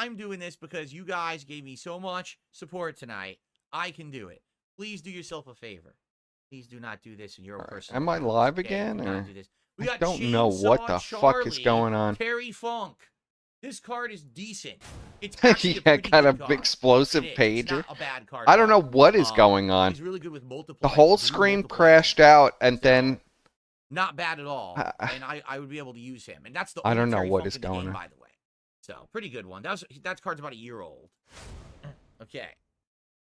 I'm doing this because you guys gave me so much support tonight. I can do it. Please do yourself a favor. Please do not do this in your own personal Am I accounts, live okay? again? Do not Or... do this. We I got don't know what the fuck is going on. Terry Funk. This card is decent. It's actually Yeah, a pretty got good a card. explosive It's pager. not a bad card. I don't know what is going on. He's really good with multiple. The whole screen crashed out, and then not bad at all. And I would be able to use him. And that's the I only don't know Terry what Funk is in the going game, on. by the way. So pretty good one. That card's about a year old. Okay.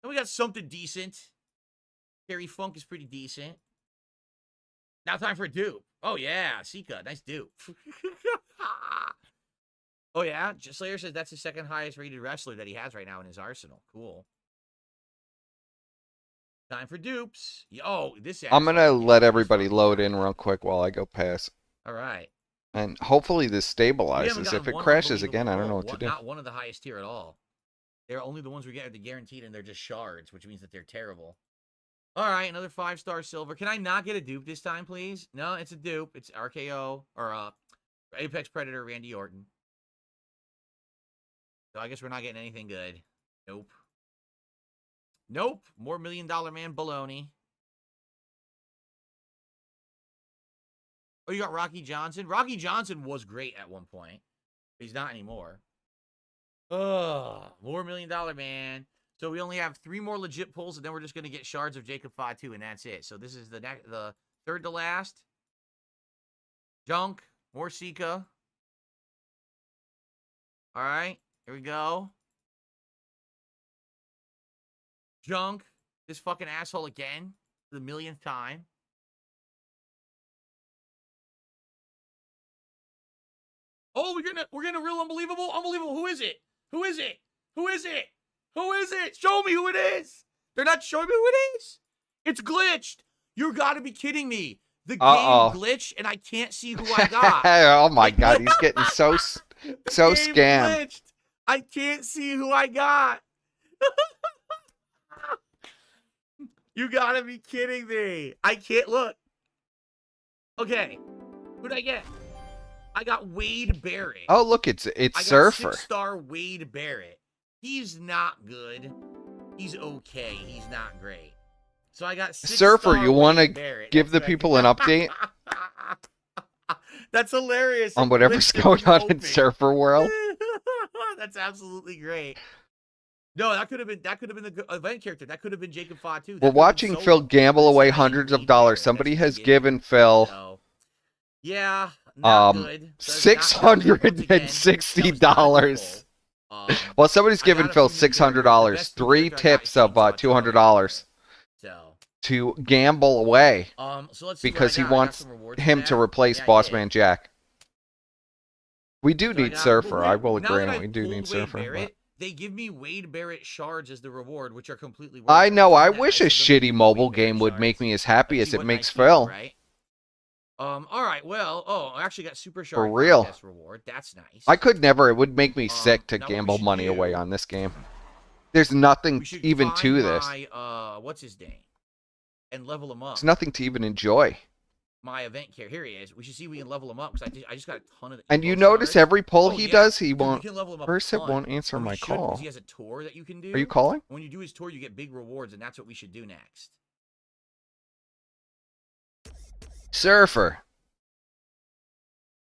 Then we got something decent. Terry Funk is pretty decent. Now time for a dupe. Oh, yeah. Sika. Nice dupe. Oh, yeah. Slayer says that's the second highest rated wrestler that he has right now in his arsenal. Cool. Time for dupes. Oh, this I'm going to let everybody load in real quick while I go past. All right. And hopefully this stabilizes. If it crashes again, I don't know what to do. Not one of the highest tier at all. They're only the ones we get the guaranteed, and they're just shards, which means that they're terrible. All right, another 5-star silver. Can I not get a dupe this time, please? No, it's a dupe. It's RKO, or Apex Predator, Randy Orton. So I guess we're not getting anything good. Nope. Nope. More $1 Million Man baloney. Oh, you got Rocky Johnson? Rocky Johnson was great at one point. He's not anymore. Ugh. More $1 Million Man. So we only have 3 more legit pulls, and then we're just going to get shards of Jacob Fatu, and that's it. So this is the third to last. Junk. More Sika. All right. Here we go. Junk. This fucking asshole again. For the 1,000th time. Oh, we're gonna real unbelievable. Unbelievable. Who is it? Who is it? Who is it? Who is it? Show me who it is. They're not showing me who it is. It's glitched. You gotta be kidding me. The game glitched, and I can't see who I got. Oh my god, he's getting so scammed. Glitched. I can't see who I got. You gotta be kidding me. I can't look. Okay. Who'd I get? I got Wade Barrett. Oh, look, it's Surfer. 6-star Wade Barrett. He's not good. He's okay. He's not great. So I got Surfer, you want to give the people an update? That's hilarious. On whatever's going on in Surfer World? That's absolutely great. No, that could have been the event character. That could have been Jacob Fatu. We're watching Phil gamble away hundreds of dollars. Somebody has given Phil yeah, not good. $660. Well, somebody's given Phil $600. 3 tips of $200 to gamble away because he wants him to replace Bossman Jack. We do need Surfer. I will agree. We do need Surfer. They give me Wade Barrett shards as the reward, which are completely worthless. I know. I wish a shitty mobile game would make me as happy as it makes Phil. Right? All right. Well, I actually got super shard for real reward. That's nice. I could never. It would make me sick to gamble money away on this game. There's nothing even to this. What's his name? And level him up. There's nothing to even enjoy. My event care. Here he is. We should see if we can level him up because I just got a ton of. And you notice every pull he does, he won't. First, it won't answer my call. He has a tour that you can do. Are you calling? When you do his tour, you get big rewards, and that's what we should do next. Surfer.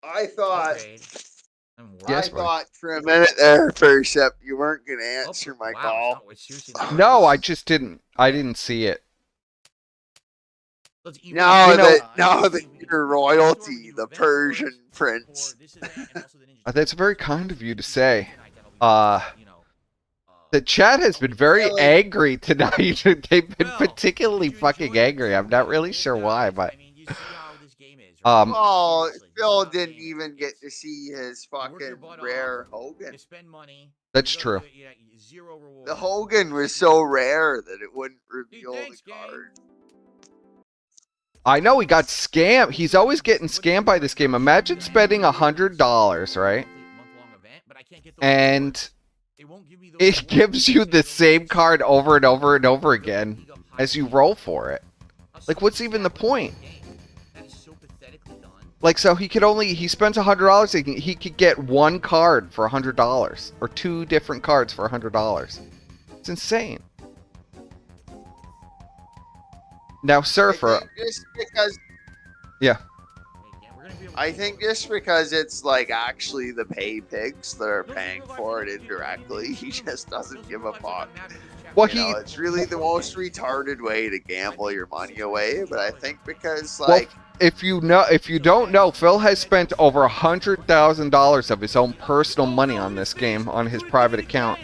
I thought. Yes, I thought for a minute there, Percep, you weren't going to answer my call. No, I just didn't. I didn't see it. Now that your royalty, the Persian prince. That's very kind of you to say. The chat has been very angry tonight. They've been particularly fucking angry. I'm not really sure why, but oh, Phil didn't even get to see his fucking rare Hogan. That's true. The Hogan was so rare that it wouldn't reveal the card. I know he got scammed. He's always getting scammed by this game. Imagine spending $100, right? And it gives you the same card over and over and over again as you roll for it. Like, what's even the point? Like, so he spends $100. He could get one card for $100 or 2 different cards for $100. It's insane. Now, Surfer. Just because. Yeah. I think just because it's like actually the pay pigs that are paying for it indirectly, he just doesn't give a fuck. Well, it's really the most retarded way to gamble your money away. But I think because like, if you don't know, Phil has spent over $100,000 of his own personal money on this game on his private account,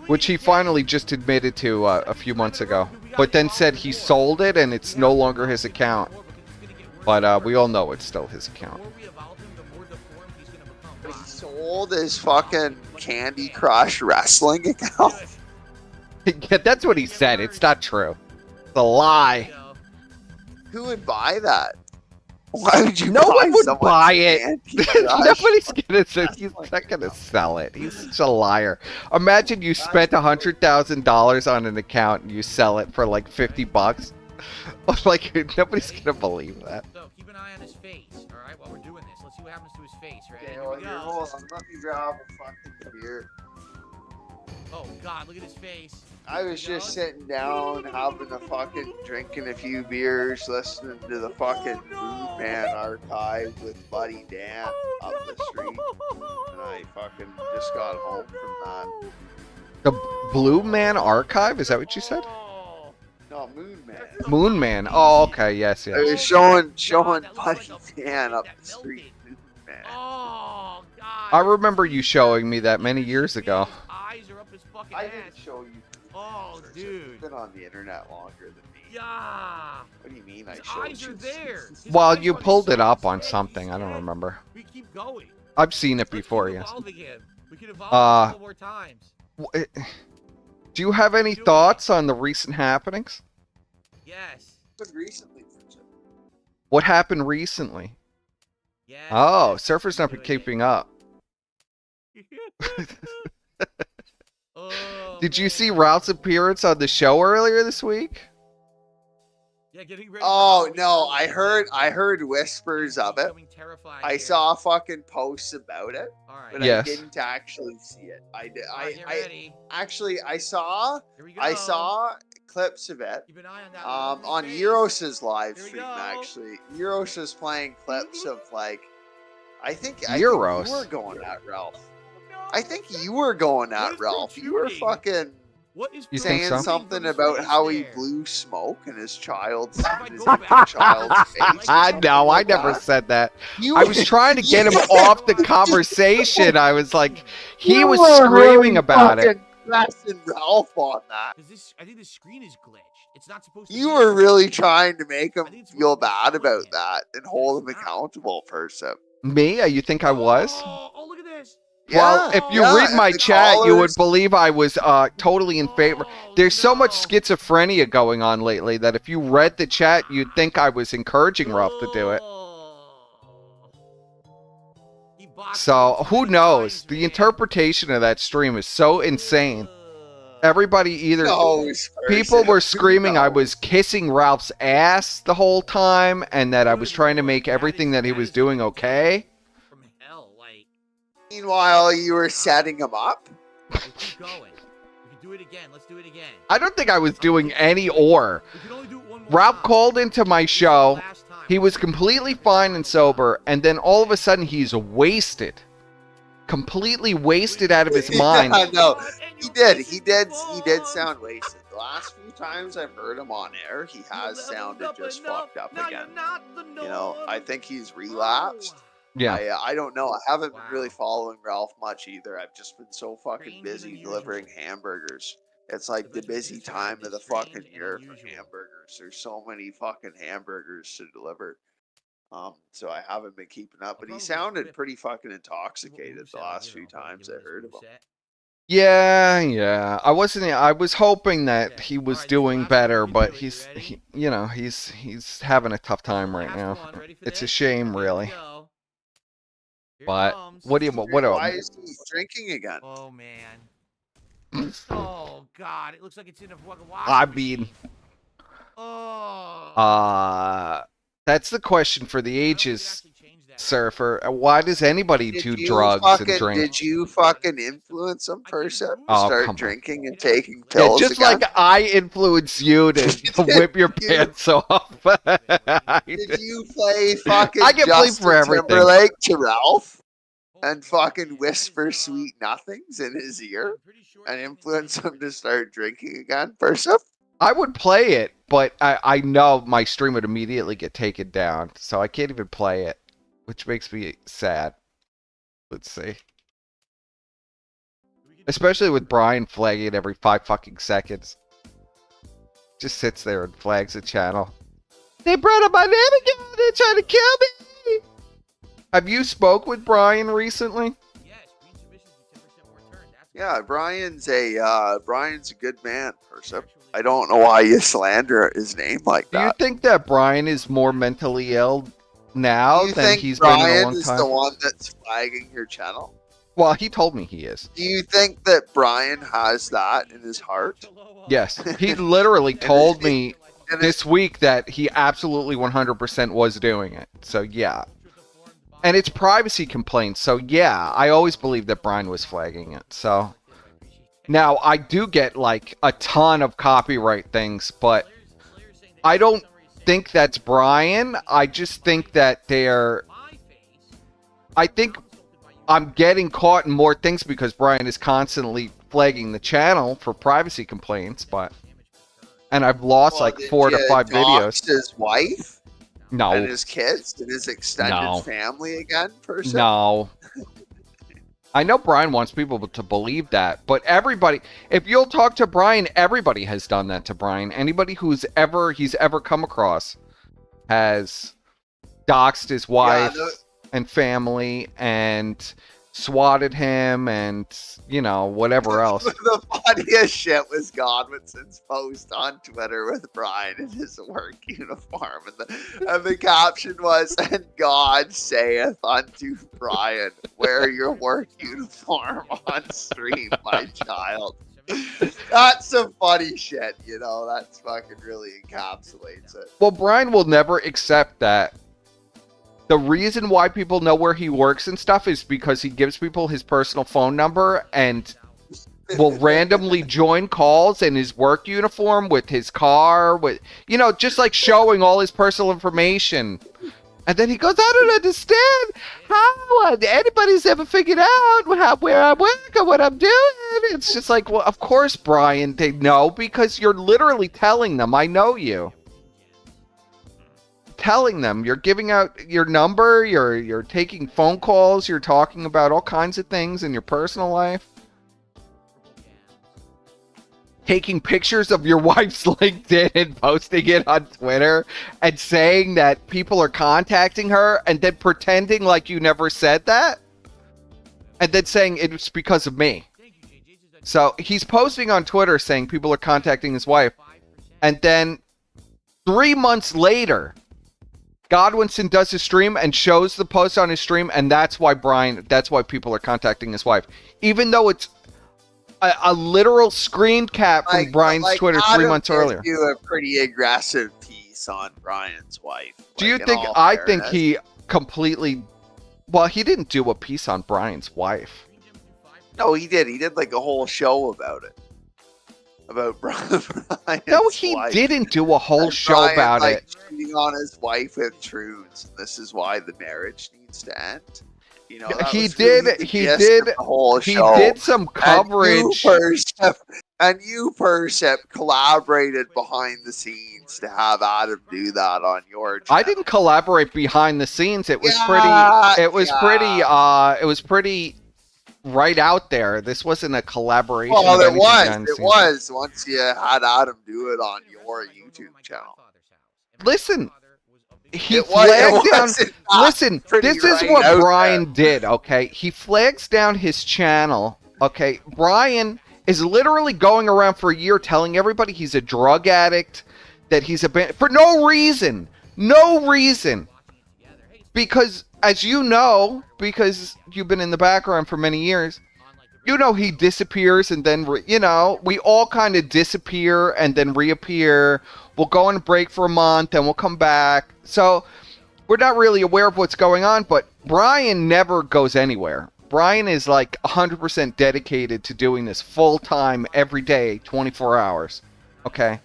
which he finally just admitted to a few months ago, but then said he sold it and it's no longer his account. But we all know it's still his account. He sold his fucking Candy Crush wrestling account. Yeah, that's what he said. It's not true. It's a lie. Who would buy that? Why would you? No one would buy it. Nobody's gonna say he's not gonna sell it. He's such a liar. Imagine you spent $100,000 on an account and you sell it for like $50. Like, nobody's gonna believe that. So keep an eye on his face, all right? While we're doing this, let's see what happens to his face. Right? Okay, well, hold on. Let me grab a fucking beer. Oh God, look at his face. I was just sitting down, having a fucking drinking a few beers, listening to the fucking Blue Man Archive with Buddy Dan up the street, and I fucking just got home from that. The Blue Man Archive? Is that what you said? No, Moon Man. Moon Man. Oh, okay. Yes, I was showing Buddy Dan up the street. Moon Man. Oh God. I remember you showing me that many years ago. Eyes are up his fucking I ass. didn't show you. Oh, dude. You've been on the internet longer than me. Yeah. What do you mean His I showed eyes you? are there. His Well, eyes you are pulled it so up on big. something. He's I don't dead. remember. We keep going. I've seen it Let's before, keep yes. evolving him. We can evolve a couple more times. Do you have any thoughts on the recent happenings? Yes. But recently, What happened recently? Yes. Oh, Surfer's not been keeping up. Oh, Did you man. see Ralph's appearance on the show earlier this week? Yeah, getting ready oh for no, I heard whispers of it. Becoming terrified I here. saw fucking posts about it, All right. but Yes. I didn't actually see it. I did. All right, get ready. Actually I saw Here we go. clips of it. Keep an eye on that. On Euros's live Here we stream go. actually. Euros was playing clips of like I think Euros. you were going at Ralph. No, I think you were going What at is Ralph. You were protruding? fucking What is You think saying so? something from his about face how he there? blew smoke in his child's I his go back- child's face. I know, I like never that. said that. You I was trying to get him off the conversation. I was like, he You was were screaming really about it. fucking pressing Ralph on that. I think the screen is glitched. It's not supposed to. You be were glitched. really trying to make him I think it's feel supposed to be bad showing about him. that and hold him It's not. accountable for some. Me? You think I was? Oh, look at this. Well, Yeah, if you yeah, read and my the chat, you would callers- believe I was totally in favor. Oh, There's so much no. schizophrenia going on lately that if you read the chat, you'd think I was encouraging Ralph to do it. Oh. He boxed So, him who 20 knows? times, The man. interpretation of that stream is so insane. Ugh. Everybody either... No, People were screaming I was kissing Ralph's ass the whole time and that I was trying to make everything that he was doing okay. From hell, like, Meanwhile, you were setting him up. we'll keep going. We can do it again. Let's do it again. I don't think I was doing any or. We can only do it one more Ralph time. called into my This is the show. last time. He was completely fine and sober, and then all of a sudden he's wasted. Completely wasted out of his mind. Yeah, no, And he you did. miss He it, did. Vaughn. He did sound wasted. The last few times I've heard him on air, he has You sounded leveled just enough. fucked up Now again. you're not the You know, norm. I think he's relapsed. Yeah. I don't know. I haven't been really Wow. following Ralph much either. I've just been so fucking Stranger than busy usual. delivering hamburgers. It's like the That's what busy this time is, of the strange fucking and year for unusual. hamburgers. There's so many fucking hamburgers to deliver. So I haven't been keeping up, but he probably sounded flip pretty fucking What intoxicated moveset the I'll last give few him. I'll probably times give I him heard this of him. moveset. Yeah. I was hoping that Okay. he was Alright, this is the doing last one better, we can but do it. he's, You ready? he's having a tough time right Last now. one. Ready for It's a this? shame, Here we really. go. Here it But comes. what do you Why is he drinking again? Oh man. Oh god, it looks like it's in a fucking washing I machine. mean, Oh. That's the question for the ages, Surfer. Why does anybody do drugs and drink? Did you fucking influence some person to Oh, start drinking and taking pills just again? like I influenced you to whip your pants off. Did you play fucking I get blamed for everything. Timberlake to Ralph and fucking whisper sweet nothings in his ear and influence him to start drinking again, Persev? I would play it, but I know my stream would immediately get taken down, so I can't even play it, which makes me sad. Let's see. Especially with Brian flagging every 5 fucking seconds. Just sits there and flags the channel. They brought up my name again! They're trying to kill me! Have you spoke with Brian recently? Yeah, Brian's a good man, Persev. I don't know why you slander his name like that. Do you think that Brian is more mentally ill now than he's Brian been in a long time? is the one that's flagging your channel? Well, he told me he is. Do you think that Brian has that in his heart? Yes. He literally told me this week that he absolutely 100% was doing it. So, yeah. And it's privacy complaints. So, yeah, I always believed that Brian was flagging it. So, now, I do get, like, a ton of copyright things, but I don't think that's Brian. I just think that I think I'm getting caught in more things because Brian is constantly flagging the channel for privacy complaints, and I've lost like 4 to 5 videos. His wife? No. And his kids? And his extended family again, Persev? No. I know Brian wants people to believe that, but everybody, if you'll talk to Brian, everybody has done that to Brian. Anybody he's ever come across has doxed his wife and family and swatted him and, you know, whatever else. The funniest shit was Godwinson's post on Twitter with Brian in his work uniform. And the caption was, "And God saith unto Brian, wear your work uniform on stream, my child." That's some funny shit, you know. That's fucking really encapsulates it. Well, Brian will never accept that. The reason why people know where he works and stuff is because he gives people his personal phone number and will randomly join calls in his work uniform with his car, with, you know, just like showing all his personal information. And then he goes, "I don't understand how anybody's ever figured out where I work or what I'm doing." It's just like, well, of course, Brian, they know, because you're literally telling them, "I know you." Telling them, you're giving out your number, you're taking phone calls, you're talking about all kinds of things in your personal life. Taking pictures of your wife's LinkedIn and posting it on Twitter and saying that people are contacting her and then pretending like you never said that. And then saying it's because of me. So he's posting on Twitter saying people are contacting his wife. And then 3 months later, Godwinson does his stream and shows the post on his stream, and that's why people are contacting his wife. Even though it's a literal screen cap from Brian's Twitter 3 months earlier. You a pretty aggressive piece on Brian's wife. Do you think? I think he completely. Well, he didn't do a piece on Brian's wife. No, he did. He did like a whole show about it. About Brian's No, he wife. didn't do a whole show about it. Cheating on his wife with truths. This is why the marriage needs to end. You know, he did some coverage. And you, Persev, collaborated behind the scenes to have Adam do that on your channel. I didn't collaborate behind the scenes. It was pretty right out there. This wasn't a collaboration. Well, it was once you had Adam do it on your YouTube channel. Listen, he flagged down. Listen, this is what Brian did. Okay, he flags down his channel. Okay, Brian is literally going around for a year telling everybody he's a drug addict, that he's for no reason, because, as you know, because you've been in the background for many years, You know, he disappears and then, we all kind of disappear and then reappear. We'll go on a break for a month and we'll come back. So we're not really aware of what's going on, but Brian never goes anywhere. Brian is like 100% dedicated to doing this full time every day, 24 hours. Okay?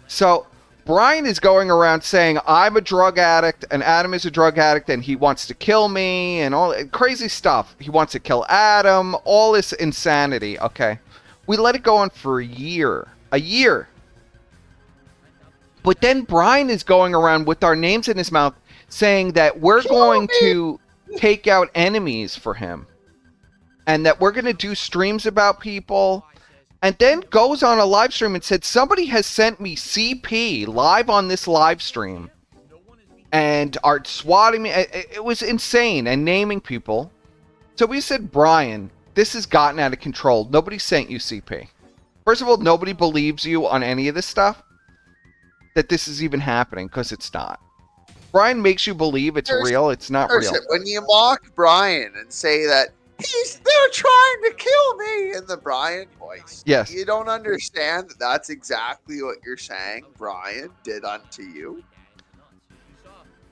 So Brian is going around saying, I'm a drug addict, and Adam is a drug addict, and he wants to kill me, and all crazy stuff. He wants to kill Adam, all this insanity, okay? We let it go on for a year. A year. But then Brian is going around with our names in his mouth saying that we're going to take out enemies for him. And that we're going to do streams about people. And then goes on a live stream and said, somebody has sent me CP live on this live stream and are swatting me. It was insane, and naming people. So we said, Brian, this has gotten out of control. Nobody sent you CP. First of all, nobody believes you on any of this stuff, that this is even happening, because it's not. Brian makes you believe it's real. It's not real. When you mock Brian and say that, they're trying to kill me in the Brian voice. Yes. You don't understand that that's exactly what you're saying Brian did unto you?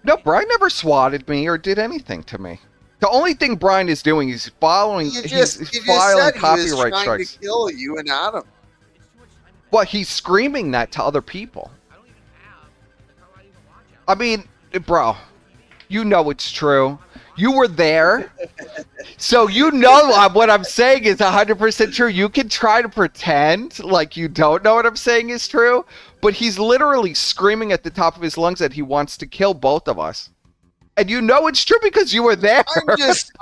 No, Brian never swatted me or did anything to me. The only thing Brian is doing is filing copyright strikes. He was trying to kill you and Adam. Well, he's screaming that to other people. I mean, bro, you know it's true. You were there, so you know what I'm saying is 100% true. You can try to pretend like you don't know what I'm saying is true, but he's literally screaming at the top of his lungs that he wants to kill both of us. And you know it's true because you were there.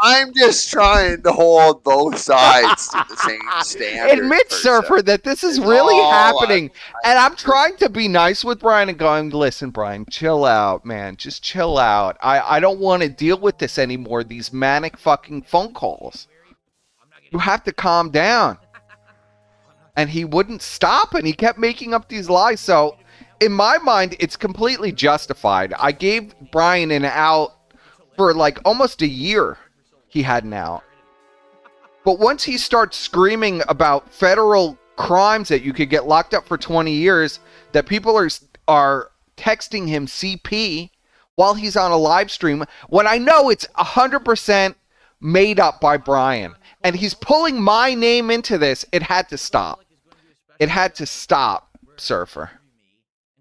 I'm just trying to hold both sides to the same standard. Admit, Surfer, that this is really happening. And I'm trying to be nice with Brian and going, listen, Brian, chill out, man. Just chill out. I don't want to deal with this anymore, these manic fucking phone calls. You have to calm down. And he wouldn't stop, and he kept making up these lies. So in my mind, it's completely justified. I gave Brian an out for like almost a year. He had an out. But once he starts screaming about federal crimes that you could get locked up for 20 years, that people are texting him CP while he's on a live stream, when I know it's 100% made up by Brian, and he's pulling my name into this, it had to stop. It had to stop, Surfer.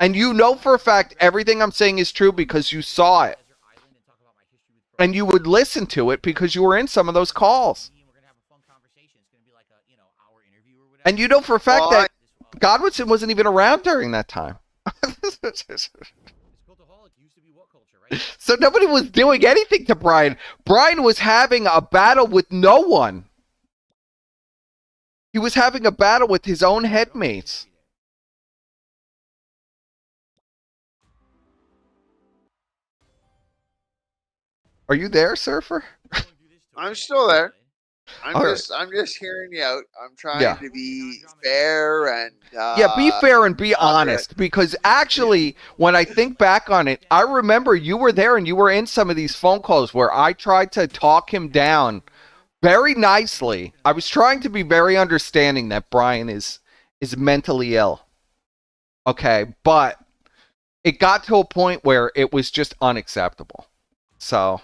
And you know for a fact everything I'm saying is true because you saw it. And you would listen to it because you were in some of those calls. And you know for a fact that Godwinson wasn't even around during that time. So nobody was doing anything to Brian. Brian was having a battle with no one. He was having a battle with his own headmates. Are you there, Surfer? I'm still there. I'm just hearing you out. I'm trying to be fair and be fair and be honest. Because actually, when I think back on it, I remember you were there and you were in some of these phone calls where I tried to talk him down very nicely. I was trying to be very understanding that Brian is mentally ill. Okay, but it got to a point where it was just unacceptable. So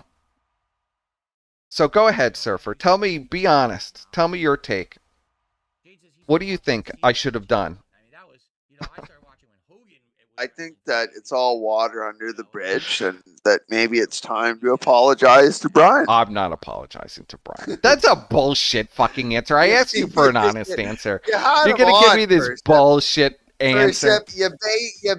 go ahead, Surfer. Tell me, be honest. Tell me your take. What do you think I should have done? I think that it's all water under the bridge and that maybe it's time to apologize to Brian. I'm not apologizing to Brian. That's a bullshit fucking answer. I asked you for an honest answer. You're going to give me this bullshit answer. You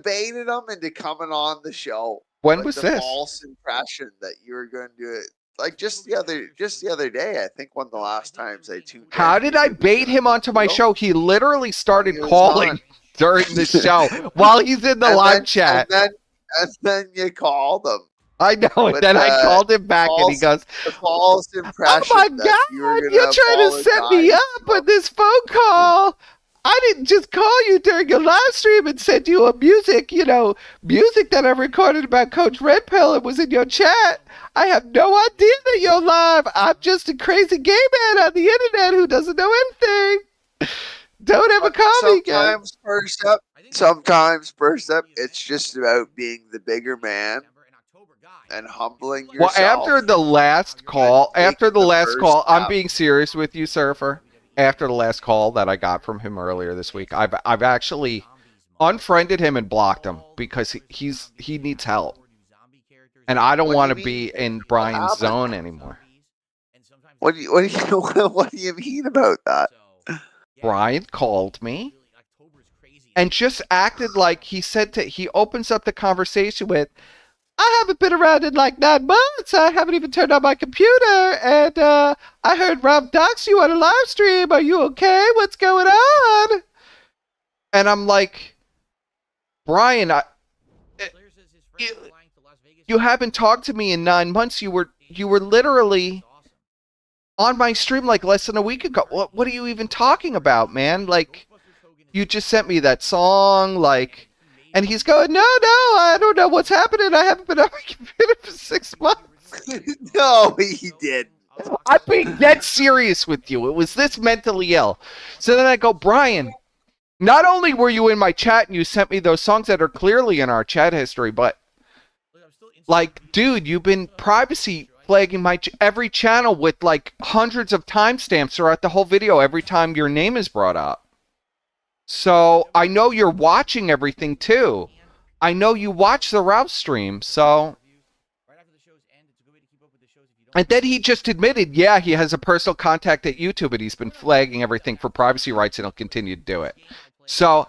baited him into coming on the show. When was this? False impression that you were going to do it. Like just the other day, I think one of the last times I tuned in. How did I bait him onto my show? He literally started calling during the show while he's in the live chat. And then you called him. I know, and then I called him back and he goes, the false impression. Oh my God, you're trying to set me up with this phone call. I didn't just call you during a live stream and send you a music that I recorded about Coach Red Pill and was in your chat. I have no idea that you're live. I'm just a crazy gay man on the internet who doesn't know anything. Don't ever call me again. Sometimes, Percep, it's just about being the bigger man and humbling yourself. Well, after the last call, I'm being serious with you, Surfer. After the last call that I got from him earlier this week, I've actually unfriended him and blocked him because he needs help, and I don't want to be in Brian's zone anymore. What do you mean about that? Brian called me and just acted like he opens up the conversation with, I haven't been around in like 9 months. I haven't even turned on my computer. And I heard Rob dox you on a live stream. Are you okay? What's going on? And I'm like, Brian, you haven't talked to me in 9 months. You were literally on my stream like less than a week ago. What are you even talking about, man? Like, you just sent me that song, like... And he's going, no, I don't know what's happening. I haven't been on my computer for 6 months. No, he didn't. I'm being dead serious with you. It was this mentally ill. So then I go, Brian, not only were you in my chat and you sent me those songs that are clearly in our chat history, but, like, dude, you've been privacy flagging my every channel with, like, hundreds of timestamps throughout the whole video every time your name is brought up. So, I know you're watching everything, too. I know you watch the Ralph stream, so... And then he just admitted, yeah, he has a personal contact at YouTube, and he's been flagging everything for privacy rights, and he'll continue to do it. So...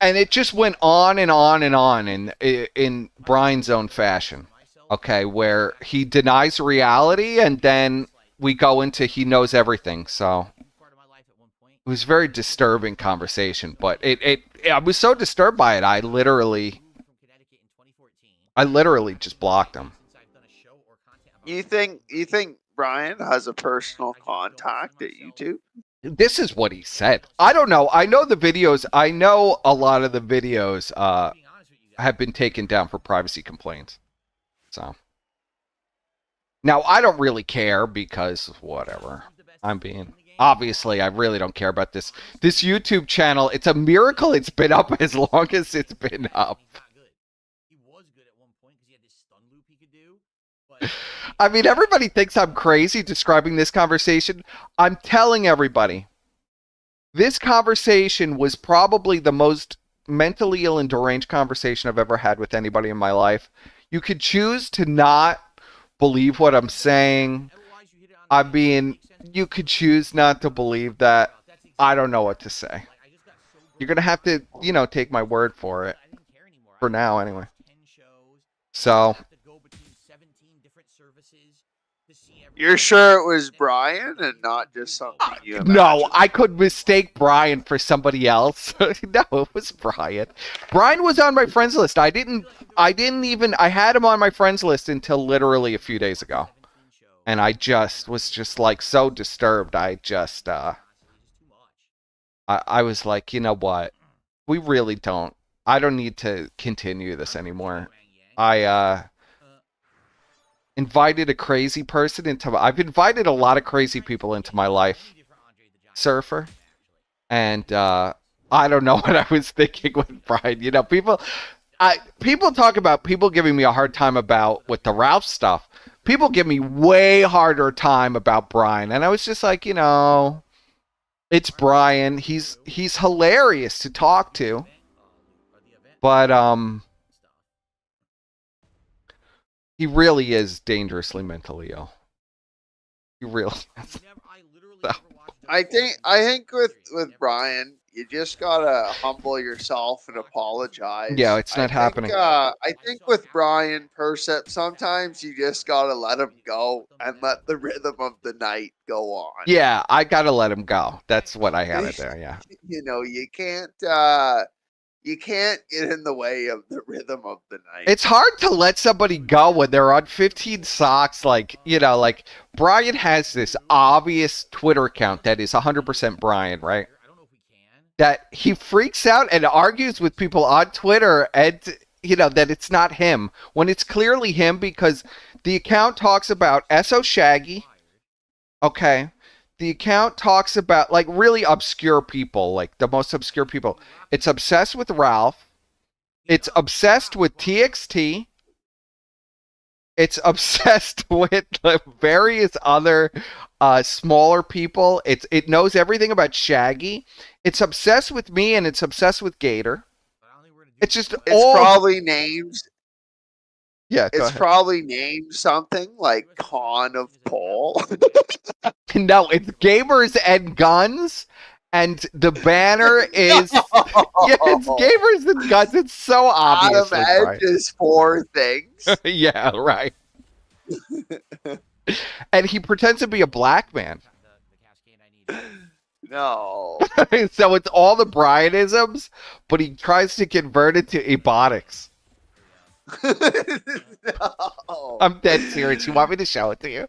And it just went on and on and on in Brian's own fashion, okay, where he denies reality, and then we go into he knows everything, so... It was a very disturbing conversation, but I was so disturbed by it, I literally just blocked him. You think Brian has a personal contact at YouTube? This is what he said. I don't know. I know the videos. I know a lot of the videos have been taken down for privacy complaints. So now I don't really care because whatever. Obviously, I really don't care about this YouTube channel. It's a miracle it's been up as long as it's been up. I mean, everybody thinks I'm crazy describing this conversation. I'm telling everybody, this conversation was probably the most mentally ill and deranged conversation I've ever had with anybody in my life. You could choose to not believe what I'm saying. I mean, you could choose not to believe that. I don't know what to say. You're going to have to, take my word for it. For now, anyway. So. You're sure it was Brian and not just something you imagined? No, I could mistake Brian for somebody else. No, it was Brian. Brian was on my friends list. I had him on my friends list until literally a few days ago. And I was like so disturbed. I was like, you know what? We really don't. I don't need to continue this anymore. I invited a crazy person I've invited a lot of crazy people into my life, Surfer. And I don't know what I was thinking with Brian. People talk about people giving me a hard time with the Ralph stuff. People give me way harder time about Brian. And I was just like, it's Brian. He's hilarious to talk to. But he really is dangerously mentally ill. He really is. So. I think with Brian, you just gotta humble yourself and apologize. Yeah, it's not happening. I think with Brian Percep, sometimes you just gotta let him go and let the rhythm of the night go on. Yeah, I gotta let him go. That's what I gotta do. Yeah. You can't get in the way of the rhythm of the night. It's hard to let somebody go when they're on 15 socks. Like Brian has this obvious Twitter account that is 100% Brian, right? that he freaks out and argues with people on Twitter and, that it's not him when it's clearly him because the account talks about SO Shaggy. Okay. The account talks about, like, really obscure people, like the most obscure people. It's obsessed with Ralph. It's obsessed with TXT. It's obsessed with various other smaller people. It knows everything about Shaggy. It's obsessed with me, and it's obsessed with Gator. It's just probably named. Yeah, it's probably named something like Con of Paul. No, it's Gamers and Guns, and the banner is it's Gamers and Guns. It's so obvious. Adam Edge is 4 things. Yeah, right. And he pretends to be a black man. No. So it's all the Brianisms, but he tries to convert it to ebonics. No. I'm dead serious. You want me to show it to you?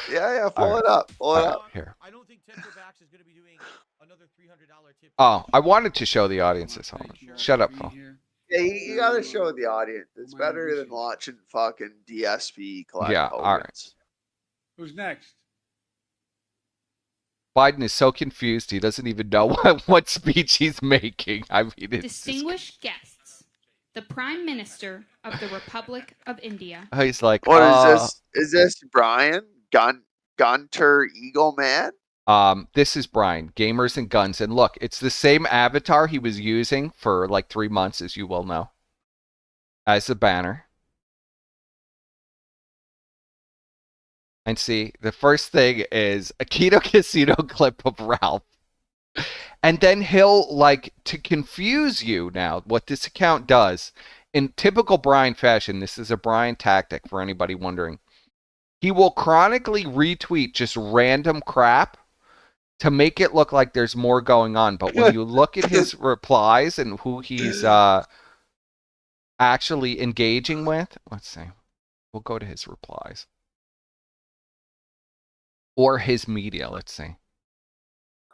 Yeah, pull it up. Pull it up. Here. I don't think Tetrabax is going to be doing another $300 tip. Oh, I wanted to show the audience this. Shut up, Phil. Yeah, you got to show the audience. It's better than watching fucking DSP collect. Yeah, all right. Who's next? Biden is so confused he doesn't even know what speech he's making. I mean, it's distinguished guests, the Prime Minister of the Republic of India. He's like, what is this? Is this Brian Gunter Eagle Man? This is Brian, Gamers and Guns, and look, it's the same avatar he was using for like 3 months, as you well know, as the banner. And see, the first thing is a Keto Casino clip of Ralph. And then he'll, like, to confuse you now, what this account does, in typical Brian fashion, this is a Brian tactic for anybody wondering, he will chronically retweet just random crap to make it look like there's more going on. But when you look at his replies and who he's actually engaging with, let's see, we'll go to his replies. Or his media, let's see.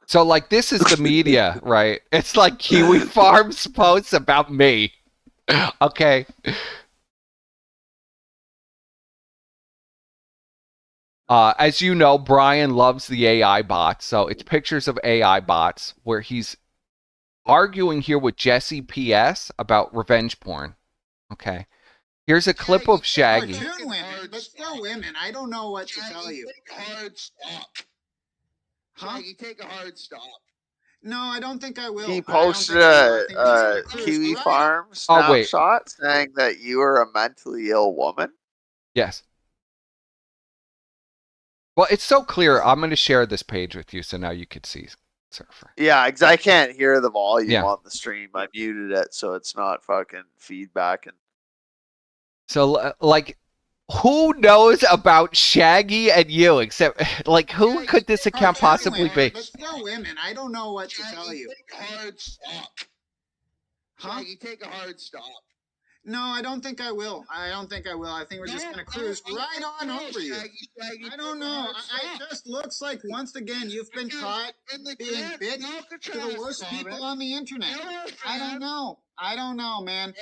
So, like, this is the media, right? It's like Kiwi Farms posts about me. Okay. As you know, Brian loves the AI bots. So it's pictures of AI bots where he's arguing here with Jesse PS about revenge porn. Okay. Here's a clip of Shaggy. But still women. I don't know what to tell you. Take a hard stop. Shaggy, take a hard stop. No, I don't think I will. He posted a Kiwi Farm snapshot saying that you are a mentally ill woman. Yes. Well, it's so clear. I'm going to share this page with you so now you can see Surfer. Yeah, because I can't hear the volume on the stream. I muted it so it's not fucking feedbacking. So, like, who knows about Shaggy and you except, like, who could this account possibly be? But still women. I don't know what to tell you. Take a hard stop. Shaggy, take a hard stop. No, I don't think I will. I don't think I will. I think we're just going to cruise right on over you. I don't know. It just looks like, once again, you've been caught being bitch to the worst people on the internet. I don't know. I don't know, man.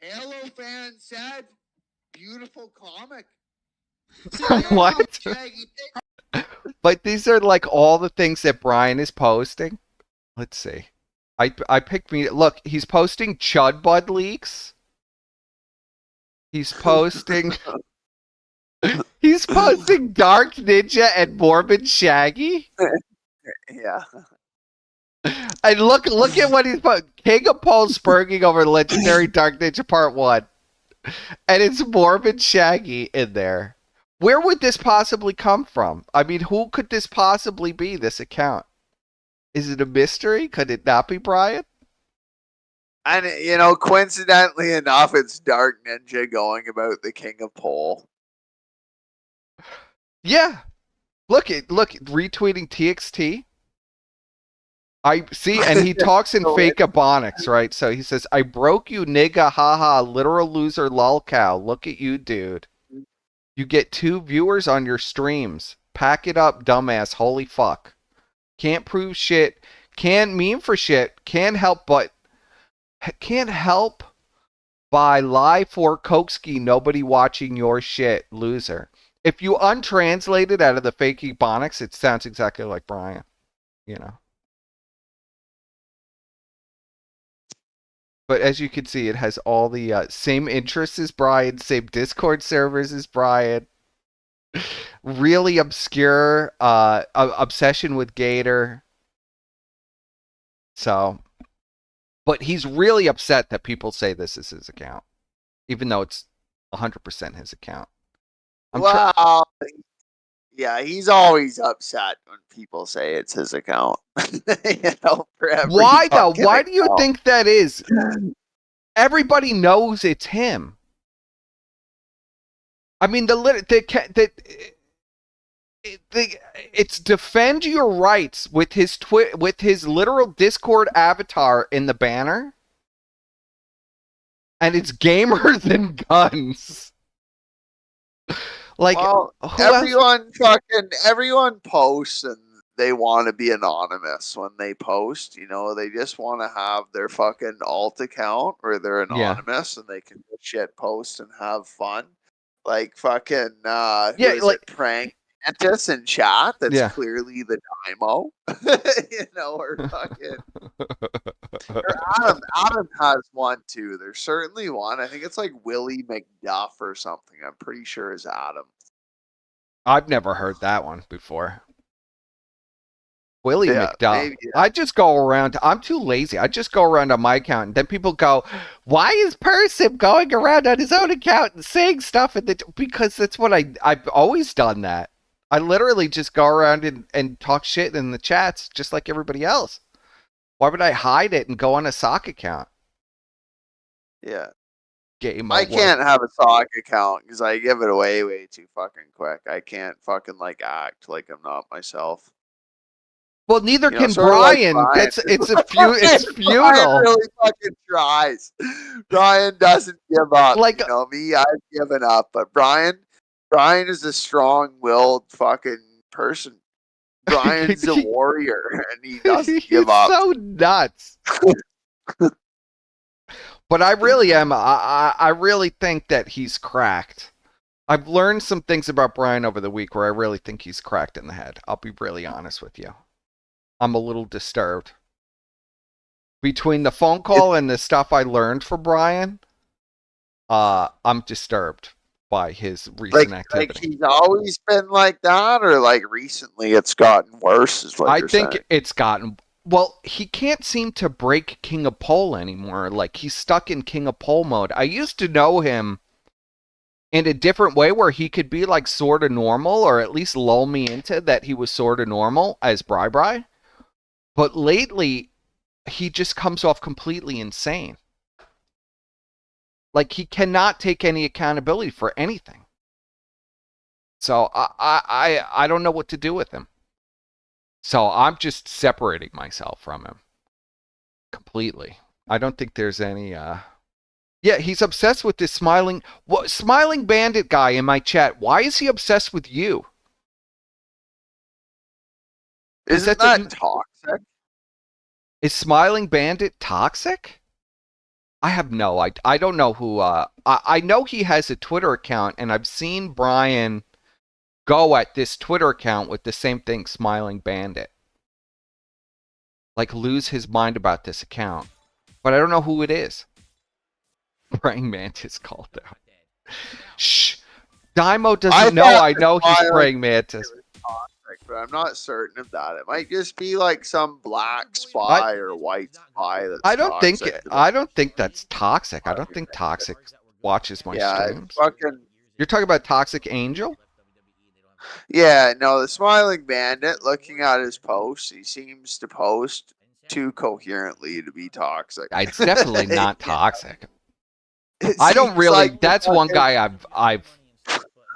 Halo fan said, beautiful comic. What? But these are like all the things that Brian is posting. Let's see. I picked me. Look, he's posting Chud Bud leaks. He's posting. He's posting Dark Ninja and Morbid Shaggy. Yeah. And look at what he's put. King of Pole spurging over Legendary Dark Ninja Part 1. And it's Morbid Shaggy in there. Where would this possibly come from? I mean, who could this possibly be, this account? Is it a mystery? Could it not be Brian? And, you know, coincidentally enough, it's Dark Ninja going about the King of Pole. Yeah. Look, retweeting TXT. I see, and he talks in fake ebonics, right? So he says, I broke you, nigga, haha, literal loser, lol cow. Look at you, dude. You get 2 viewers on your streams. Pack it up, dumbass, holy fuck. can't prove shit, can't meme for shit, can't help by lie for Koksky, nobody watching your shit, loser. If you untranslate it out of the fake ebonics, it sounds exactly like Brian, you know. But as you can see, it has all the same interests as Brian, same Discord servers as Brian. Really obscure obsession with Gator. So, but he's really upset that people say this is his account, even though it's 100% his account. Well, yeah, he's always upset when people say it's his account. You know, for every Why though? fucking Why do you account. think that is? Everybody knows it's him. I mean, it's defend your rights with his literal Discord avatar in the banner, and it's gamer than guns. Like, well, everyone posts and they want to be anonymous when they post. You know, they just want to have their fucking alt account where they're anonymous and they can shit post and have fun. Like fucking prank Mantis in chat. That's clearly the Dymo. You know, or fucking. Or Adam has one too. There's certainly one. I think it's like Willie McDuff or something. I'm pretty sure is Adam. I've never heard that one before. Willie McDuff. Maybe, I just go around. I'm too lazy. I just go around on my account, and then people go, "Why is Persip going around on his own account and saying stuff?" Because that's what I've always done. That I literally just go around and talk shit in the chats, just like everybody else. Why would I hide it and go on a sock account? Yeah. I can't have a sock account because I give it away way too fucking quick. I can't fucking like act like I'm not myself. Well, neither can Brian. Like it's futile. Brian really fucking tries. Brian doesn't give up. Like, you know me, I've given up. But Brian is a strong-willed fucking person. Brian's a warrior, and he doesn't give up. He's so nuts. But I really am. I really think that he's cracked. I've learned some things about Brian over the week where I really think he's cracked in the head. I'll be really honest with you. I'm a little disturbed. Between the phone call and the stuff I learned from Brian, I'm disturbed by his recent activity. Like he's always been like that, or like recently it's gotten worse, is what you're saying? I think it's gotten... Well, he can't seem to break King of Pole anymore. Like, he's stuck in King of Pole mode. I used to know him in a different way where he could be, like, sort of normal, or at least lull me into that he was sort of normal as Bri. But lately, he just comes off completely insane. Like, he cannot take any accountability for anything. So, I don't know what to do with him. So I'm just separating myself from him completely. I don't think there's any... Yeah, he's obsessed with this smiling bandit guy in my chat. Why is he obsessed with you? Isn't that toxic? Is smiling bandit toxic? I have no... I don't know who... I know he has a Twitter account, and I've seen Brian... go at this Twitter account with the same thing, Smiling Bandit. Like, lose his mind about this account. But I don't know who it is. Praying Mantis called out. Shh. Dymo doesn't know I know he's Praying Mantis. But I'm not certain of that. It might just be like some black spy or white spy that's I don't think that's toxic. I don't think Toxic watches my streams. You're talking about Toxic Angel? Yeah, no, the Smiling Bandit, looking at his posts, he seems to post too coherently to be toxic. It's definitely not toxic. I don't really... Like that's one guy I've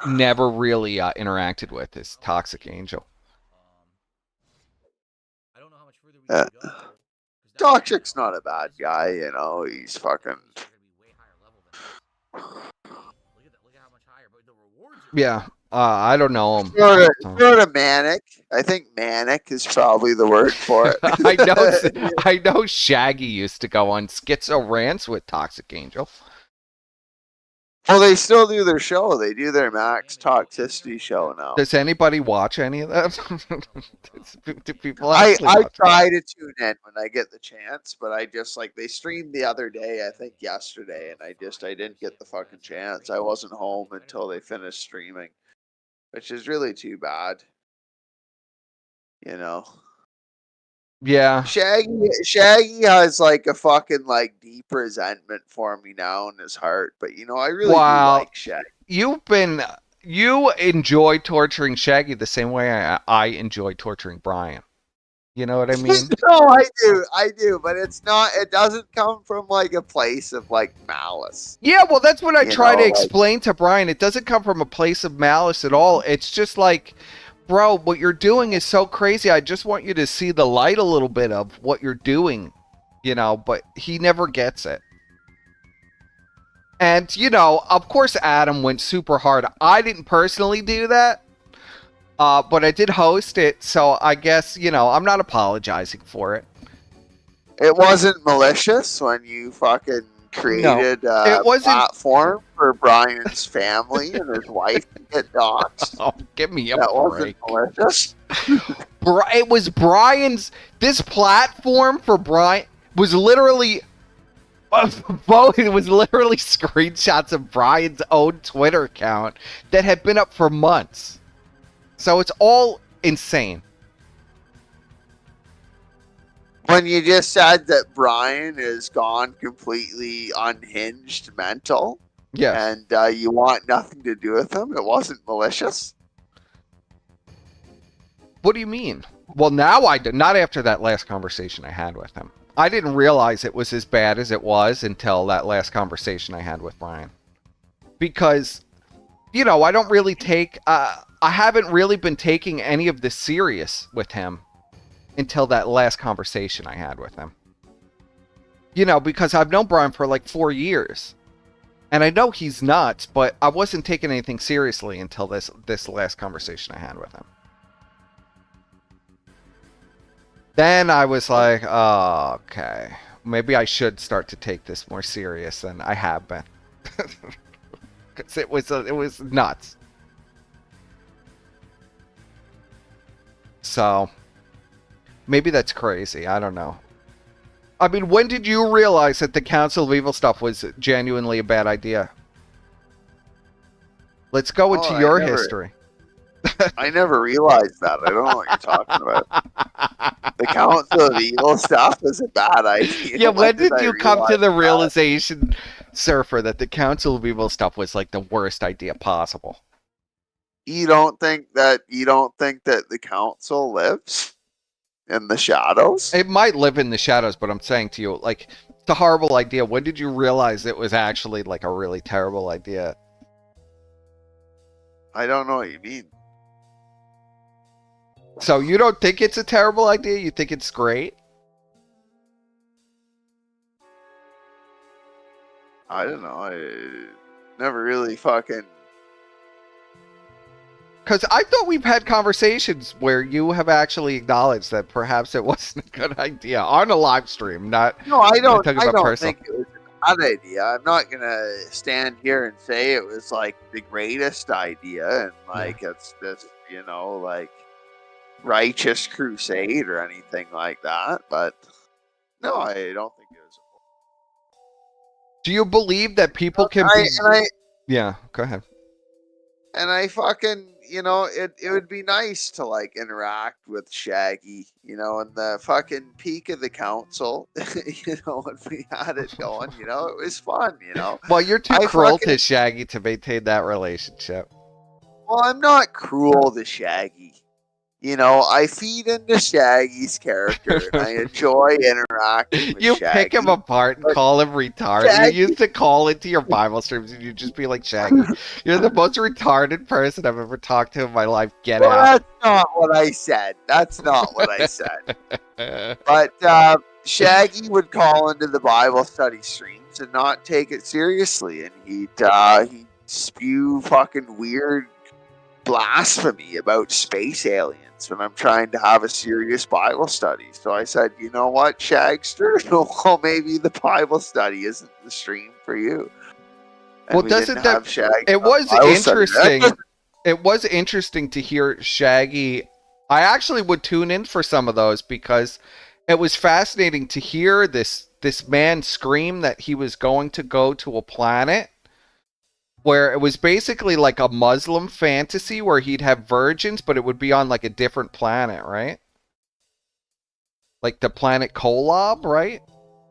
never really interacted with, is Toxic Angel. Toxic's not a bad guy, you know, he's fucking... Yeah. I don't know him. Sort of manic. I think manic is probably the word for it. I know Shaggy used to go on schizo rants with Toxic Angel. Well, they still do their show. They do their Max Toxicity show now. Does anybody watch any of that? Do people I watch try to tune in when I get the chance, but I just they streamed the other day, I think yesterday, and I didn't get the fucking chance. I wasn't home until they finished streaming, which is really too bad. You know. Yeah. Shaggy has a fucking deep resentment for me now in his heart, but I really do like Shaggy. You enjoy torturing Shaggy the same way I enjoy torturing Brian. You know what I mean? No, I do, but it doesn't come from a place of malice. Yeah, well that's what I try to explain to Brian. It doesn't come from a place of malice at all. It's just bro, what you're doing is so crazy. I just want you to see the light a little bit of what you're doing, but he never gets it. And, of course Adam went super hard. I didn't personally do that, but I did host it, so I guess, I'm not apologizing for it. It wasn't malicious when you fucking created a platform for Brian's family and his wife to get doxxed. Oh, give me a break. Wasn't malicious. It was Brian's. This platform for Brian was literally. It was literally screenshots of Brian's own Twitter account that had been up for months. So it's all insane. When you just said that Brian is gone completely unhinged mental, and you want nothing to do with him, it wasn't malicious. What do you mean? Well, now I did. Not after that last conversation I had with him. I didn't realize it was as bad as it was until that last conversation I had with Brian. Because, I don't really take... I haven't really been taking any of this serious with him until that last conversation I had with him. Because I've known Brian for 4 years. And I know he's nuts, but I wasn't taking anything seriously until this last conversation I had with him. Then I was like, oh, okay. Maybe I should start to take this more serious than I have been. Because it was nuts. So, maybe that's crazy. I don't know. I mean, when did you realize that the Council of Evil stuff was genuinely a bad idea? Let's go into your history. I never realized that. I don't know what you're talking about. The Council of Evil stuff is a bad idea. Yeah, when did you come to the realization, Surfer, that the Council of Evil stuff was the worst idea possible? You don't think that the Council lives in the shadows? It might live in the shadows, but I'm saying to you, it's a horrible idea. When did you realize it was actually a really terrible idea? I don't know what you mean. So you don't think it's a terrible idea? You think it's great? I don't know. I never really fucking... Because I thought we've had conversations where you have actually acknowledged that perhaps it wasn't a good idea on a live stream, not... No, I don't think it was a bad idea. I'm not going to stand here and say it was, the greatest idea and, it's this, righteous crusade or anything like that, but no, I don't think it was. Do you believe that people can Yeah, go ahead. And I fucking, it would be nice to interact with Shaggy, in the fucking peak of the council, when we had it going, it was fun, Well, you're too cruel to Shaggy to maintain that relationship. Well, I'm not cruel to Shaggy. I feed into Shaggy's character, and I enjoy interacting with You Shaggy. pick him apart and call him retarded. Shaggy. You used to call into your Bible streams, and you'd just be like, Shaggy, you're the most retarded person I've ever talked to in my life. Get out. That's not what I said. But Shaggy would call into the Bible study streams and not take it seriously, and he'd spew fucking weird blasphemy about space aliens when I'm trying to have a serious Bible study. So I said, you know what, Shagster? Well, maybe the Bible study isn't the stream for you. And well, doesn't that... Shaggy it was interesting. It was interesting to hear Shaggy. I actually would tune in for some of those because it was fascinating to hear this man scream that he was going to go to a planet where it was basically like a Muslim fantasy where he'd have virgins, but it would be on like a different planet, right? Like the planet Kolob, right?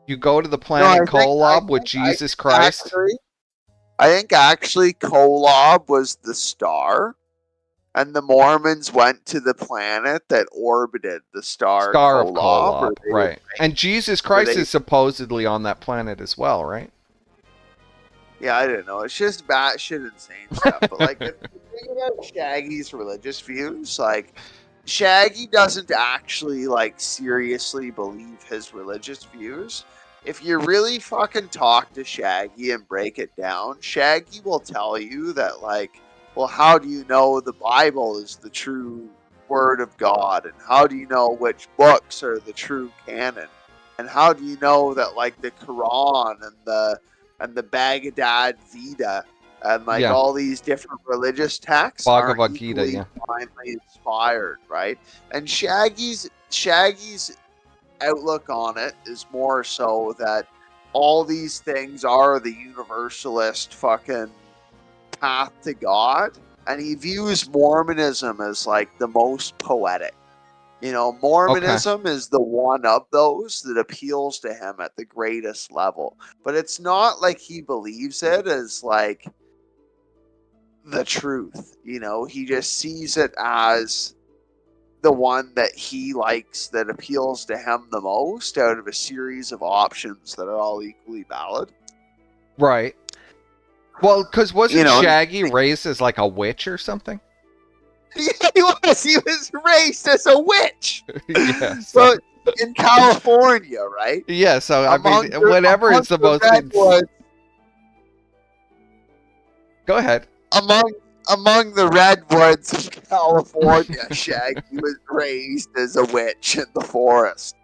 You go to the planet Kolob with Jesus Christ. I think actually Kolob was the star, and the Mormons went to the planet that orbited the star of Kolob, right? And Jesus Christ is supposedly on that planet as well, right? Yeah, I don't know. It's just batshit insane stuff. But like, if you think about Shaggy's religious views, like Shaggy doesn't actually like seriously believe his religious views. If you really fucking talk to Shaggy and break it down, Shaggy will tell you that like, well, how do you know the Bible is the true word of God? And how do you know which books are the true canon? And how do you know that like the Quran and the Bhagavad Gita and like all these different religious texts are equally divinely inspired, right? And Shaggy's outlook on it is more so that all these things are the universalist fucking path to God, and he views Mormonism as like the most poetic. You know, Mormonism is the one of those that appeals to him at the greatest level. But it's not like he believes it as like the truth. You know, he just sees it as the one that he likes, that appeals to him the most out of a series of options that are all equally valid. Right. Well, because wasn't Shaggy raised as like a witch or something? Yeah, he was raised as a witch. Yeah, so in California, right? Yeah, so I mean, whatever is the most. Go ahead. Among the redwoods of California, Shaggy was raised as a witch in the forest.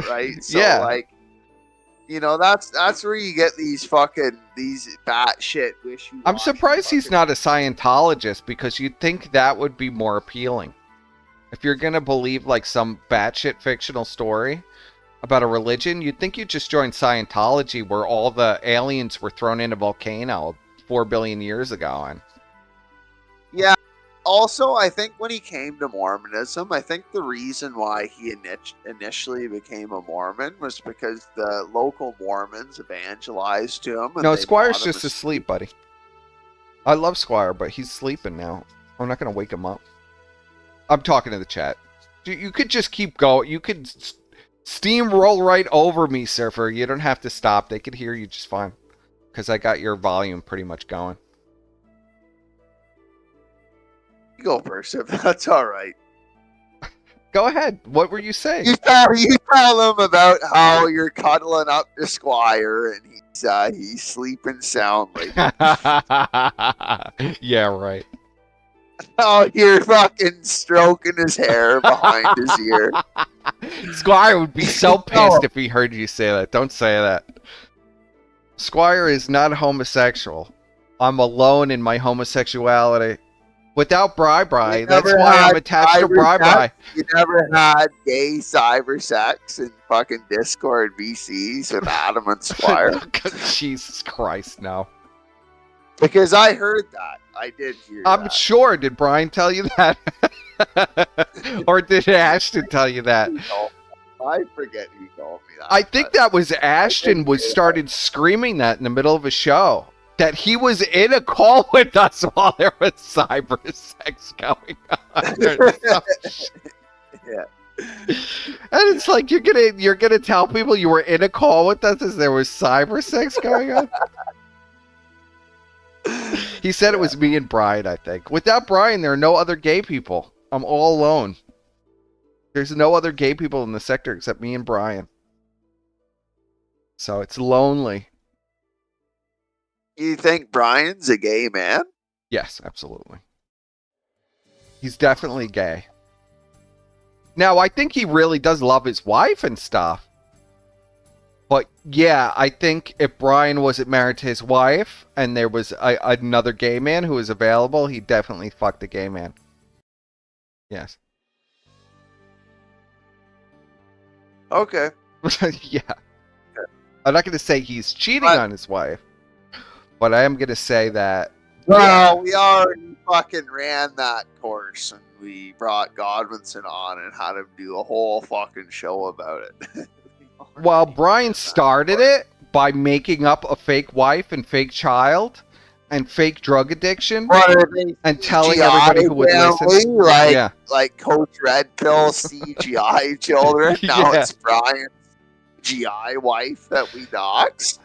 Right? So like, you know, that's where you get these batshit wishy-washy. I'm surprised he's not a Scientologist, because you'd think that would be more appealing. If you're gonna believe like some batshit fictional story about a religion, you'd think you'd just join Scientology, where all the aliens were thrown in a volcano 4 billion years ago. And yeah. Also, I think when he came to Mormonism, I think the reason why he initially became a Mormon was because the local Mormons evangelized to him. No, Squire's just asleep, buddy. I love Squire, but he's sleeping now. I'm not going to wake him up. I'm talking to the chat. You could just keep going. You could steamroll right over me, Surfer. You don't have to stop. They could hear you just fine, because I got your volume pretty much going. Go first, if that's all right. Go ahead. What were you saying? You tell him about how you're cuddling up to Squire and he's sleeping soundly. Yeah, right. Oh, you're fucking stroking his hair behind his ear. Squire would be so pissed if he heard you say that. Don't say that. Squire is not homosexual. I'm alone in my homosexuality. Without Bri, that's why I'm attached to Bri. You never had gay cyber sex in fucking Discord VCs with Adam and Squire? Jesus Christ, no. Because I heard that. I did hear that. I'm sure. Did Brian tell you that? Or did Ashton tell you that? I forget who told me that. I think that was Ashton started screaming that in the middle of a show. That he was in a call with us while there was cyber sex going on. Yeah. And it's like you're gonna tell people you were in a call with us as there was cyber sex going on. He said it was me and Brian, I think. Without Brian, there are no other gay people. I'm all alone. There's no other gay people in the sector except me and Brian. So it's lonely. You think Brian's a gay man? Yes, absolutely. He's definitely gay. Now, I think he really does love his wife and stuff. But yeah, I think if Brian wasn't married to his wife and there was another gay man who was available, he'd definitely fuck the gay man. Yes. Okay. Yeah. I'm not going to say he's cheating on his wife, but I am going to say that. Well, we already fucking ran that course, and we brought Godwinson on and had him do a whole fucking show about it. Well, Brian started it by making up a fake wife and fake child and fake drug addiction and telling everybody who would listen. Like Coach Red Pill CGI children. Now it's Brian's GI wife that we dox.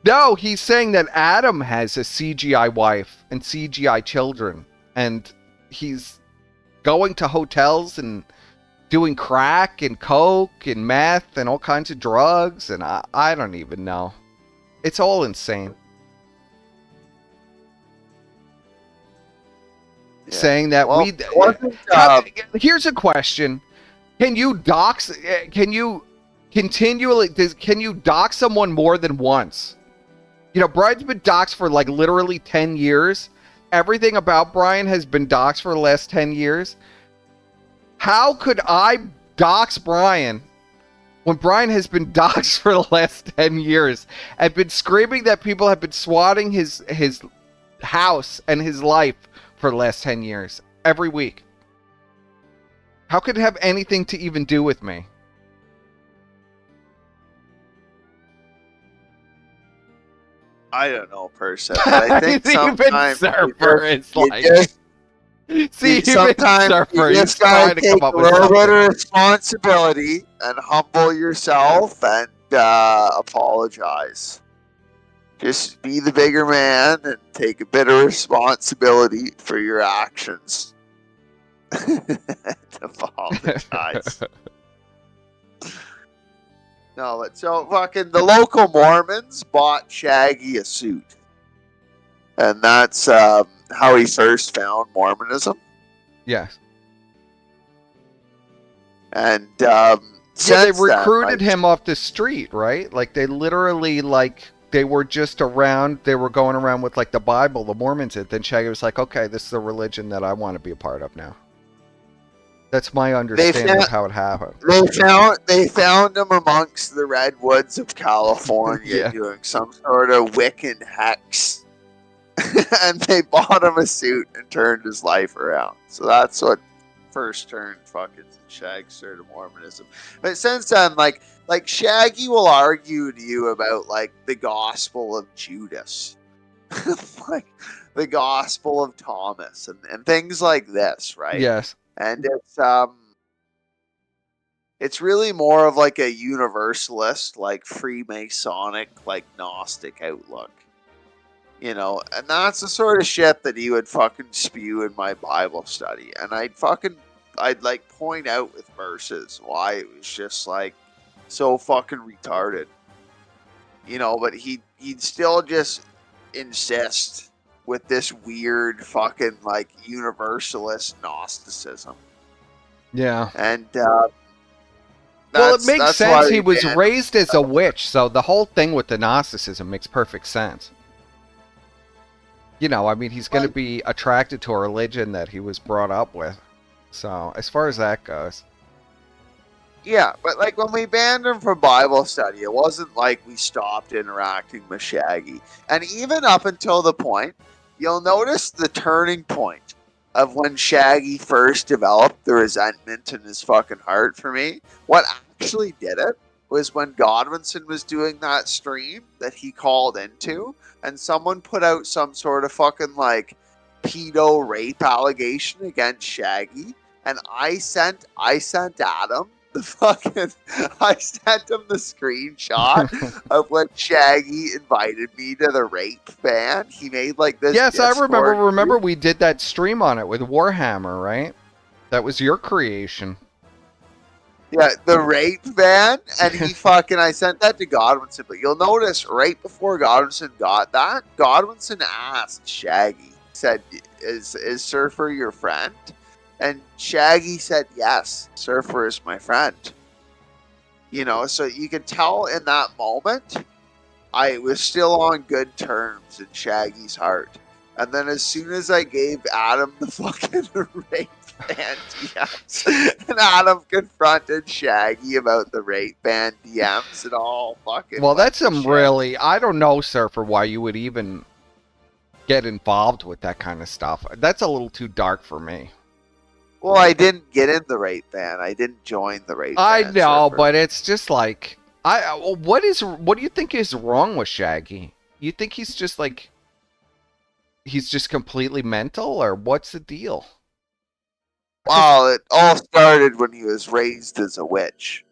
No, he's saying that Adam has a CGI wife and CGI children, and he's going to hotels and doing crack and coke and meth and all kinds of drugs, and I don't even know. It's all insane. Yeah. Saying that here's a question: can you dox? Can you dox someone more than once? You know, Brian's been doxxed for like literally 10 years. Everything about Brian has been doxxed for the last 10 years. How could I dox Brian when Brian has been doxxed for the last 10 years and been screaming that people have been swatting his house and his life for the last 10 years every week? How could it have anything to even do with me? I don't know, person. But I think sometimes Surfer is like. Sometimes you just gotta take a little bit of responsibility and humble yourself and apologize. Just be the bigger man and take a bit of responsibility for your actions. Apologize. No, but so fucking the local Mormons bought Shaggy a suit. And that's how he first found Mormonism. Yes. And they recruited him off the street, right? Like they literally they were just around, they were going around with like the Bible, the Mormons did. Then Shaggy was like, okay, this is the religion that I want to be a part of now. That's my understanding of how it happened. They found him amongst the redwoods of California doing some sort of Wiccan hex. And they bought him a suit and turned his life around. So that's what first turned fucking Shagster to Mormonism. But since then, like Shaggy will argue to you about like the Gospel of Judas. Like the Gospel of Thomas and things like this, right? Yes. And it's really more of like a universalist, like Freemasonic, like Gnostic outlook. You know, and that's the sort of shit that he would fucking spew in my Bible study. And I'd like point out with verses why it was just like so fucking retarded. You know, but he'd still just insist with this weird fucking like universalist Gnosticism. Yeah. And well, it makes sense. He was raised as a witch, so the whole thing with the Gnosticism makes perfect sense. You know, I mean, he's going to be attracted to a religion that he was brought up with. So, as far as that goes. Yeah, but like when we banned him from Bible study, it wasn't like we stopped interacting with Shaggy. And even up until the point, you'll notice the turning point of when Shaggy first developed the resentment in his fucking heart for me. What actually did it was when Godwinson was doing that stream that he called into, and someone put out some sort of fucking like pedo rape allegation against Shaggy, and I sent Adam I sent him the screenshot of when Shaggy invited me to the rape ban. He made like this. Yes, I remember. Remember, we did that stream on it with Warhammer, right? That was your creation. Yeah, the rape ban, and I sent that to Godwinson. But you'll notice right before Godwinson got that, Godwinson asked Shaggy, said, "Is Surfer your friend?" And Shaggy said, yes, Surfer is my friend. You know, so you can tell in that moment, I was still on good terms in Shaggy's heart. And then as soon as I gave Adam the fucking rape ban DMs, and Adam confronted Shaggy about the rape ban DMs and all fucking. Well, that's some really. I don't know, Surfer, why you would even get involved with that kind of stuff. That's a little too dark for me. Well, I didn't get in the rape ban. I didn't join the rape ban. I know, Surfer. but it's just like what do you think is wrong with Shaggy? You think he's just like he's just completely mental, or what's the deal? Well, it all started when he was raised as a witch.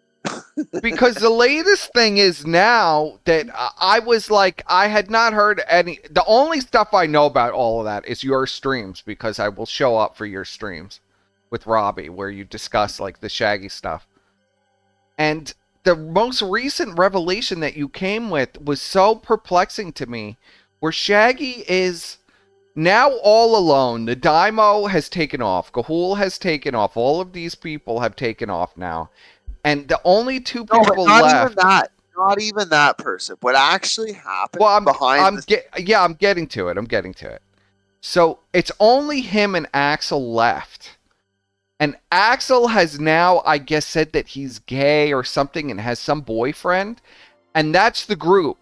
Because the latest thing is now that I was like, I had not heard any. The only stuff I know about all of that is your streams, because I will show up for your streams with Robbie where you discuss like the Shaggy stuff. And the most recent revelation that you came with was so perplexing to me, where Shaggy is now all alone. The Daimo has taken off. Gahul has taken off. All of these people have taken off now. And the only two people left. Not even that person. What actually happened I'm getting to it. I'm getting to it. So it's only him and Axel left. And Axel has now, I guess, said that he's gay or something and has some boyfriend. And that's the group.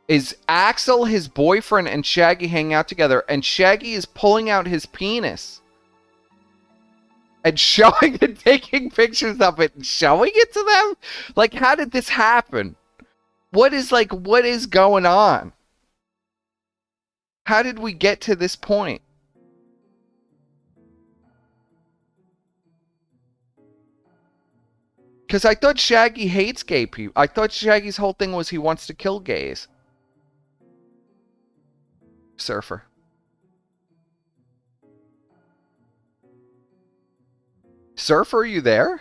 Is Axel, his boyfriend, and Shaggy hang out together. And Shaggy is pulling out his penis. And showing and taking pictures of it and showing it to them? Like, how did this happen? What is going on? How did we get to this point? Because I thought Shaggy hates gay people. I thought Shaggy's whole thing was he wants to kill gays. Surfer. Surfer, are you there?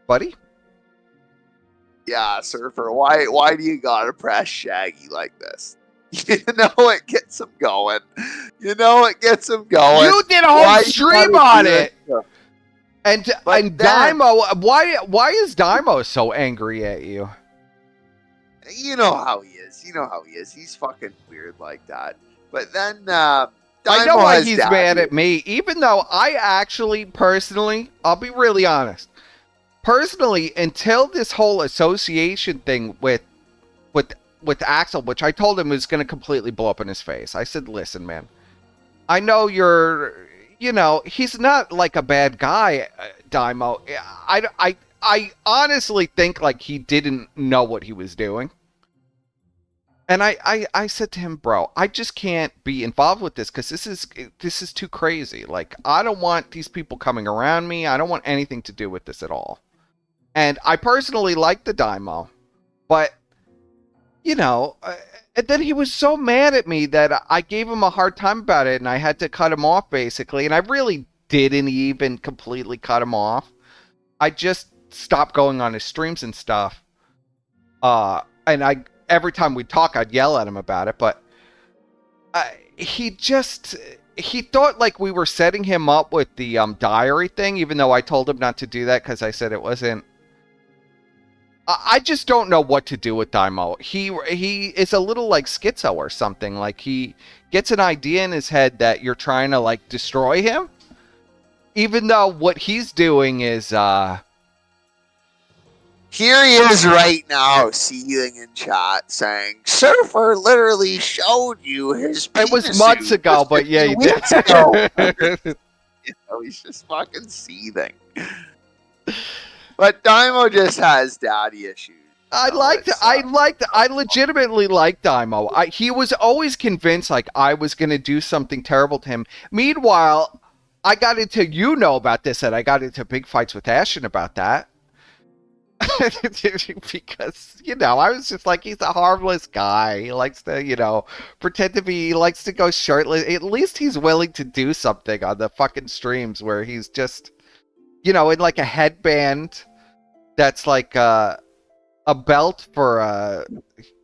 Buddy? Yeah, Surfer. Why do you gotta press Shaggy like this? You know it gets him going. You know it gets him going. You did a whole stream on it! And Daimo, why is Daimo so angry at you? You know how he is. He's fucking weird like that. But then I know why he's mad at me, even though I actually, personally, I'll be really honest. Personally, until this whole association thing with Axel, which I told him was going to completely blow up in his face. I said, listen, man, I know he's not like a bad guy, Daimo. I honestly think like he didn't know what he was doing. And I said to him, bro, I just can't be involved with this because this is too crazy. Like, I don't want these people coming around me. I don't want anything to do with this at all. And I personally like the Daimo. But, and then he was so mad at me that I gave him a hard time about it, and I had to cut him off, basically. And I really didn't even completely cut him off. I just stopped going on his streams and stuff. And every time we talk, I'd yell at him about it, but he thought like we were setting him up with the diary thing, even though I told him not to do that because I said it wasn't. I just don't know what to do with Daimo. He is a little like schizo or something. Like he gets an idea in his head that you're trying to like destroy him, even though what he's doing is Here he is right now, seething in chat, saying, Surfer literally showed you his penis. It was months ago, but yeah, he did. He's just fucking seething. But Daimo just has daddy issues. I legitimately like Daimo. He was always convinced like I was going to do something terrible to him. Meanwhile, I got into, about this, and I got into big fights with Ashton about that. Because, I was just like, he's a harmless guy. He likes to, pretend to be, he likes to go shirtless. At least he's willing to do something on the fucking streams where he's just, in like a headband that's like a belt for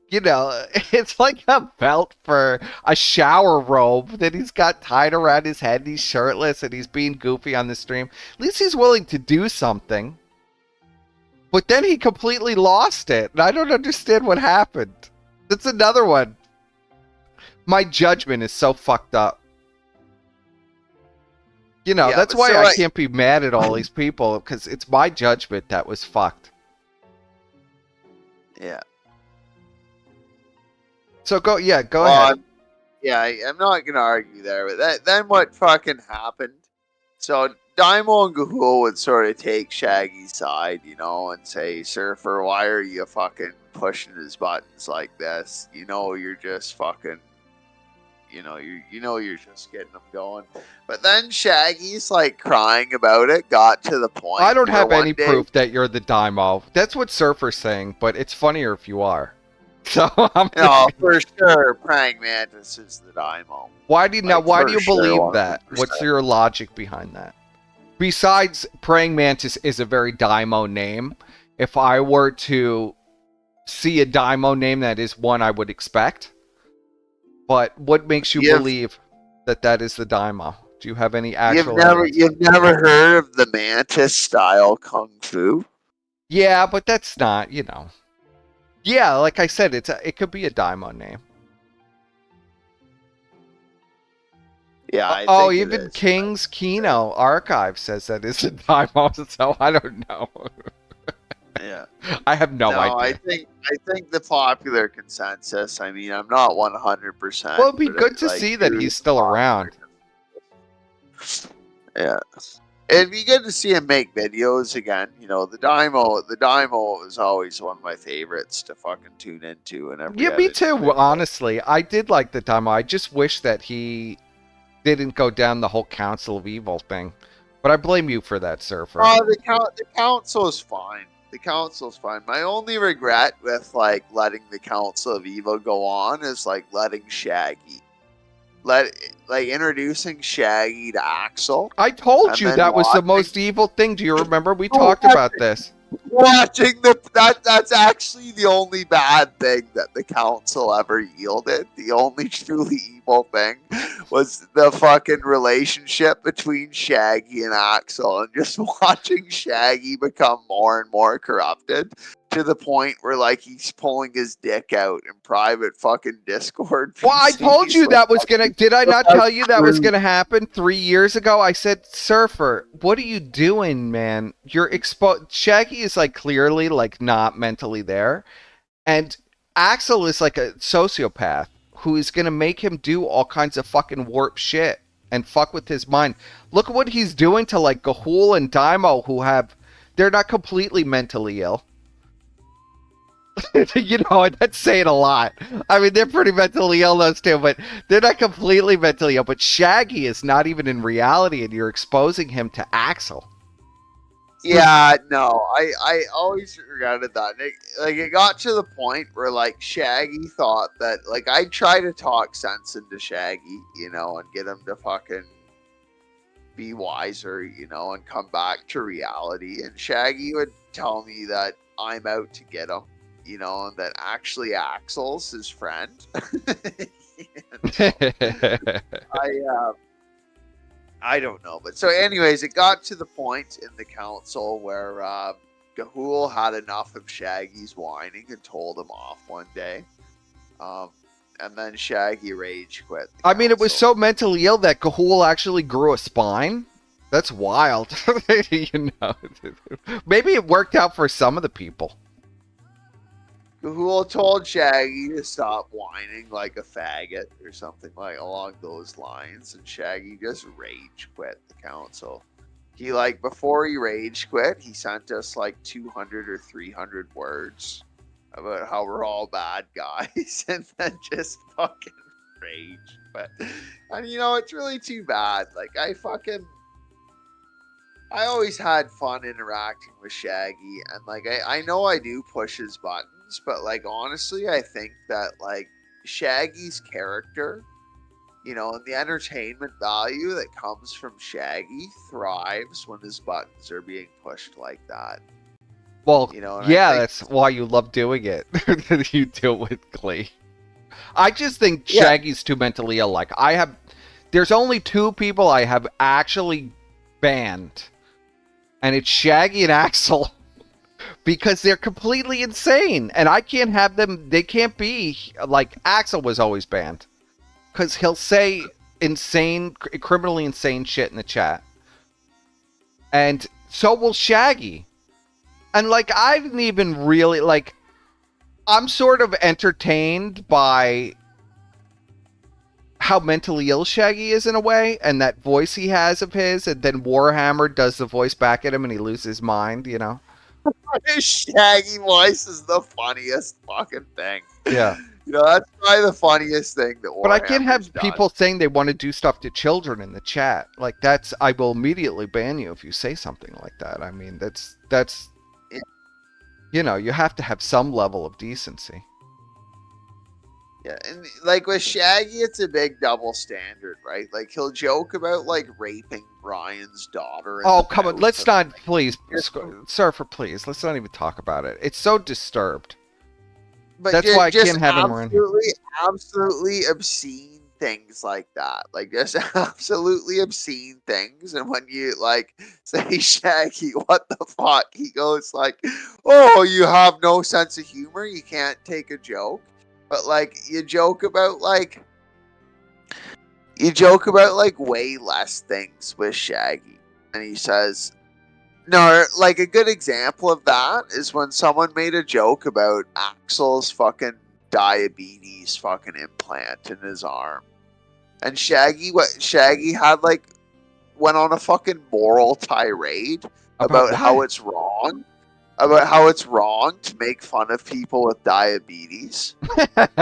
You know, it's like a belt for a shower robe that he's got tied around his head. And he's shirtless and he's being goofy on the stream. At least he's willing to do something. But then he completely lost it. And I don't understand what happened. That's another one. My judgment is so fucked up. You know, that's why I can't be mad at all these people, because it's my judgment that was fucked. Yeah. So go ahead. I'm not gonna argue there, but then what fucking happened? So Daimo and Gahul would sort of take Shaggy's side, you know, and say, "Surfer, why are you fucking pushing his buttons like this? You know, you're just fucking." You're just getting them going. But then Shaggy's like crying about it, got to the point. I don't have any proof that you're the Daimo. That's what Surfer's saying, but it's funnier if you are. So no, for sure, Praying Mantis is the Daimo. Why do you believe that? 100%. What's your logic behind that? Besides, Praying Mantis is a very Daimo name. If I were to see a Daimo name, that is one I would expect. But what makes you believe that is the Daimo? Do you have any actual You've never heard of the Mantis style Kung Fu? Yeah, but that's not, you know. Yeah, like I said, it could be a Daimo name. Yeah, I think even King's Kino Archive says that is a Daimo, so I don't know. Yeah, I have no idea. I think the popular consensus. I mean, I'm not 100%. Well, it'd be good to see that he's still around. Yeah, it'd be good to see him make videos again. You know, the Daimo is always one of my favorites to fucking tune into. And me too. Honestly, I did like the Daimo. I just wish that he didn't go down the whole Council of Evil thing. But I blame you for that, Surfer. The Council's fine. The Council's fine. My only regret with like letting the Council of Evil go on is like letting Shaggy, introducing Shaggy to Axel. I told you that was the most evil thing. Do you remember? We talked about this. Watching that's actually the only bad thing that the Council ever yielded. The only truly evil thing was the fucking relationship between Shaggy and Axel, and just watching Shaggy become more and more corrupted to the point where like he's pulling his dick out in private fucking Discord. Well, I told you that was gonna. Did I not tell you that was gonna happen 3 years ago? I said, Surfer, what are you doing, man? You're exposed. Shaggy is like clearly like not mentally there, and Axel is like a sociopath who is gonna make him do all kinds of fucking warp shit and fuck with his mind. Look at what he's doing to like Gahul and Daimo, they're not completely mentally ill. You know, that's saying a lot. I mean, they're pretty mentally ill, those two, but they're not completely mentally ill. But Shaggy is not even in reality, and you're exposing him to Axel. Yeah, no, I always regretted that. It got to the point where, like, Shaggy thought that, like, I'd try to talk sense into Shaggy, you know, and get him to fucking be wiser, you know, and come back to reality. And Shaggy would tell me that I'm out to get him. You know, and that actually Axel's his friend. I don't know. But so anyways, it got to the point in the council where Gahul had enough of Shaggy's whining and told him off one day. And then Shaggy rage quit. I mean, it was so mentally ill that Gahul actually grew a spine. That's wild. You know, maybe it worked out for some of the people. Gahul told Shaggy to stop whining like a faggot or something like along those lines, and Shaggy just rage quit the council. He before he rage quit, he sent us like 200 or 300 words about how we're all bad guys, and then just fucking rage quit. And you know, it's really too bad. Like I always had fun interacting with Shaggy, and like I know I do push his buttons. But like honestly, I think that like Shaggy's character, you know, and the entertainment value that comes from Shaggy thrives when his buttons are being pushed like that. Well, you know, yeah, that's why you love doing it. You do it with glee. I just think Shaggy's too mentally ill. Like, there's only 2 people I have actually banned, and it's Shaggy and Axel, because they're completely insane, and I can't have them. They can't be like Axel was always banned because he'll say criminally insane shit in the chat, and so will Shaggy. And, like, I didn't even really, like, I'm sort of entertained by how mentally ill Shaggy is in a way, and that voice he has of his, and then Warhammer does the voice back at him and he loses his mind, you know? His Shaggy voice is the funniest fucking thing. Yeah. You know, that's probably the funniest thing that Warhammer's But I can't have done. people saying they want to do stuff to children in the chat. Like, I will immediately ban you if you say something like that. I mean, that's... Yeah. You know, you have to have some level of decency. Yeah, and like with Shaggy, it's a big double standard, right? Like, he'll joke about, like, raping Brian's daughter. Oh, come on. Let's not, please, Surfer, please. Let's not even talk about it. It's so disturbed. But that's why I can't have him around here. Absolutely obscene things like that. Like, just absolutely obscene things. And when you, like, say, Shaggy, what the fuck? He goes like, oh, you have no sense of humor? You can't take a joke? But, like, you joke about, like, way less things with Shaggy. And he says, no, like, a good example of that is when someone made a joke about Axel's fucking diabetes fucking implant in his arm. And Shaggy had, like, went on a fucking moral tirade about how it's wrong. About how it's wrong to make fun of people with diabetes. What?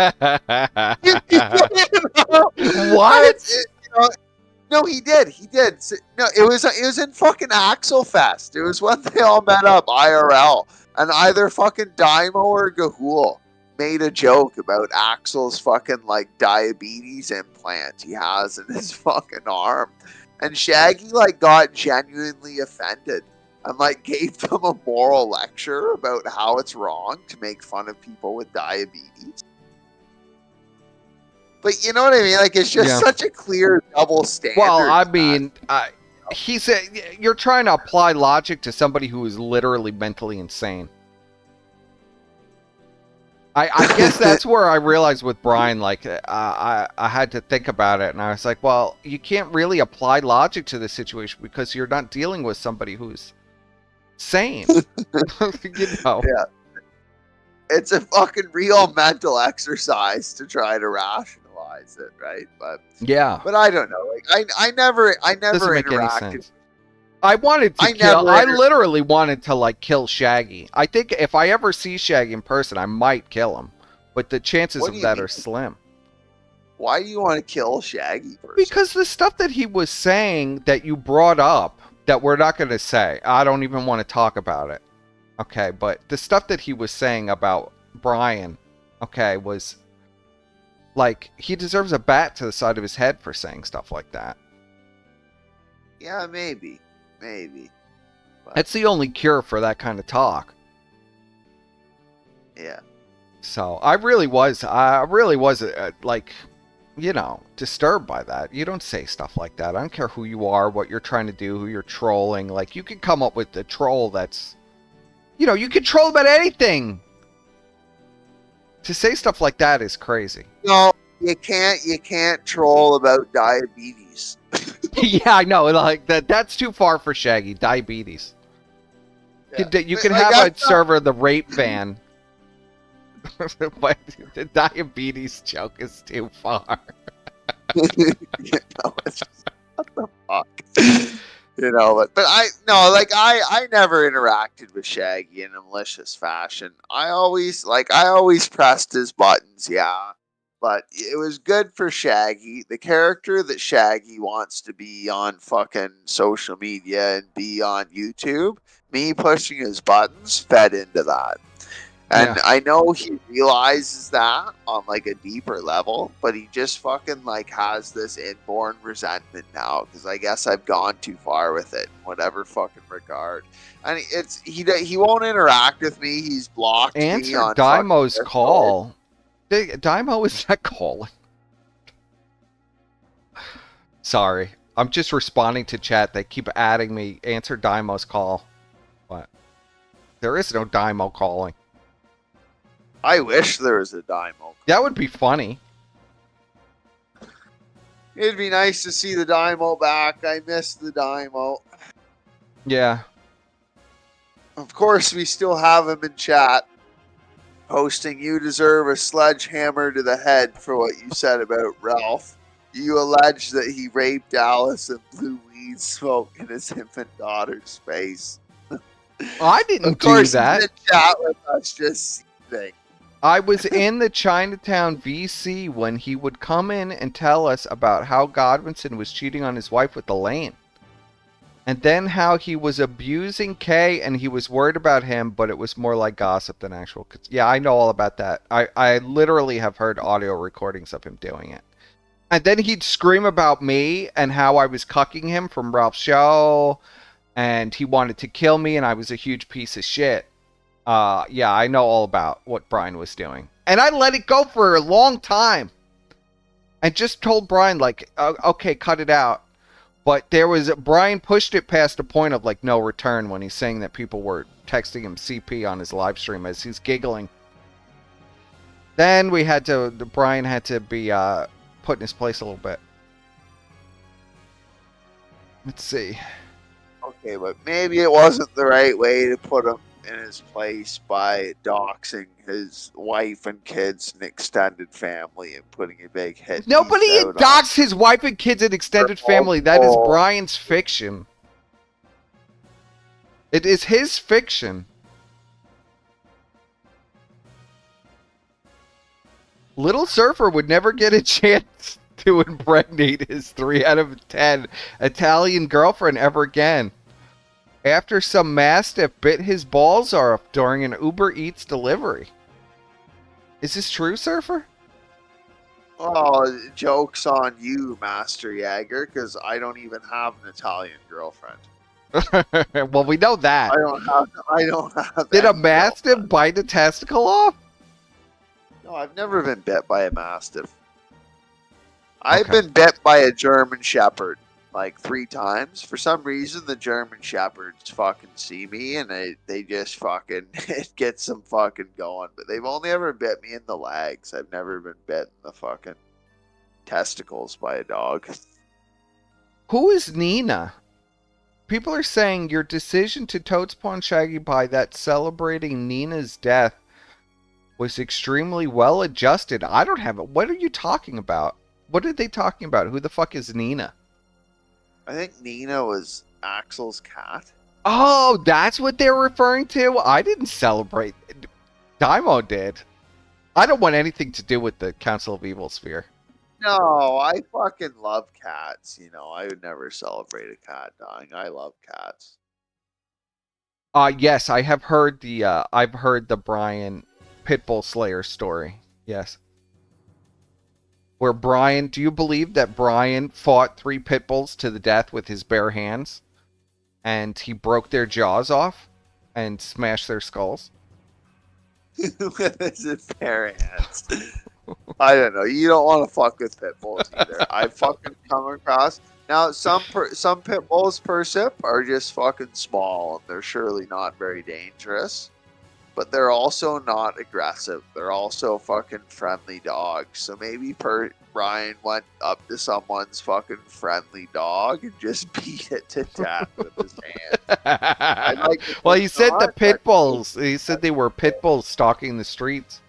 No, he did. No, it was in fucking Axelfest. It was when they all met up IRL, and either fucking Daimo or Gahul made a joke about Axel's fucking, like, diabetes implant he has in his fucking arm, and Shaggy, like, got genuinely offended and, like, gave them a moral lecture about how it's wrong to make fun of people with diabetes. But you know what I mean? Like, it's just such a clear double standard. Well, I mean, you're trying to apply logic to somebody who is literally mentally insane. I guess that's where I realized with Brian, like, I had to think about it, and I was like, well, you can't really apply logic to this situation because you're not dealing with somebody who's sane. You know? Yeah. It's a fucking real mental exercise to try to rationalize it, right? But yeah. But I don't know. Like, I never interacted. I wanted to kill. I literally wanted to, like, kill Shaggy. I think if I ever see Shaggy in person, I might kill him, but the chances of that are slim. Why do you want to kill Shaggy first? Because the stuff that he was saying that you brought up that we're not going to say, I don't even want to talk about it. Okay, but the stuff that he was saying about Brian, okay, was like, he deserves a bat to the side of his head for saying stuff like that. Yeah, maybe. But that's the only cure for that kind of talk. Yeah. So I really was like, you know, disturbed by that. You don't say stuff like that. I don't care who you are, what you're trying to do, who you're trolling. Like, you can come up with a troll that's, you know, you can troll about anything. To say stuff like that is crazy. No, you can't troll about diabetes. Yeah, I know. Like, that's too far for Shaggy. Diabetes. Yeah. You can have a server, the rape van. But the diabetes joke is too far. You know, it's just, what the fuck? You know, but I never interacted with Shaggy in a malicious fashion. I always pressed his buttons, yeah. But it was good for Shaggy. The character that Shaggy wants to be on fucking social media and be on YouTube, me pushing his buttons fed into that. And Yeah. I know he realizes that on like a deeper level, but he just fucking like has this inborn resentment now because I guess I've gone too far with it, in whatever fucking regard. And he won't interact with me. He's blocked me Answer on Daimo's fucking call. Daimo is not calling. Sorry. I'm just responding to chat. They keep adding me. Answer Daimo's call. What? There is no Daimo calling. I wish there was a Daimo. That would be funny. It'd be nice to see the Daimo back. I miss the Daimo. Yeah. Of course, we still have him in chat. Posting, you deserve a sledgehammer to the head for what you said about Ralph. You allege that he raped Alice and blew weed smoke in his infant daughter's face. I didn't Of course, do that. he's in chat with us just seething. I was in the Chinatown VC when he would come in and tell us about how Godwinson was cheating on his wife with Elaine. And then how he was abusing Kay and he was worried about him, but it was more like gossip than actual. Yeah, I know all about that. I literally have heard audio recordings of him doing it. And then he'd scream about me and how I was cucking him from Ralph's show. And he wanted to kill me and I was a huge piece of shit. Yeah, I know all about what Brian was doing. And I let it go for a long time. And just told Brian, like, okay, cut it out. But Brian pushed it past a point of, like, no return when he's saying that people were texting him CP on his live stream as he's giggling. Then Brian had to be put in his place a little bit. Let's see. Okay, but maybe it wasn't the right way to put him in his place by doxing his wife and kids and extended family and putting a big hit. Nobody doxed his wife and kids and extended family. That is Brian's fiction. It is his fiction. Little Surfer would never get a chance to impregnate his 3 out of 10 Italian girlfriend ever again. After some Mastiff bit his balls off during an Uber Eats delivery. Is this true, Surfer? Oh, joke's on you, Master Jagger, because I don't even have an Italian girlfriend. Well, we know that. I don't have. Did a Mastiff bite a testicle off? No, I've never been bit by a Mastiff. I've been bit by a German Shepherd like 3 times. For some reason, the German Shepherds fucking see me and they just fucking, it gets them fucking going. But they've only ever bit me in the legs. I've never been bit in the fucking testicles by a dog. Who is Nina? People are saying your decision to totes pawn Shaggy by that celebrating Nina's death was extremely well adjusted. I don't have it. What are you talking about? What are they talking about? Who the fuck is Nina? I think Nina was Axel's cat. Oh, that's what they're referring to? I didn't celebrate. Daimo did. I don't want anything to do with the Council of Evil sphere. No, I fucking love cats. You know, I would never celebrate a cat dying. I love cats. Yes, I have heard the Brian Pitbull Slayer story. Yes. Where Brian, do you believe that Brian fought 3 pit bulls to the death with his bare hands? And he broke their jaws off and smashed their skulls? With his bare hands. I don't know. You don't want to fuck with pit bulls either. I fucking come across. Now, some pit bulls per sip are just fucking small, and they're surely not very dangerous. But they're also not aggressive. They're also fucking friendly dogs. So maybe Brian went up to someone's fucking friendly dog and just beat it to death with his hand. Well, he said the pit bulls. He said they were pit bulls stalking the streets.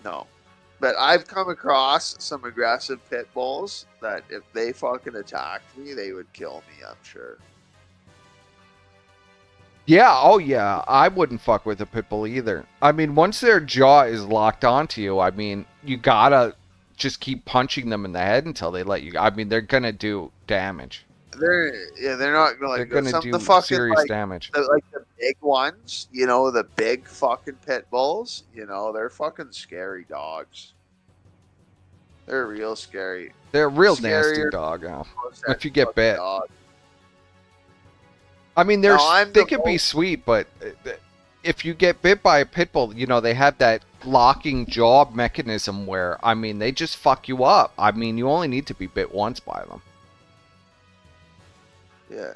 No. But I've come across some aggressive pit bulls that if they fucking attacked me, they would kill me, I'm sure. Yeah, oh yeah. I wouldn't fuck with a pit bull either. I mean, once their jaw is locked onto you, I mean, you gotta just keep punching them in the head until they let you go. I mean, they're gonna do damage. They're not gonna They're gonna do serious damage. Like the big ones, the big fucking pit bulls. They're fucking scary dogs. They're real scary. They're a real nasty dog. If you get bit. Dog. I mean, they could be sweet, but if you get bit by a pit bull, they have that locking jaw mechanism where, I mean, they just fuck you up. I mean, you only need to be bit once by them. Yeah.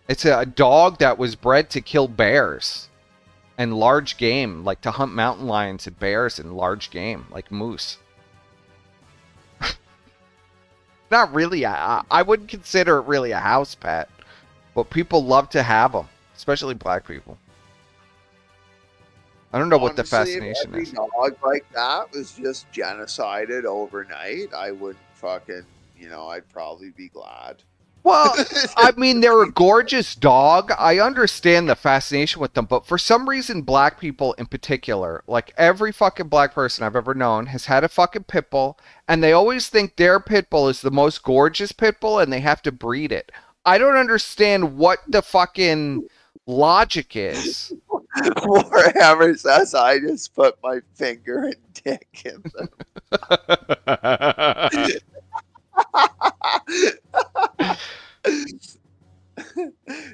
It's a dog that was bred to kill bears and large game, like to hunt mountain lions and bears and large game, like moose. Not really. I wouldn't consider it really a house pet, but people love to have them, especially black people. I don't know what the fascination is. If every dog like that was just genocided overnight, I wouldn't fucking, I'd probably be glad. Well, I mean, they're a gorgeous dog. I understand the fascination with them, but for some reason, black people in particular, like every fucking black person I've ever known has had a fucking pit bull, and they always think their pit bull is the most gorgeous pit bull, and they have to breed it. I don't understand what the fucking logic is. Warhammer says I just put my finger and dick in them.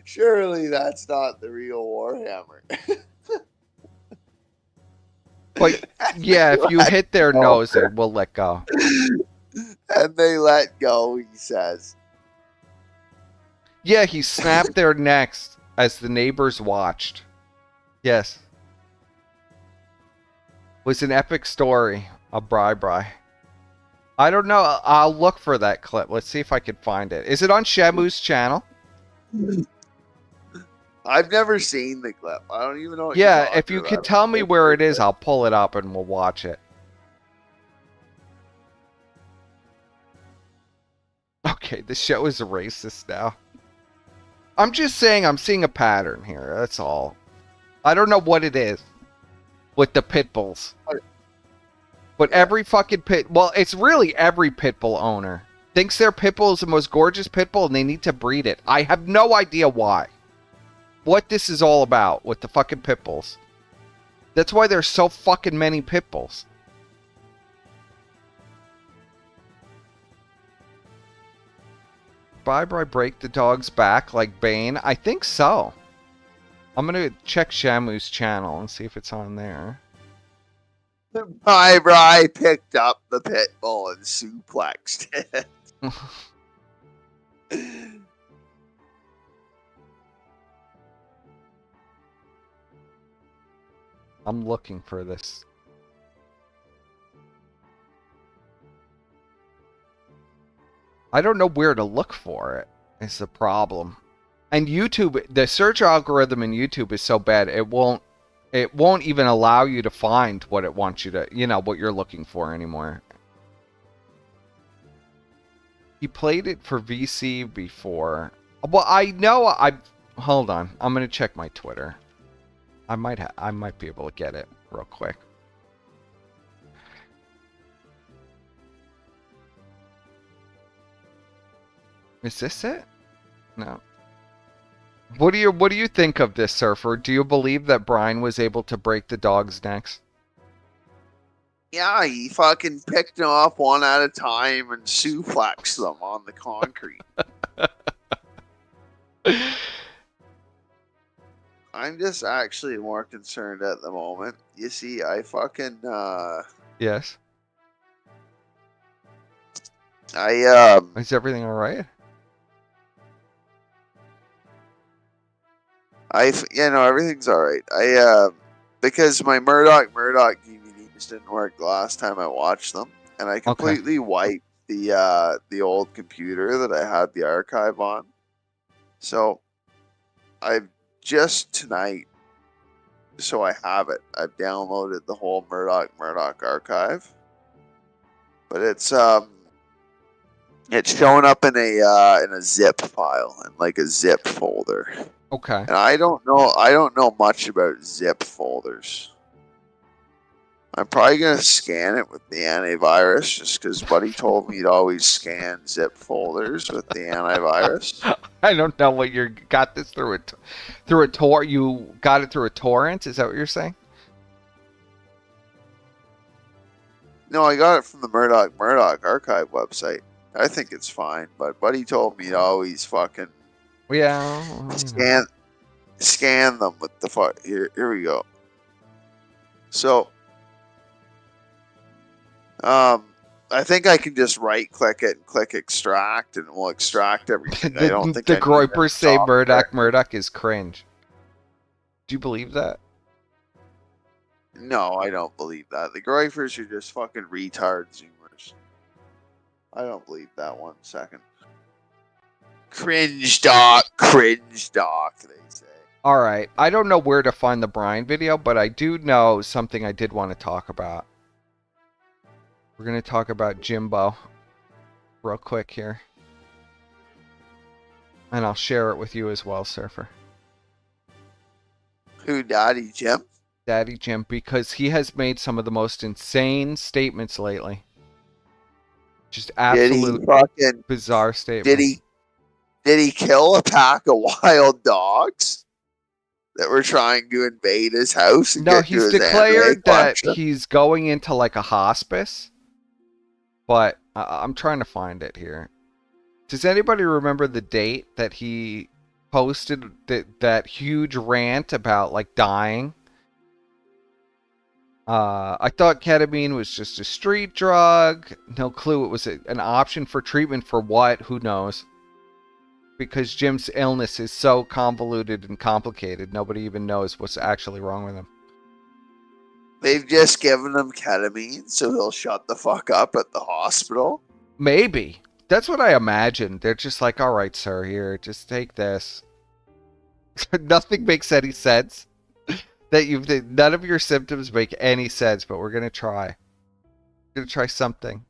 Surely that's not the real Warhammer. But yeah, if you hit their nose, they will let go. And they let go, he says. Yeah, he snapped their necks as the neighbors watched. Yes. It was an epic story. A bri. I don't know. I'll look for that clip. Let's see if I can find it. Is it on Shamu's channel? I've never seen the clip. I don't even know what if you could tell me where it is, I'll pull it up and we'll watch it. Okay, the show is racist now. I'm just saying I'm seeing a pattern here. That's all. I don't know what it is with the pit bulls. But every fucking it's really every pit bull owner thinks their pit bull is the most gorgeous pit bull and they need to breed it. I have no idea why. What this is all about with the fucking pit bulls. That's why there's so fucking many pit bulls. Break the dog's back like Bane? I think so. I'm gonna check Shamu's channel and see if it's on there. Bri picked up the pit bull and suplexed it. I'm looking for this. I don't know where to look for it. It's the problem. And YouTube, the search algorithm in YouTube is so bad, it won't even allow you to find what it wants you to, what you're looking for anymore. He played it for VC before. Well, I know hold on. I'm going to check my Twitter. I might be able to get it real quick. Is this it? No. What do you think of this, Surfer? Do you believe that Brian was able to break the dog's necks? Yeah, he fucking picked them up one at a time and suplexed them on the concrete. I'm just actually more concerned at the moment. You see, I fucking Yes. Is everything all right? Everything's all right. Because my Murdoch DVDs didn't work the last time I watched them, and I completely wiped the old computer that I had the archive on. So I've just tonight, so I have it. I've downloaded the whole Murdoch archive, but it's showing up in a zip file, in like a zip folder. Okay. And I don't know much about zip folders. I'm probably going to scan it with the antivirus just because Buddy told me he'd always scan zip folders with the antivirus. I don't know what you got this through a torrent. You got it through a torrent? Is that what you're saying? No, I got it from the Murdoch archive website. I think it's fine, but Buddy told me to always fucking scan them with the fuck. Here we go. So, I think I can just right click it and click extract, and it will extract everything. I don't think the Groypers say Murdoch is cringe. Do you believe that? No, I don't believe that. The Groypers are just fucking retard zoomers. I don't believe that 1 second. Cringe doc, they say. All right. I don't know where to find the Brian video, but I do know something I did want to talk about. We're going to talk about Jimbo real quick here. And I'll share it with you as well, Surfer. Who, Daddy Jim? Daddy Jim, because he has made some of the most insane statements lately. Just absolute bizarre statements. Did he kill a pack of wild dogs that were trying to invade his house? No, he's declared that he's going into like a hospice. But I'm trying to find it here. Does anybody remember the date that he posted that huge rant about like dying? I thought ketamine was just a street drug. No clue it was an option for treatment for what? Who knows? Because Jim's illness is so convoluted and complicated, nobody even knows what's actually wrong with him. They've just given him ketamine so he'll shut the fuck up at the hospital? Maybe. That's what I imagine. They're just like, all right, sir, here, just take this. Nothing makes any sense. None of your symptoms make any sense, but we're going to try. We're going to try something.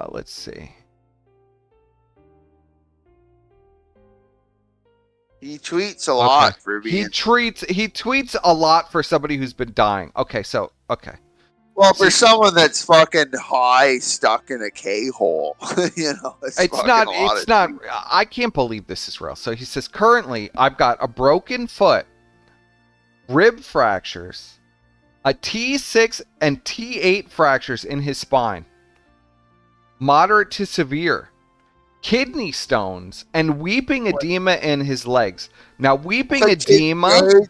Let's see. He tweets a lot for being... He tweets a lot for somebody who's been dying. Okay. Well, for someone that's fucking high, stuck in a K-hole, you know, it's not. I can't believe this is real. So he says, currently, I've got a broken foot, rib fractures, a T6 and T8 fractures in his spine, moderate to severe, kidney stones, and weeping edema in his legs. Now, weeping edema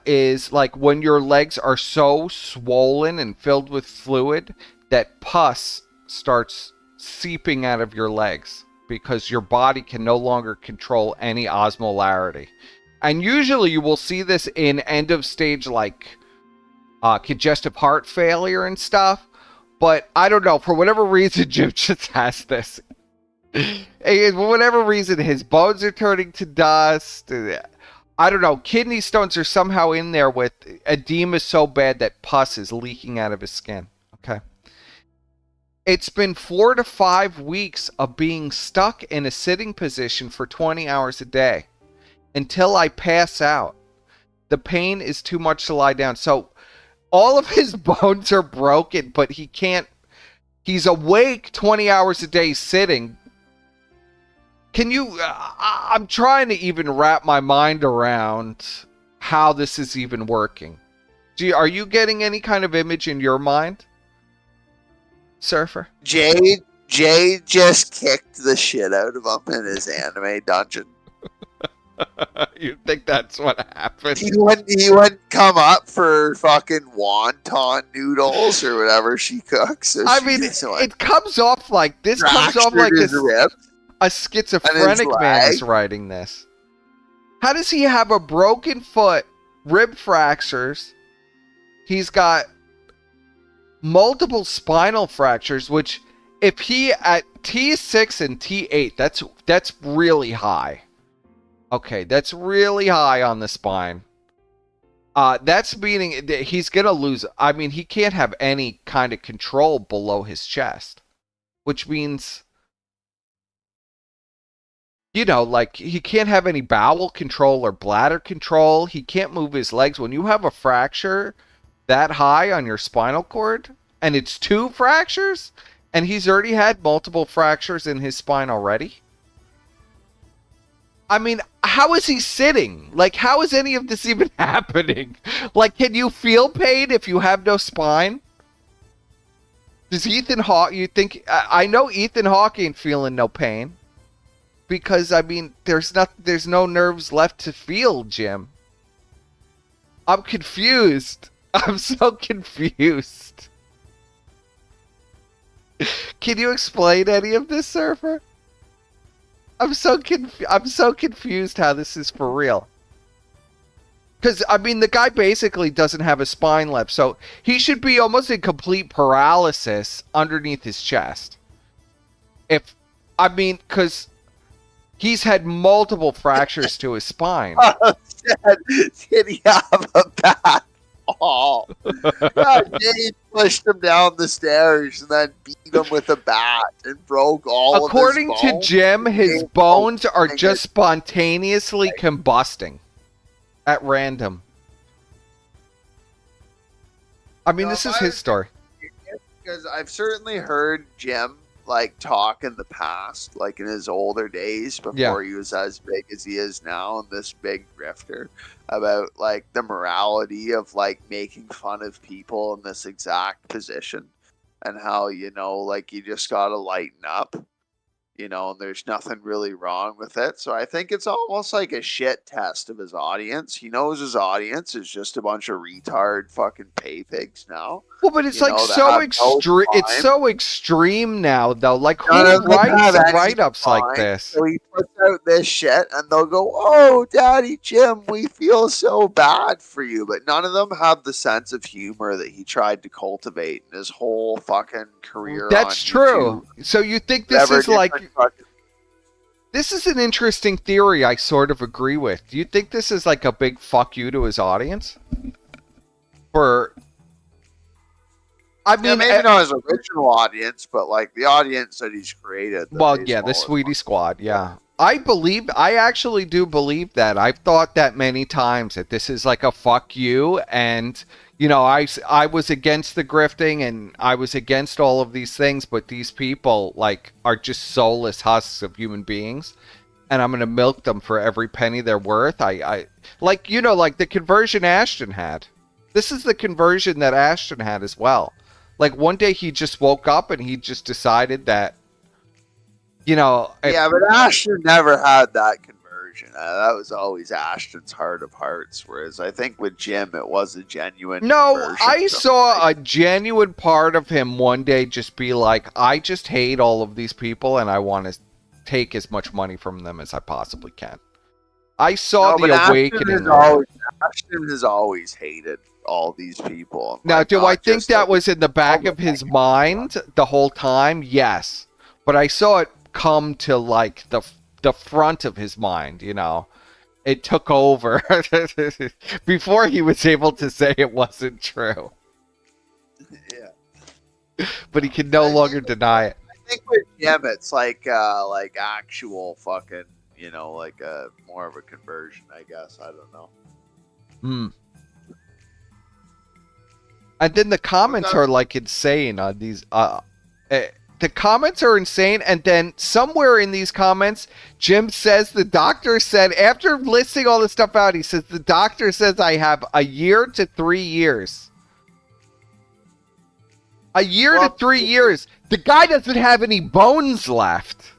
is like when your legs are so swollen and filled with fluid that pus starts seeping out of your legs because your body can no longer control any osmolarity. And usually you will see this in end of stage like congestive heart failure and stuff. But I don't know, for whatever reason, Jim just has this. And for whatever reason, his bones are turning to dust. I don't know. Kidney stones are somehow in there with edema so bad that pus is leaking out of his skin. Okay. It's been 4 to 5 weeks of being stuck in a sitting position for 20 hours a day until I pass out. The pain is too much to lie down. So all of his bones are broken, but he can't. He's awake 20 hours a day sitting. Can you... I'm trying to even wrap my mind around how this is even working. Are you getting any kind of image in your mind, Surfer? Jade just kicked the shit out of him in his anime dungeon. You think that's what happened? He wouldn't come up for fucking wonton noodles or whatever she cooks. So I mean, it comes off like this. Comes off like a schizophrenic man is writing this. How does he have a broken foot, rib fractures? He's got multiple spinal fractures, which if he at T6 and T8, that's really high. Okay, that's really high on the spine. That's meaning that he's going to lose. I mean, he can't have any kind of control below his chest, which means you know, like he can't have any bowel control or bladder control. He can't move his legs. When you have a fracture that high on your spinal cord, and it's 2 fractures, and he's already had multiple fractures in his spine already. I mean, how is he sitting? Like, how is any of this even happening? Like, can you feel pain if you have no spine? Does Ethan Hawke, you think, I know Ethan Hawke ain't feeling no pain. Because, I mean, there's no nerves left to feel, Jim. I'm confused. I'm so confused. Can you explain any of this, Surfer? I'm so confused how this is for real. Because, I mean, the guy basically doesn't have a spine left, so he should be almost in complete paralysis underneath his chest. Because he's had multiple fractures to his spine. Did he have a bat? Oh, Jay pushed him down the stairs and then beat him with a bat and broke all of his bones. According to Jim, his bones are just spontaneously combusting at random. I mean, this is his story. Because I've certainly heard Jim talk in the past, like in his older days before he was as big as he is now, and this big grifter, about the morality of making fun of people in this exact position, and how you just gotta lighten up, and there's nothing really wrong with it. So I think it's almost like a shit test of his audience. He knows his audience is just a bunch of retard fucking pay pigs now. Well, but it's so extreme. It's so extreme now, though. Like, who writes write-ups like this? So he puts out this shit, and they'll go, "Oh, Daddy Jim, we feel so bad for you." But none of them have the sense of humor that he tried to cultivate in his whole fucking career. That's true. So you think this is this is an interesting theory I sort of agree with. Do you think this is like a big fuck you to his audience? I mean, maybe not his original audience, but the audience that he's created. Well, yeah, the Sweetie Squad, yeah. I actually do believe that. I've thought that many times, that this is like a fuck you, and I was against the grifting, and I was against all of these things, but these people are just soulless husks of human beings, and I'm gonna milk them for every penny they're worth. The conversion Ashton had. This is the conversion that Ashton had as well. One day he just woke up and he just decided that, yeah, but Ashton never had that conversion. That was always Ashton's heart of hearts. Whereas I think with Jim, it was a genuine conversion. I saw a genuine part of him one day just be like, I just hate all of these people and I want to take as much money from them as I possibly can. I saw the awakening. Ashton has always hated all these people. Now, do I think that was in the back of his mind the whole time? Yes. But I saw it come to the front of his mind, It took over before he was able to say it wasn't true. Yeah. But he can no longer deny it. I think with Jim, it's actual fucking, more of a conversion, I guess. I don't know. And then the comments are insane on these. The comments are insane, and then somewhere in these comments, Jim says the doctor said, after listing all this stuff out, he says the doctor says I have a year to 3 years. A year to 3 years. The guy doesn't have any bones left.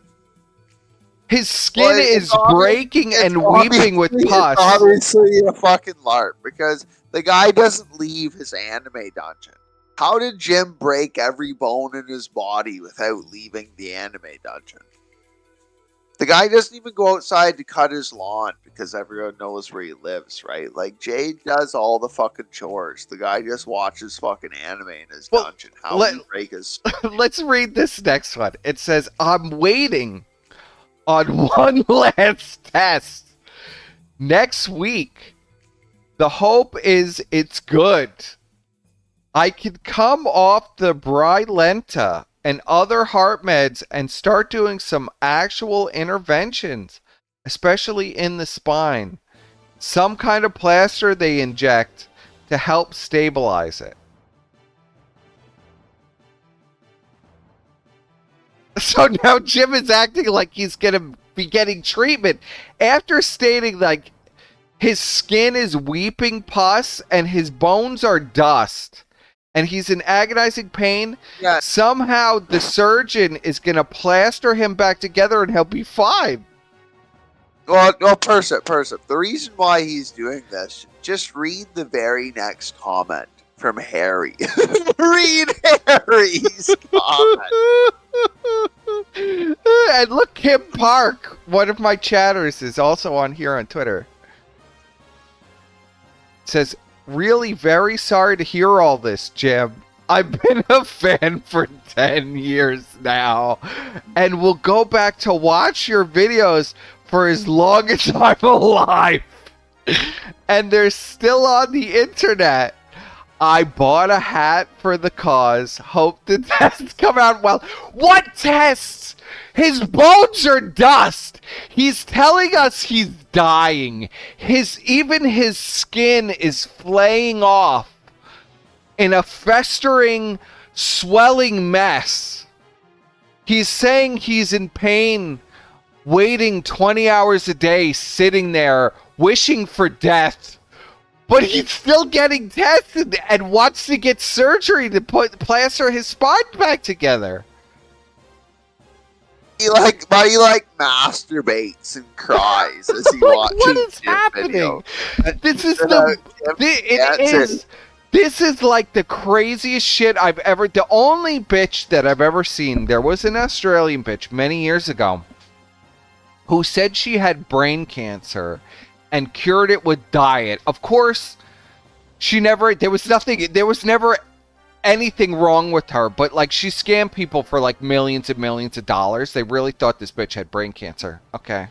His skin is breaking and weeping with pus. It's obviously a fucking LARP, because the guy doesn't leave his anime dungeon. How did Jim break every bone in his body without leaving the anime dungeon? The guy doesn't even go outside to cut his lawn because everyone knows where he lives, right? Jade does all the fucking chores. The guy just watches fucking anime in his dungeon. How did he break his... Let's read this next one. It says, I'm waiting on one last test. Next week. The hope is it's good. I can come off the Brilenta and other heart meds and start doing some actual interventions, especially in the spine. Some kind of plaster they inject to help stabilize it. So now Jim is acting like he's going to be getting treatment after stating like his skin is weeping pus and his bones are dust and he's in agonizing pain. Yeah. Somehow the surgeon is going to plaster him back together and he'll be fine. Well, person. The reason why he's doing this, just read the very next comment from Harry. Read Harry's comment. And look, Kim Park, one of my chatters, is also on here on Twitter. Says, really very sorry to hear all this, Jim. I've been a fan for 10 years now and will go back to watch your videos for as long as I'm alive. And they're still on the internet. I bought a hat for the cause. Hope the tests come out well. What tests? His bones are dust. He's telling us he's dying. Even his skin is flaying off in a festering, swelling mess. He's saying he's in pain, waiting 20 hours a day, sitting there, wishing for death. But he's still getting tested and wants to get surgery to plaster his spine back together. He masturbates and cries as he watches. What is happening? This is like the craziest shit I've ever. The only bitch that I've ever seen. There was an Australian bitch many years ago who said she had brain cancer and cured it with diet. Of course, there was never anything wrong with her, but like she scammed people for like millions and millions of dollars. They really thought this bitch had brain cancer. Okay.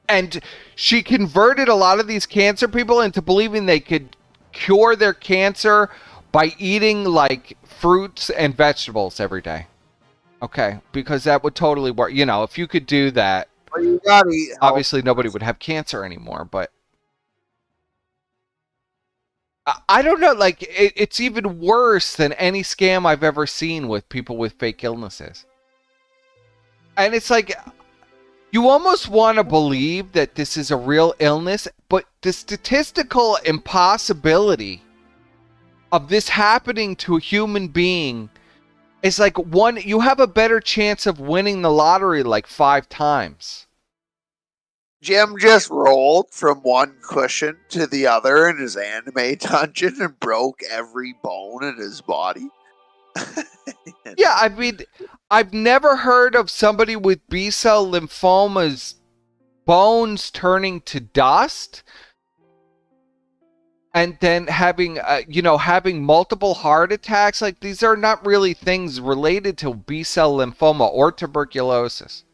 And she converted a lot of these cancer people into believing they could cure their cancer by eating like fruits and vegetables every day. Okay. Because that would totally work. You know, if you could do that, well, you gotta eat obviously nobody would have cancer anymore, but I don't know, like, it's even worse than any scam I've ever seen with people with fake illnesses. And it's like, you almost want to believe that this is a real illness, but the statistical impossibility of this happening to a human being is like you have a better chance of winning the lottery like 5 times. Jim just rolled from one cushion to the other in his anime dungeon and broke every bone in his body. Yeah, I mean, I've never heard of somebody with B-cell lymphomas bones turning to dust and then having multiple heart attacks. Like, these are not really things related to B-cell lymphoma or tuberculosis.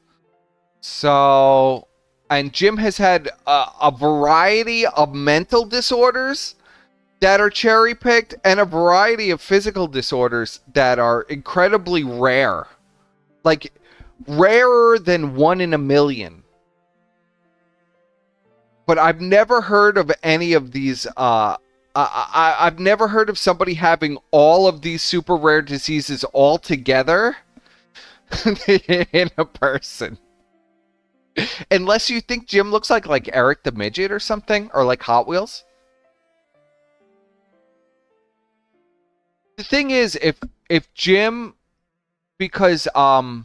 So, and Jim has had a variety of mental disorders that are cherry-picked and a variety of physical disorders that are incredibly rare. Like, rarer than 1 in a million. But I've never heard of any of these. I've never heard of somebody having all of these super rare diseases all together in a person. Unless you think Jim looks like Eric the Midget or something, or like Hot Wheels. The thing is, if Jim, because Hot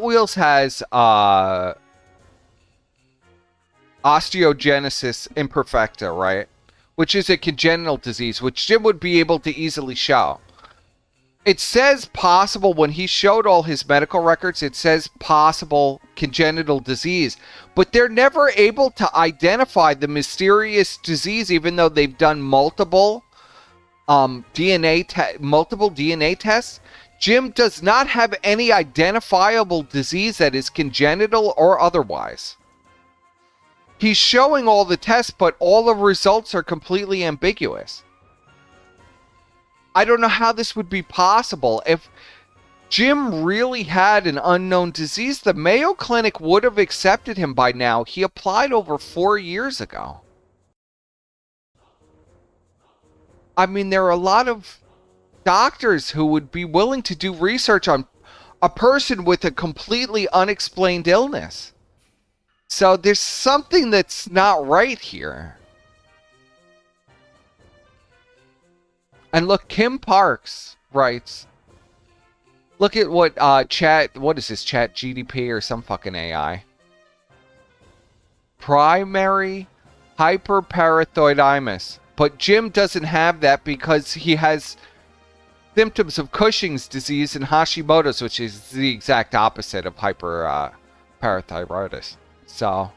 Wheels has osteogenesis imperfecta, right? Which is a congenital disease, which Jim would be able to easily show. It says possible, when he showed all his medical records, it says possible congenital disease. But they're never able to identify the mysterious disease, even though they've done multiple DNA tests. Jim does not have any identifiable disease that is congenital or otherwise. He's showing all the tests, but all the results are completely ambiguous. I don't know how this would be possible. If Jim really had an unknown disease, the Mayo Clinic would have accepted him by now. He applied over 4 years ago. I mean, there are a lot of doctors who would be willing to do research on a person with a completely unexplained illness. So there's something that's not right here. And look, Kim Parks writes, look at what what is this, Chat GDP or some fucking AI? Primary hyperparathyroidism. But Jim doesn't have that because he has symptoms of Cushing's disease and Hashimoto's, which is the exact opposite of hyperparathyroidism. So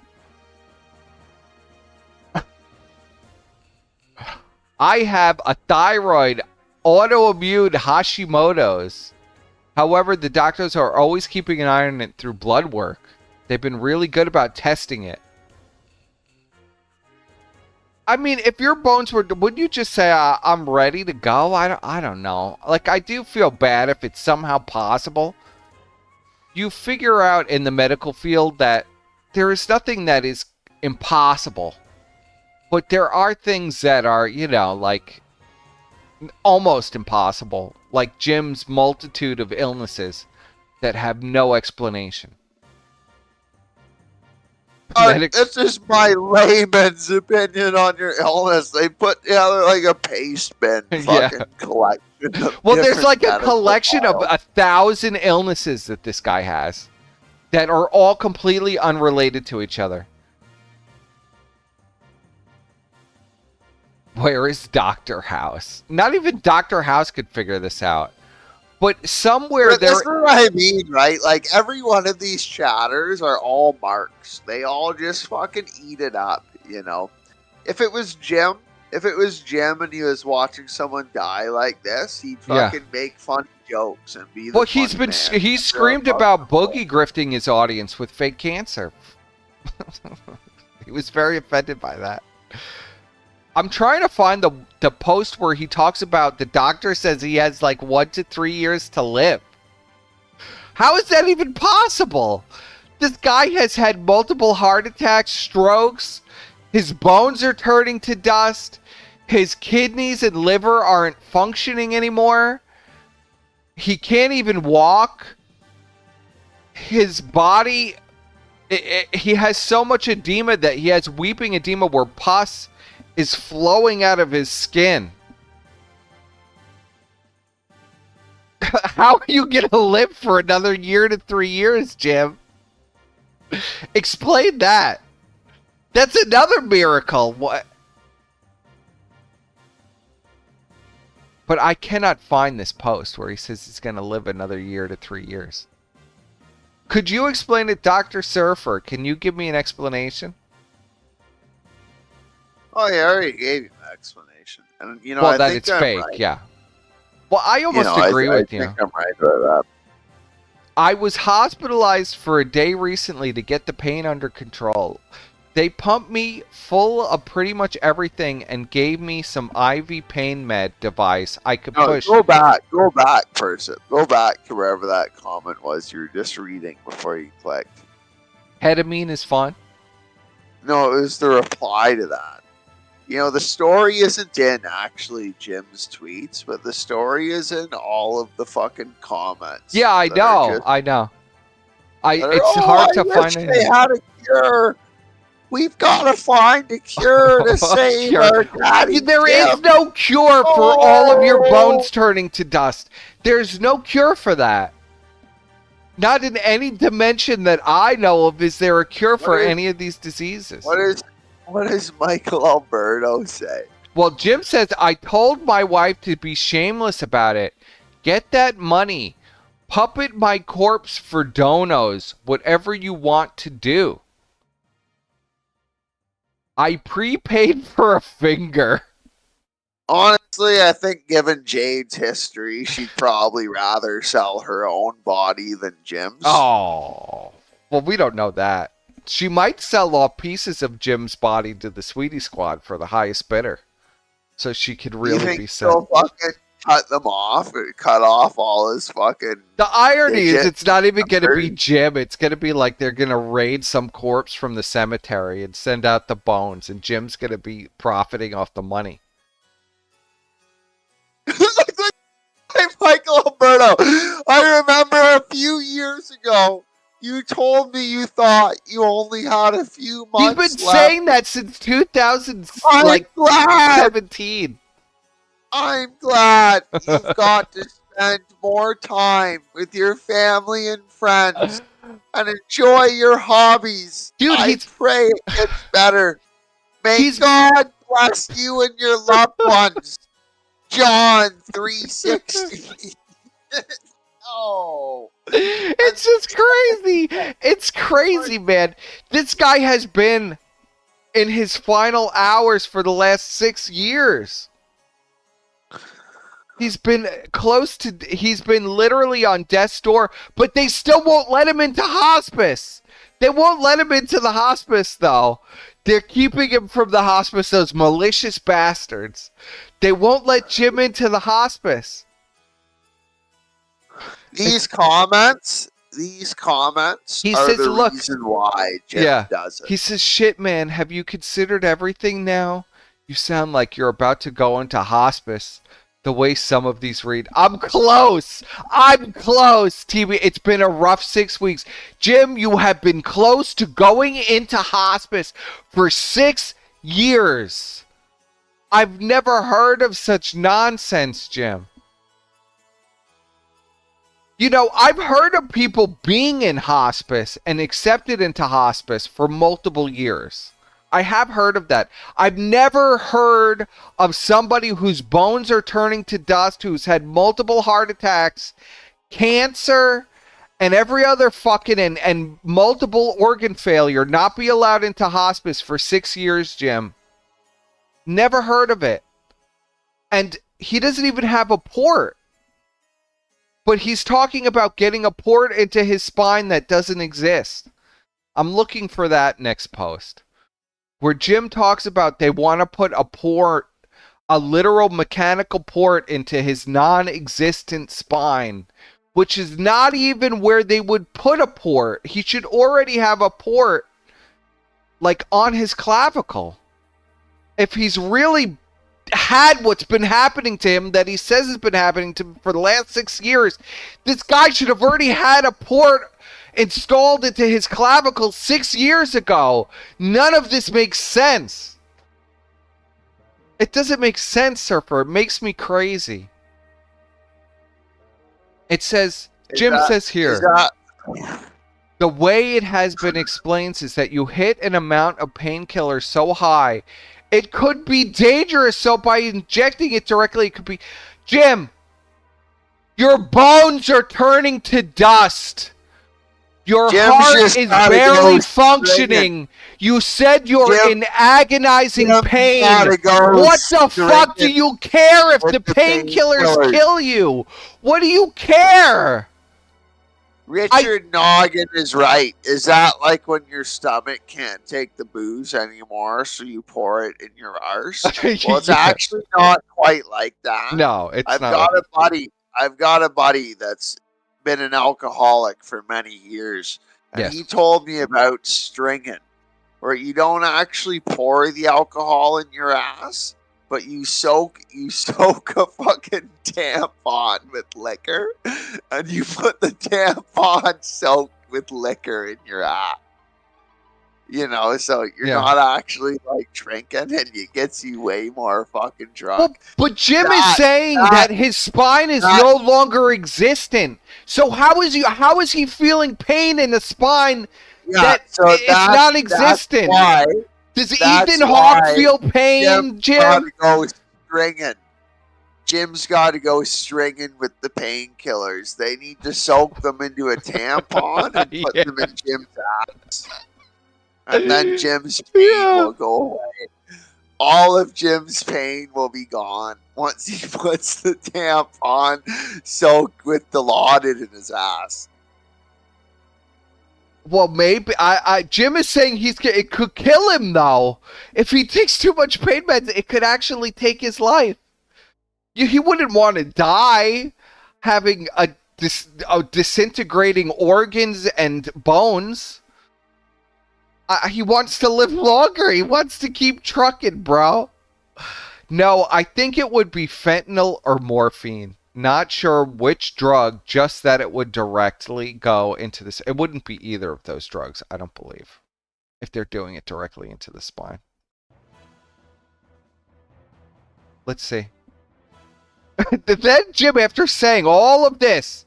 I have a thyroid autoimmune Hashimoto's. However, the doctors are always keeping an eye on it through blood work. They've been really good about testing it. I mean, if your bones were, would you just say, I'm ready to go? I don't know. Like, I do feel bad if it's somehow possible. You figure out in the medical field that there is nothing that is impossible. But there are things that are, you know, like, almost impossible. Like Jim's multitude of illnesses that have no explanation. This is my layman's opinion on your illness. They put together like a paste bin fucking collection. Well, there's like a collection of 1,000 illnesses that this guy has that are all completely unrelated to each other. Where is Dr. House? Not even Dr. House could figure this out. But somewhere there... That's what I mean, right? Like, every one of these chatters are all marks. They all just fucking eat it up, you know? If it was Jim and he was watching someone die like this, he'd fucking make funny jokes and be the Well, he's screamed about boogie grifting his audience with fake cancer. He was very offended by that. I'm trying to find the post where he talks about the doctor says he has like 1 to 3 years to live. How is that even possible? This guy has had multiple heart attacks, strokes. His bones are turning to dust. His kidneys and liver aren't functioning anymore. He can't even walk. His body, he has so much edema that he has weeping edema where pus is flowing out of his skin. How are you gonna live for another year to 3 years, Jim? Explain that. That's another miracle. What? But I cannot find this post where he says he's gonna live another year to 3 years. Could you explain it, Dr. Surfer? Can you give me an explanation? Oh, yeah, I already gave you an explanation. And, you know, well, I that think it's I'm fake, right. yeah. Well, I almost agree with you. I think I'm right about that. I was hospitalized for a day recently to get the pain under control. They pumped me full of pretty much everything and gave me some IV pain med device I could push. Go back first. Go back to wherever that comment was you were just reading before you clicked. Ketamine is fun? No, it was the reply to that. You know, the story isn't in actually Jim's tweets, but the story is in all of the fucking comments. Yeah, I know. It's hard to find it. They had a cure. We've got to find a cure to save our daddy. There is no cure for all of your bones turning to dust. There's no cure for that. Not in any dimension that I know of is there a cure for any of these diseases. What does Michael Alberto say? Well, Jim says, I told my wife to be shameless about it. Get that money. Puppet my corpse for donos. Whatever you want to do. I prepaid for a finger. Honestly, I think given Jade's history, she'd probably rather sell her own body than Jim's. Oh. Well, we don't know that. She might sell off pieces of Jim's body to the Sweetie Squad for the highest bidder. So she could really be sold. cut them off or cut off all his fucking. The irony is it's not even going to be Jim. It's going to be like they're going to raid some corpse from the cemetery and send out the bones, and Jim's going to be profiting off the money. Hey, Michael Alberto, I remember a few years ago, you told me you thought you only had a few months He's been saying that since 2017. I'm glad you've got to spend more time with your family and friends and enjoy your hobbies. Dude, I pray it gets better. May God bless you and your loved ones. John 3:60. Oh, it's just crazy. It's crazy, man. This guy has been in his final hours for the last 6 years. He's been literally on death's door, but they still won't let him into hospice. They won't let him into the hospice, though. They're keeping him from the hospice, those malicious bastards. They won't let Jim into the hospice. These comments are the reason why Jim does it. He says, shit, man, have you considered everything now? You sound like you're about to go into hospice. The way some of these read. I'm close, TV. It's been a rough 6 weeks. Jim, you have been close to going into hospice for 6 years. I've never heard of such nonsense, Jim. You know, I've heard of people being in hospice and accepted into hospice for multiple years. I have heard of that. I've never heard of somebody whose bones are turning to dust, who's had multiple heart attacks, cancer, and every other fucking and multiple organ failure not be allowed into hospice for 6 years, Jim. Never heard of it. And he doesn't even have a port. But he's talking about getting a port into his spine that doesn't exist. I'm looking for that next post. Where Jim talks about they want to put a port, a literal mechanical port into his non-existent spine, which is not even where they would put a port. He should already have a port, like, on his clavicle. If he's really had what's been happening to him that he says has been happening to him for the last 6 years, this guy should have already had a port installed into his clavicle 6 years ago. None of this makes sense. It doesn't make sense, Surfer. It makes me crazy. It says, Jim says here, the way it has been explained is that you hit an amount of painkiller so high, it could be dangerous. So by injecting it directly, it could be... Jim, your bones are turning to dust. Your heart is barely functioning. You said you're in agonizing pain. What the fuck do you care if the painkillers kill you? What do you care? Richard Noggin is right. Is that like when your stomach can't take the booze anymore, so you pour it in your arse? Well, it's actually not quite like that. No, it's not. I've got a buddy that's been an alcoholic for many years, and he told me about stringing, where you don't actually pour the alcohol in your ass, but you soak a fucking tampon with liquor, and you put the tampon soaked with liquor in your ass. You know, so you're not actually like drinking, and it gets you way more fucking drunk. Well, but Jim is saying that his spine is no longer existent. So how is he feeling pain in the spine that is non-existent? Does Ethan Hawke feel pain, Jim? Jim's got to go stringing with the painkillers. They need to soak them into a tampon and put them in Jim's ass. And then Jim's pain will go away. All of Jim's pain will be gone once he puts the tampon soaked with Dilaudid in his ass. Well, maybe Jim is saying it could kill him though. If he takes too much pain meds, it could actually take his life. he wouldn't want to die having a disintegrating organs and bones. He wants to live longer. He wants to keep trucking, bro. No, I think it would be fentanyl or morphine. Not sure which drug, just that it would directly go into this. It wouldn't be either of those drugs, I don't believe, if they're doing it directly into the spine. Let's see. Then Jim, after saying all of this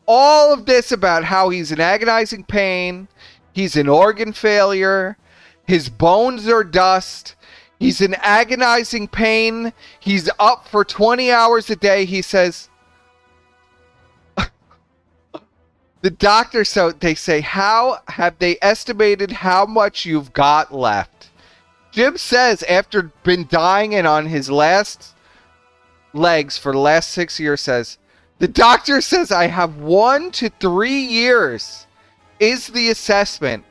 about how he's in agonizing pain, he's in organ failure, his bones are dust, he's in agonizing pain, he's up for 20 hours a day, he says, the doctor, so they say, how have they estimated how much you've got left? Jim says, after been dying and on his last legs for the last 6 years, says, the doctor says I have 1 to 3 years is the assessment.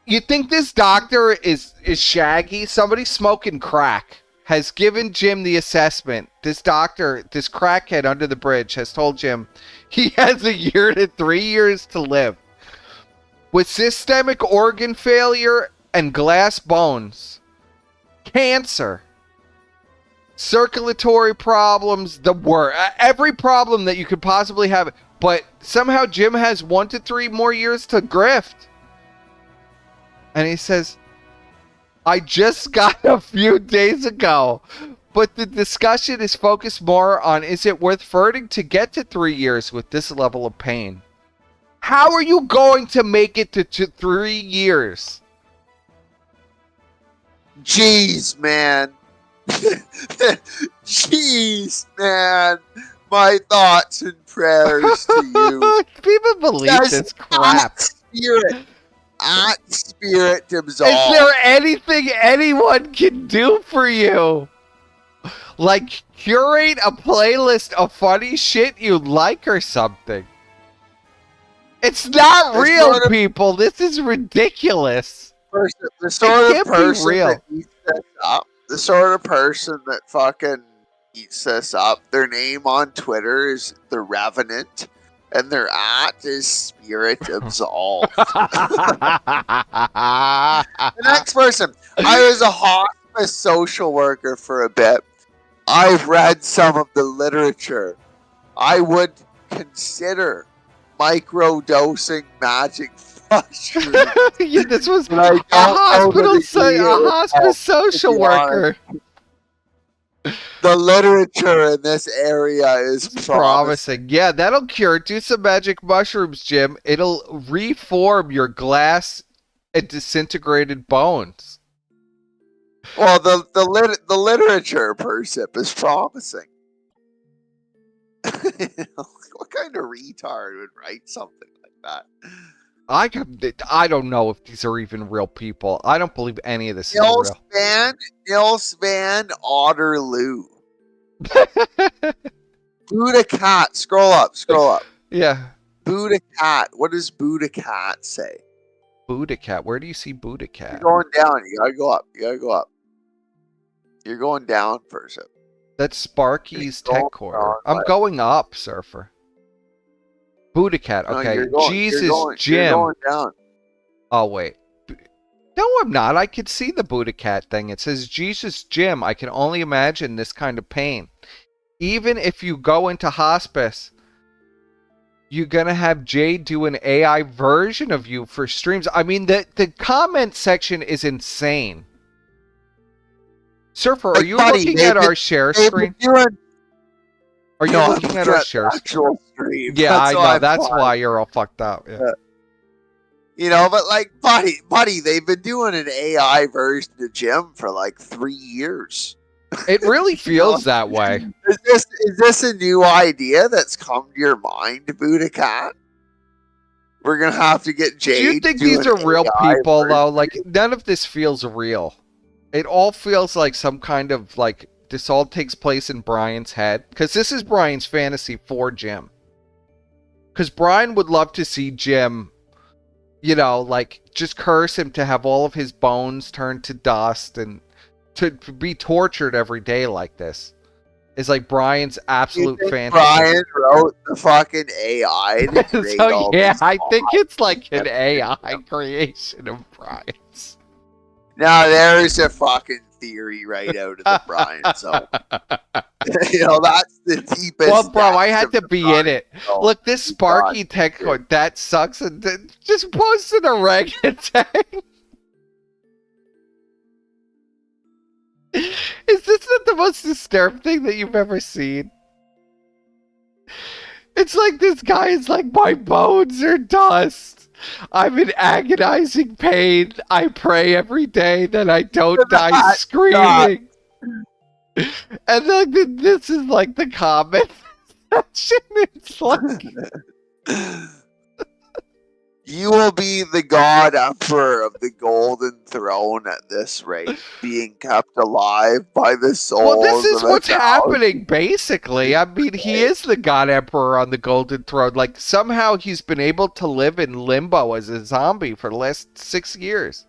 You think this doctor is Shaggy? Somebody smoking crack has given Jim the assessment. This doctor, this crackhead under the bridge, has told Jim he has 1 year to 3 years to live. With systemic organ failure and glass bones, cancer, circulatory problems, every problem that you could possibly have. But somehow Jim has 1 to 3 more years to grift. And he says, I just got a few days ago. But the discussion is focused more on, is it worth fighting to get to 3 years with this level of pain? How are you going to make it to 3 years? Jeez, man. Jeez, man. My thoughts and prayers to you. People believe this crap. Spirit absolve. Is there anything anyone can do for you? Like curate a playlist of funny shit you like or something? It's not real, people. This is ridiculous. The sort of person that eats this up, the sort of person that fucking eats this up, their name on Twitter is The Revenant, and their @ is Spirit Absolved. The next person, I was a hospice social worker for a bit. I've read some of the literature. I would consider microdosing magic mushrooms. Yeah, this was a hospice social worker. The literature in this area is promising. Yeah, that'll cure. Do some magic mushrooms, Jim. It'll reform your glass and disintegrated bones. Well, the literature, Persip, is promising. What kind of retard would write something like that? I don't know if these are even real people. I don't believe any of this is real. Nils Van Otterloo. Buddha Cat. Scroll up. Yeah. Buddha Cat. What does Buddha Cat say? Buddha Cat. Where do you see Buddha Cat? You're going down. You gotta go up. You're going down, Persip. That's Sparky's Tech Corner. I'm going up, Surfer. Buddha Cat. Okay. No, Jesus Jim. You're going down. Oh, wait. No, I'm not. I could see the Buddha Cat thing. It says, Jesus Jim, I can only imagine this kind of pain. Even if you go into hospice, you're going to have Jade do an AI version of you for streams. I mean, the comment section is insane. Surfer, are you looking at our share screen? Are you looking at our share screen? Yeah, I know. That's why you're all fucked up. Yeah. You know, but like, buddy, they've been doing an AI version of Jim for like 3 years. It really feels that way. Is this a new idea that's come to your mind, Buddha Cat? We're gonna have to get Jade. Do you think these are real people though? Like, none of this feels real. It all feels like some kind of like this all takes place in Brian's head, because this is Brian's fantasy for Jim. Because Brian would love to see Jim, you know, like, just curse him to have all of his bones turned to dust and to be tortured every day like this. is like Brian's absolute fantasy. Brian wrote the fucking AI to create all these I think it's like an AI creation of Brian's. Now there's a fucking theory right out of the Brian zone. That's the deepest. Well, bro, I had to be in it. Zone. Look, this Sparky tech code, that sucks. And just posted a orangutan. Is this not the most disturbed thing that you've ever seen? It's like this guy is like, my bones are dust. I'm in agonizing pain. I pray every day that I don't die screaming. And like this is like the comment section. It's like you will be the god emperor of the golden throne at this rate, being kept alive by the souls. Well, this is what's happening, basically. I mean, he is the god emperor on the golden throne. Like, somehow he's been able to live in limbo as a zombie for the last 6 years.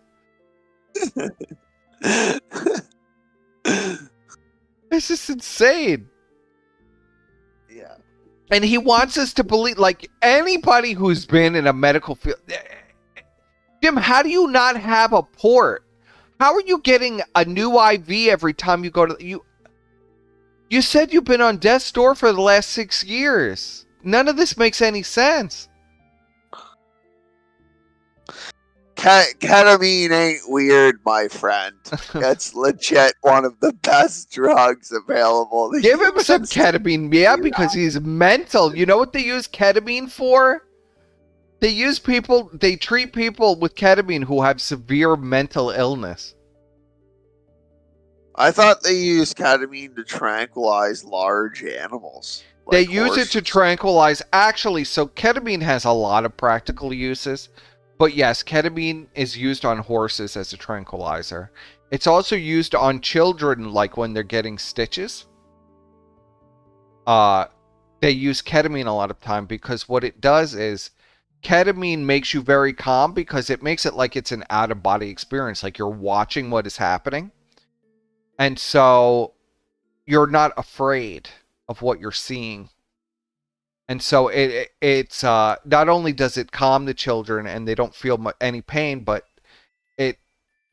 It's just insane. Yeah. And he wants us to believe, like, anybody who's been in a medical field. Jim, how do you not have a port? How are you getting a new IV every time you go to... You said you've been on death's door for the last 6 years. None of this makes any sense. Ketamine ain't weird, my friend. It's legit one of the best drugs available. Give him some ketamine, yeah, because he's mental. You know what they use ketamine for? They treat people with ketamine who have severe mental illness. I thought they used ketamine to tranquilize large animals. They use it to tranquilize. Actually, so ketamine has a lot of practical uses. But yes, ketamine is used on horses as a tranquilizer. It's also used on children, like when they're getting stitches. They use ketamine a lot of time because what it does is ketamine makes you very calm because it makes it like it's an out-of-body experience, like you're watching what is happening. And so you're not afraid of what you're seeing. And so it's not only does it calm the children and they don't feel any pain, but it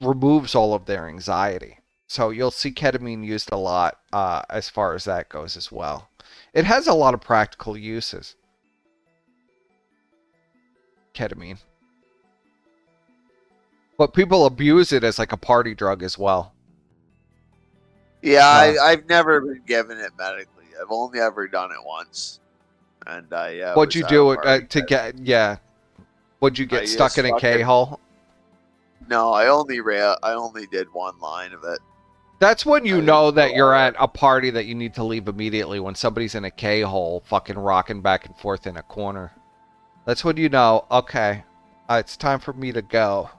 removes all of their anxiety. So you'll see ketamine used a lot as far as that goes as well. It has a lot of practical uses. Ketamine. But people abuse it as like a party drug as well. Yeah, I've never been given it medically. I've only ever done it once. And what'd you do to get? Yeah, would you get stuck in a K-hole? No, I only did one line of it. That's when you know that you're at a party that you need to leave immediately. When somebody's in a K-hole, fucking rocking back and forth in a corner. That's when you know. Okay, it's time for me to go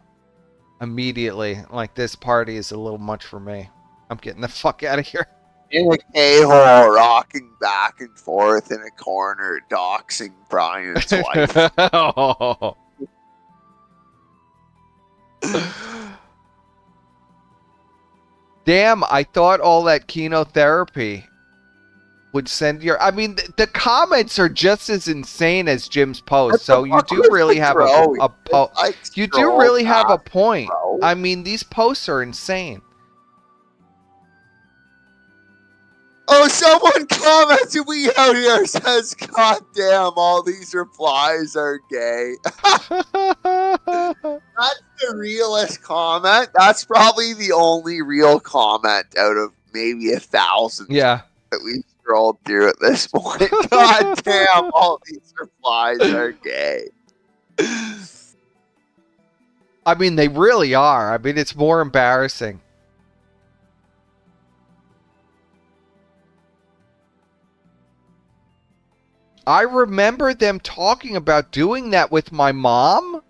immediately. Like, this party is a little much for me. I'm getting the fuck out of here. In a K-hole, rocking back and forth in a corner, doxing Brian's wife. Oh. Damn, I thought all that chemotherapy would send your... I mean, the comments are just as insane as Jim's post, so you do really have a you do really have a point. I mean, these posts are insane. Oh, someone commented we out here says, God damn, all these replies are gay. That's the realest comment. That's probably the only real comment out of maybe 1,000 that we scrolled through at this point. God damn, all these replies are gay. I mean, they really are. I mean, it's more embarrassing. I remember them talking about doing that with my mom.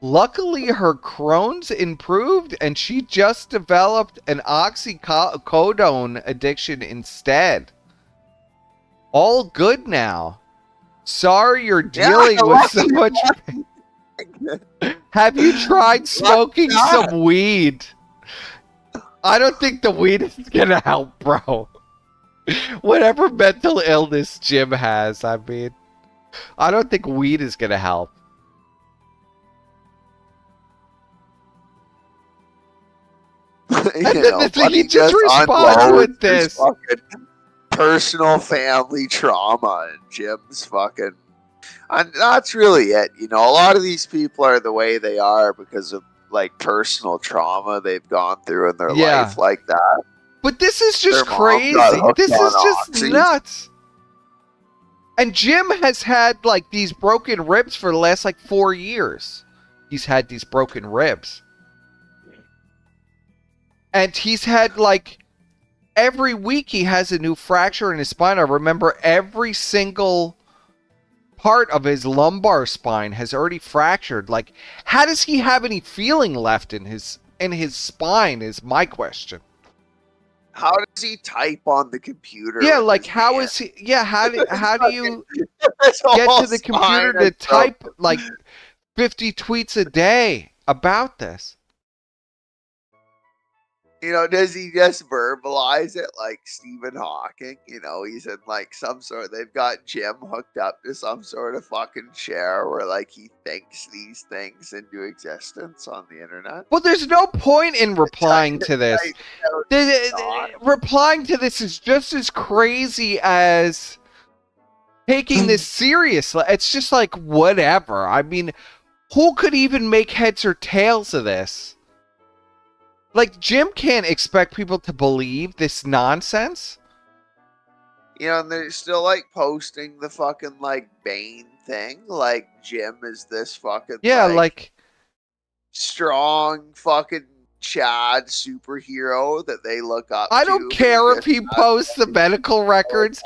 Luckily, her Crohn's improved, and she just developed an oxycodone addiction instead. All good now. Sorry you're dealing with so much pain. Have you tried smoking some weed? I don't think the weed is gonna help, bro. Whatever mental illness Jim has, I mean, I don't think weed is gonna help. And then he just responds with this. Personal family trauma and Jim's fucking... And that's really it. You know, a lot of these people are the way they are because of, like, personal trauma they've gone through in their life like that. But this is just crazy. This is just nuts. And Jim has had, like, these broken ribs for the last, like, 4 years. He's had these broken ribs. And he's had, like, every week he has a new fracture in his spine. I remember every single part of his lumbar spine has already fractured. Like, how does he have any feeling left in his spine is my question. How does he type on the computer? Yeah, like, how is he... Yeah, how do you get to the computer to type, like, 50 tweets a day about this? You know, does he just verbalize it like Stephen Hawking? You know, he's in like some sort... They've got Jim hooked up to some sort of fucking chair where like he thinks these things into existence on the internet. Well, there's no point in replying to this. Replying to this is just as crazy as taking this seriously. It's just like, whatever. I mean, who could even make heads or tails of this? Like, Jim can't expect people to believe this nonsense. You know, and they're still, like, posting the fucking, like, Bane thing. Like, Jim is this fucking, like strong fucking Chad superhero that they look up to. I don't care if he posts the medical records.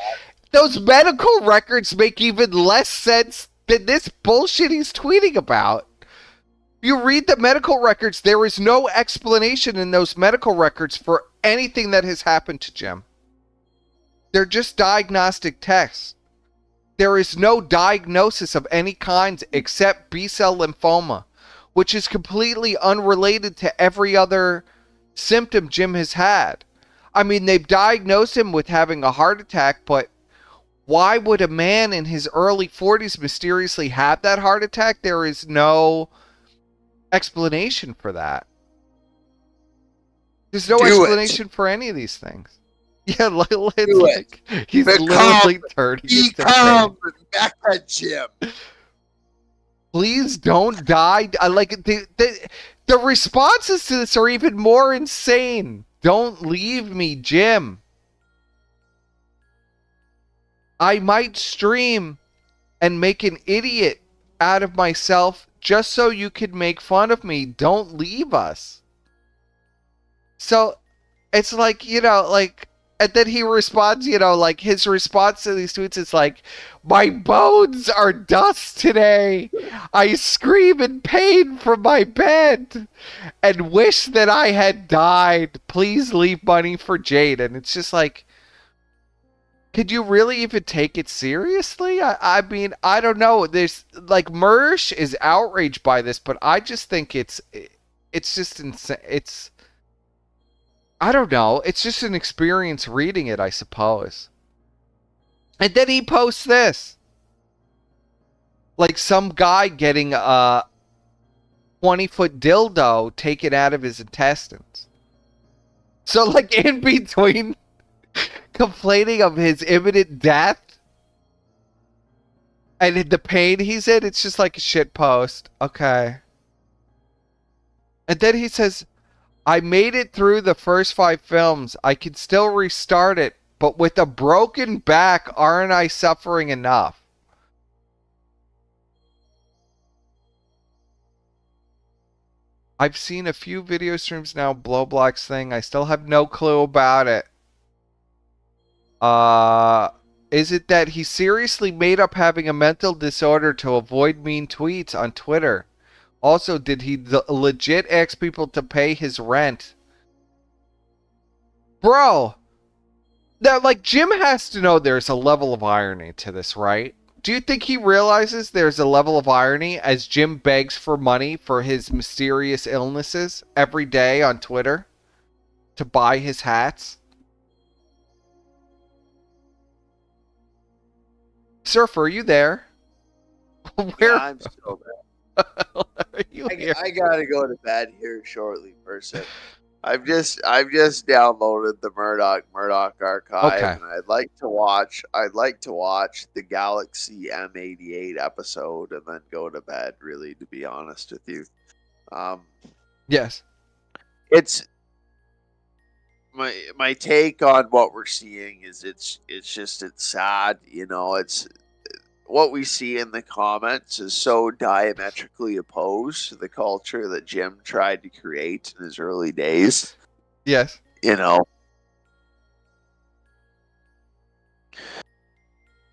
Those medical records make even less sense than this bullshit he's tweeting about. You read the medical records, there is no explanation in those medical records for anything that has happened to Jim. They're just diagnostic tests. There is no diagnosis of any kind except B-cell lymphoma, which is completely unrelated to every other symptom Jim has had. I mean, they've diagnosed him with having a heart attack, but why would a man in his early 40s mysteriously have that heart attack? There is no explanation for that. There's no explanation for any of these things. Yeah, like he's literally turning. Become Mecca Jim. Please don't die. Like the responses to this are even more insane. Don't leave me, Jim. I might stream and make an idiot out of myself just so you could make fun of me. Don't leave us. So it's like, you know, like, and then he responds, you know, like his response to these tweets is like, my bones are dust today. I scream in pain from my bed and wish that I had died. Please leave money for Jade. And it's just like, could you really even take it seriously? I mean, I don't know. There's like Mersh is outraged by this, but I just think it's just insane. It's, I don't know. It's just an experience reading it, I suppose. And then he posts this. Like some guy getting a 20-foot dildo taken out of his intestines. So like in between complaining of his imminent death and the pain he's in, it's just like a shit post. Okay. And then he says, I made it through the first 5 films. I can still restart it, but with a broken back, aren't I suffering enough? I've seen a few video streams now, Blowblock's thing. I still have no clue about it. Is it that he seriously made up having a mental disorder to avoid mean tweets on Twitter? Also, did he legit ask people to pay his rent? Bro, now, like, Jim has to know there's a level of irony to this, right? Do you think he realizes there's a level of irony as Jim begs for money for his mysterious illnesses every day on Twitter to buy his hats? Surfer, are you there? Where? Yeah, I'm still there. Are you here? I gotta go to bed here shortly, person. I've just downloaded the Murdoch archive, Okay. and I'd like to watch the Galaxy M88 episode and then go to bed. Really, to be honest with you, yes, it's my take on what we're seeing is it's sad. You know, it's what we see in the comments is so diametrically opposed to the culture that Jim tried to create in his early days. Yes. You know.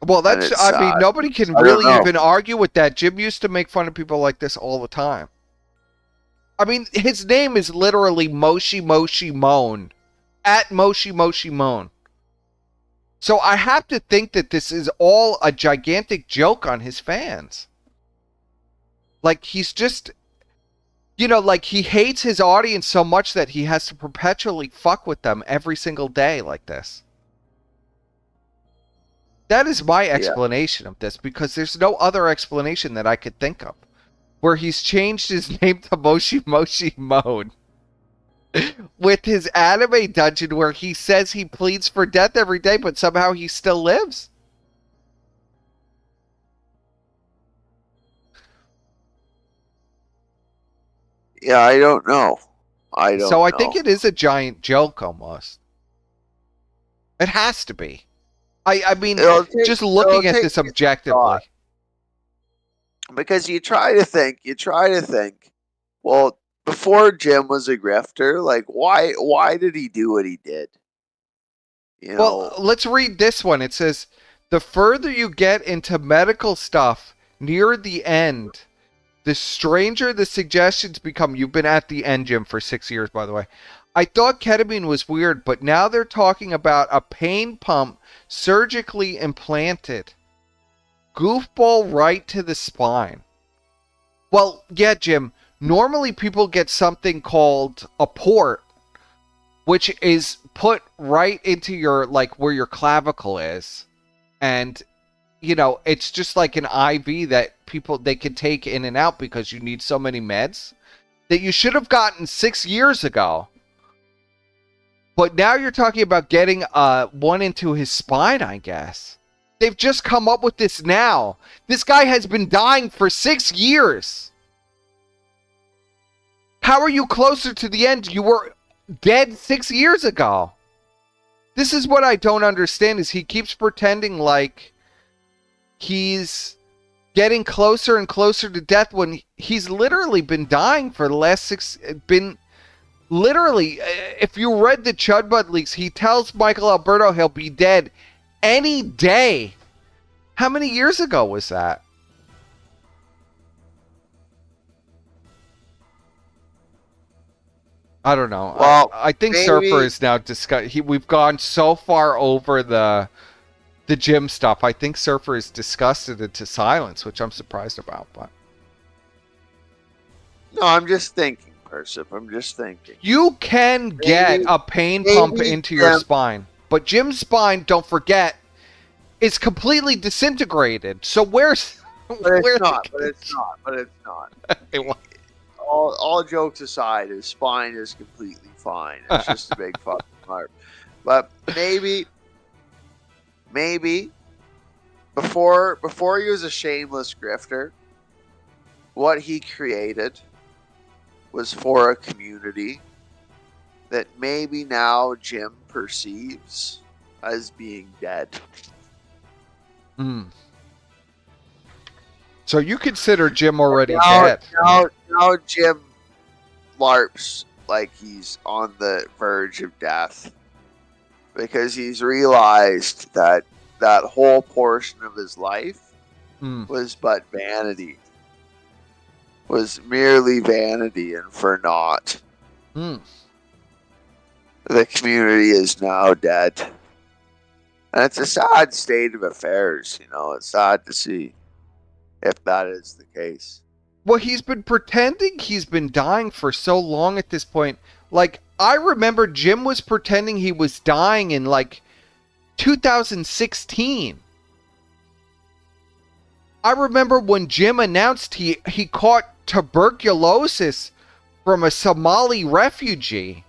Well, that's, I mean, nobody can really even argue with that. Jim used to make fun of people like this all the time. I mean, his name is literally Moshi Moan. At Moshi Moan. So I have to think that this is all a gigantic joke on his fans. Like, he's just, you know, like, he hates his audience so much that he has to perpetually fuck with them every single day like this. That is my explanation of this, because there's no other explanation that I could think of. Where he's changed his name to Moshi Moan. With his anime dungeon where he says he pleads for death every day, but somehow he still lives. Yeah, I don't know. I think it is a giant joke almost. It has to be. I mean, just looking at this objectively. Because you try to think, well, before Jim was a grifter, like, why did he do what he did? You know? Well, let's read this one. It says, the further you get into medical stuff near the end, the stranger the suggestions become. You've been at the end, Jim, for 6 years, by the way. I thought ketamine was weird, but now they're talking about a pain pump surgically implanted. Goofball right to the spine. Well, yeah, Jim. Normally people get something called a port, which is put right into your, like, where your clavicle is. And, you know, it's just like an IV that they can take in and out because you need so many meds that you should have gotten 6 years ago. But now you're talking about getting one into his spine, I guess. They've just come up with this now. This guy has been dying for 6 years. How are you closer to the end? You were dead 6 years ago. This is what I don't understand, is he keeps pretending like he's getting closer and closer to death when he's literally been dying for the last literally, if you read the Chudbud leaks, he tells Michael Alberto he'll be dead any day. How many years ago was that? I don't know. Well, I think maybe Surfer is now we've gone so far over the Jim stuff. I think Surfer is disgusted into silence, which I'm surprised about. But no, I'm just thinking, Persip. I'm just thinking. You can get a pain pump into your spine, but Jim's spine, don't forget, is completely disintegrated. So where's But it's not. All jokes aside, his spine is completely fine. It's just a big fucking heart. But maybe before he was a shameless grifter, what he created was for a community that maybe now Jim perceives as being dead. So you consider Jim already dead? Now Jim LARPs like he's on the verge of death because he's realized that whole portion of his life was but vanity. Was merely vanity and for naught. The community is now dead. And it's a sad state of affairs, you know. It's sad to see if that is the case. Well, he's been pretending he's been dying for so long at this point. Like, I remember Jim was pretending he was dying in, like, 2016. I remember when Jim announced he caught tuberculosis from a Somali refugee.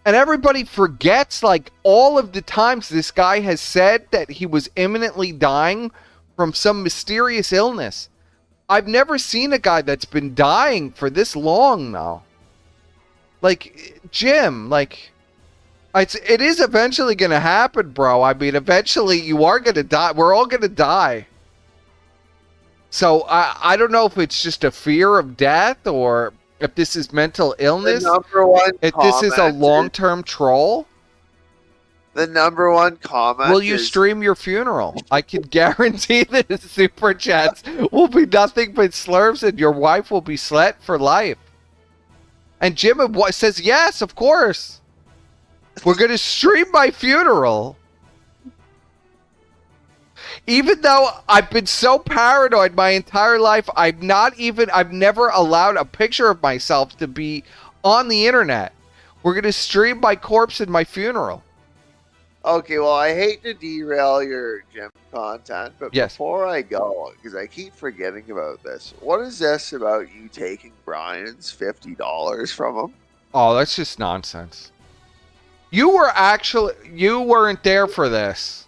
And everybody forgets, like, all of the times this guy has said that he was imminently dying from some mysterious illness. I've never seen a guy that's been dying for this long now. Like, Jim, like, it is eventually going to happen, bro. I mean, eventually you are going to die. We're all going to die. So I don't know if it's just a fear of death or if this is mental illness. The number one if this is a long-term troll. The number one comment will you stream your funeral? I can guarantee that the super chats will be nothing but slurps and your wife will be slet for life. And Jim says, yes, of course. We're going to stream my funeral. Even though I've been so paranoid my entire life, I've never allowed a picture of myself to be on the internet. We're going to stream my corpse in my funeral. Okay, well, I hate to derail your Jim content, but yes. Before I go, because I keep forgetting about this, what is this about you taking Brian's $50 from him? Oh, that's just nonsense. You weren't there for this.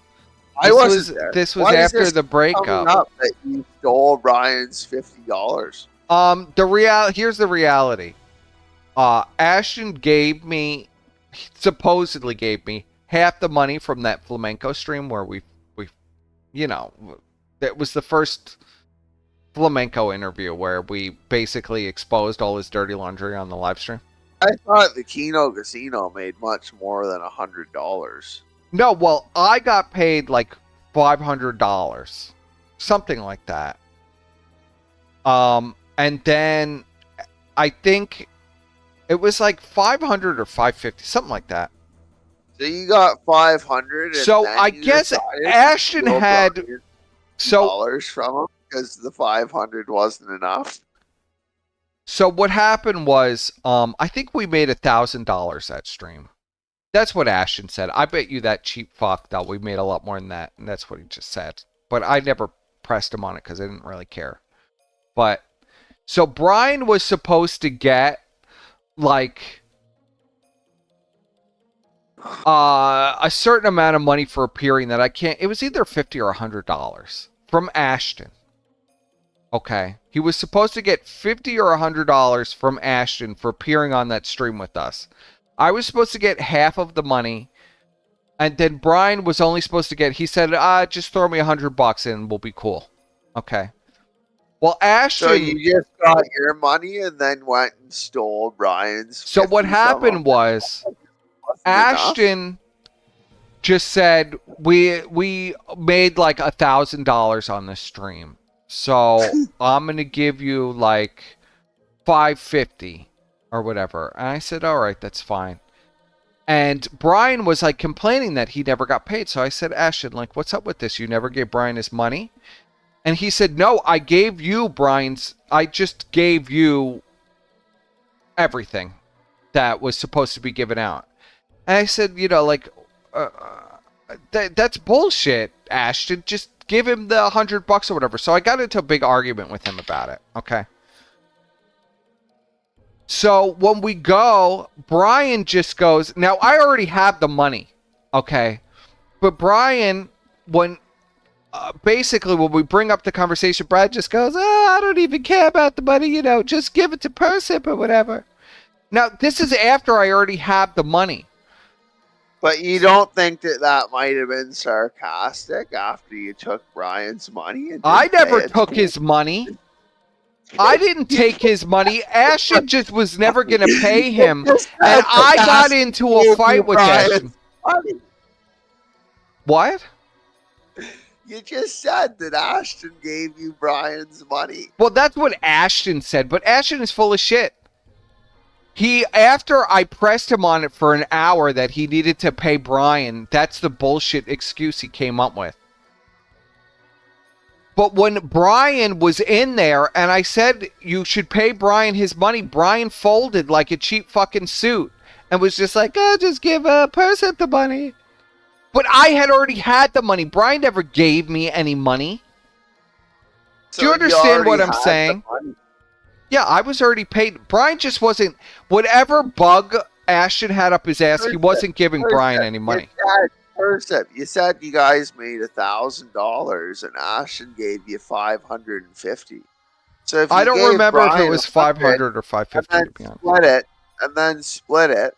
I wasn't there. This was after the breakup. Up that you stole Brian's $50. Here's the reality. Ashton supposedly gave me half the money from that flamenco stream where we that was the first flamenco interview where we basically exposed all his dirty laundry on the live stream. I thought the Keno Casino made much more than $100. No, well, I got paid like $500, something like that. And then I think it was like $500 or $550, something like that. So you got $500. So I guess Ashton had dollars from him because the $500 wasn't enough. So what happened was, I think we made $1,000 that stream. That's what Ashton said. I bet you that cheap fuck that we made a lot more than that, and that's what he just said. But I never pressed him on it because I didn't really care. But so Brian was supposed to get like a certain amount of money for appearing that I can't. It was either $50 or $100 from Ashton. Okay, he was supposed to get $50 or $100 from Ashton for appearing on that stream with us. I was supposed to get half of the money, and then Brian was only supposed to get. He said, just throw me $100 and we'll be cool." Okay. Well, Ashton. So you just got your money and then went and stole Brian's. So what happened was, Ashton just said we made like $1,000 on this stream, so I'm gonna give you like $550 or whatever. And I said, all right, that's fine. And Brian was like complaining that he never got paid. So I said, Ashton, like, what's up with this? You never gave Brian his money? And he said, no, I just gave you everything that was supposed to be given out. And I said, that's bullshit, Ashton. Just give him the $100 or whatever. So I got into a big argument with him about it. Okay. So when we go, Brian just goes, now I already have the money. Okay. But Brian, basically when we bring up the conversation, Brad just goes, I don't even care about the money, just give it to Persip or whatever. Now, this is after I already have the money. But you don't think that might have been sarcastic after you took Brian's money? I never took his money. I didn't take his money. Ashton just was never going to pay him. And I got into a fight with Ashton. What? You just said that Ashton gave you Brian's money. Well, that's what Ashton said, but Ashton is full of shit. After I pressed him on it for an hour that he needed to pay Brian, that's the bullshit excuse he came up with. But when Brian was in there and I said you should pay Brian his money, Brian folded like a cheap fucking suit and was just like, just give Persip the money. But I had already had the money. Brian never gave me any money. Do you understand what I'm saying? Yeah, I was already paid. Brian just wasn't... Whatever bug Ashton had up his ass, he wasn't giving Brian any money. You said you guys made $1,000 and Ashton gave you $550. So if I don't remember Brian if it was 500 or 550 to be honest. Split it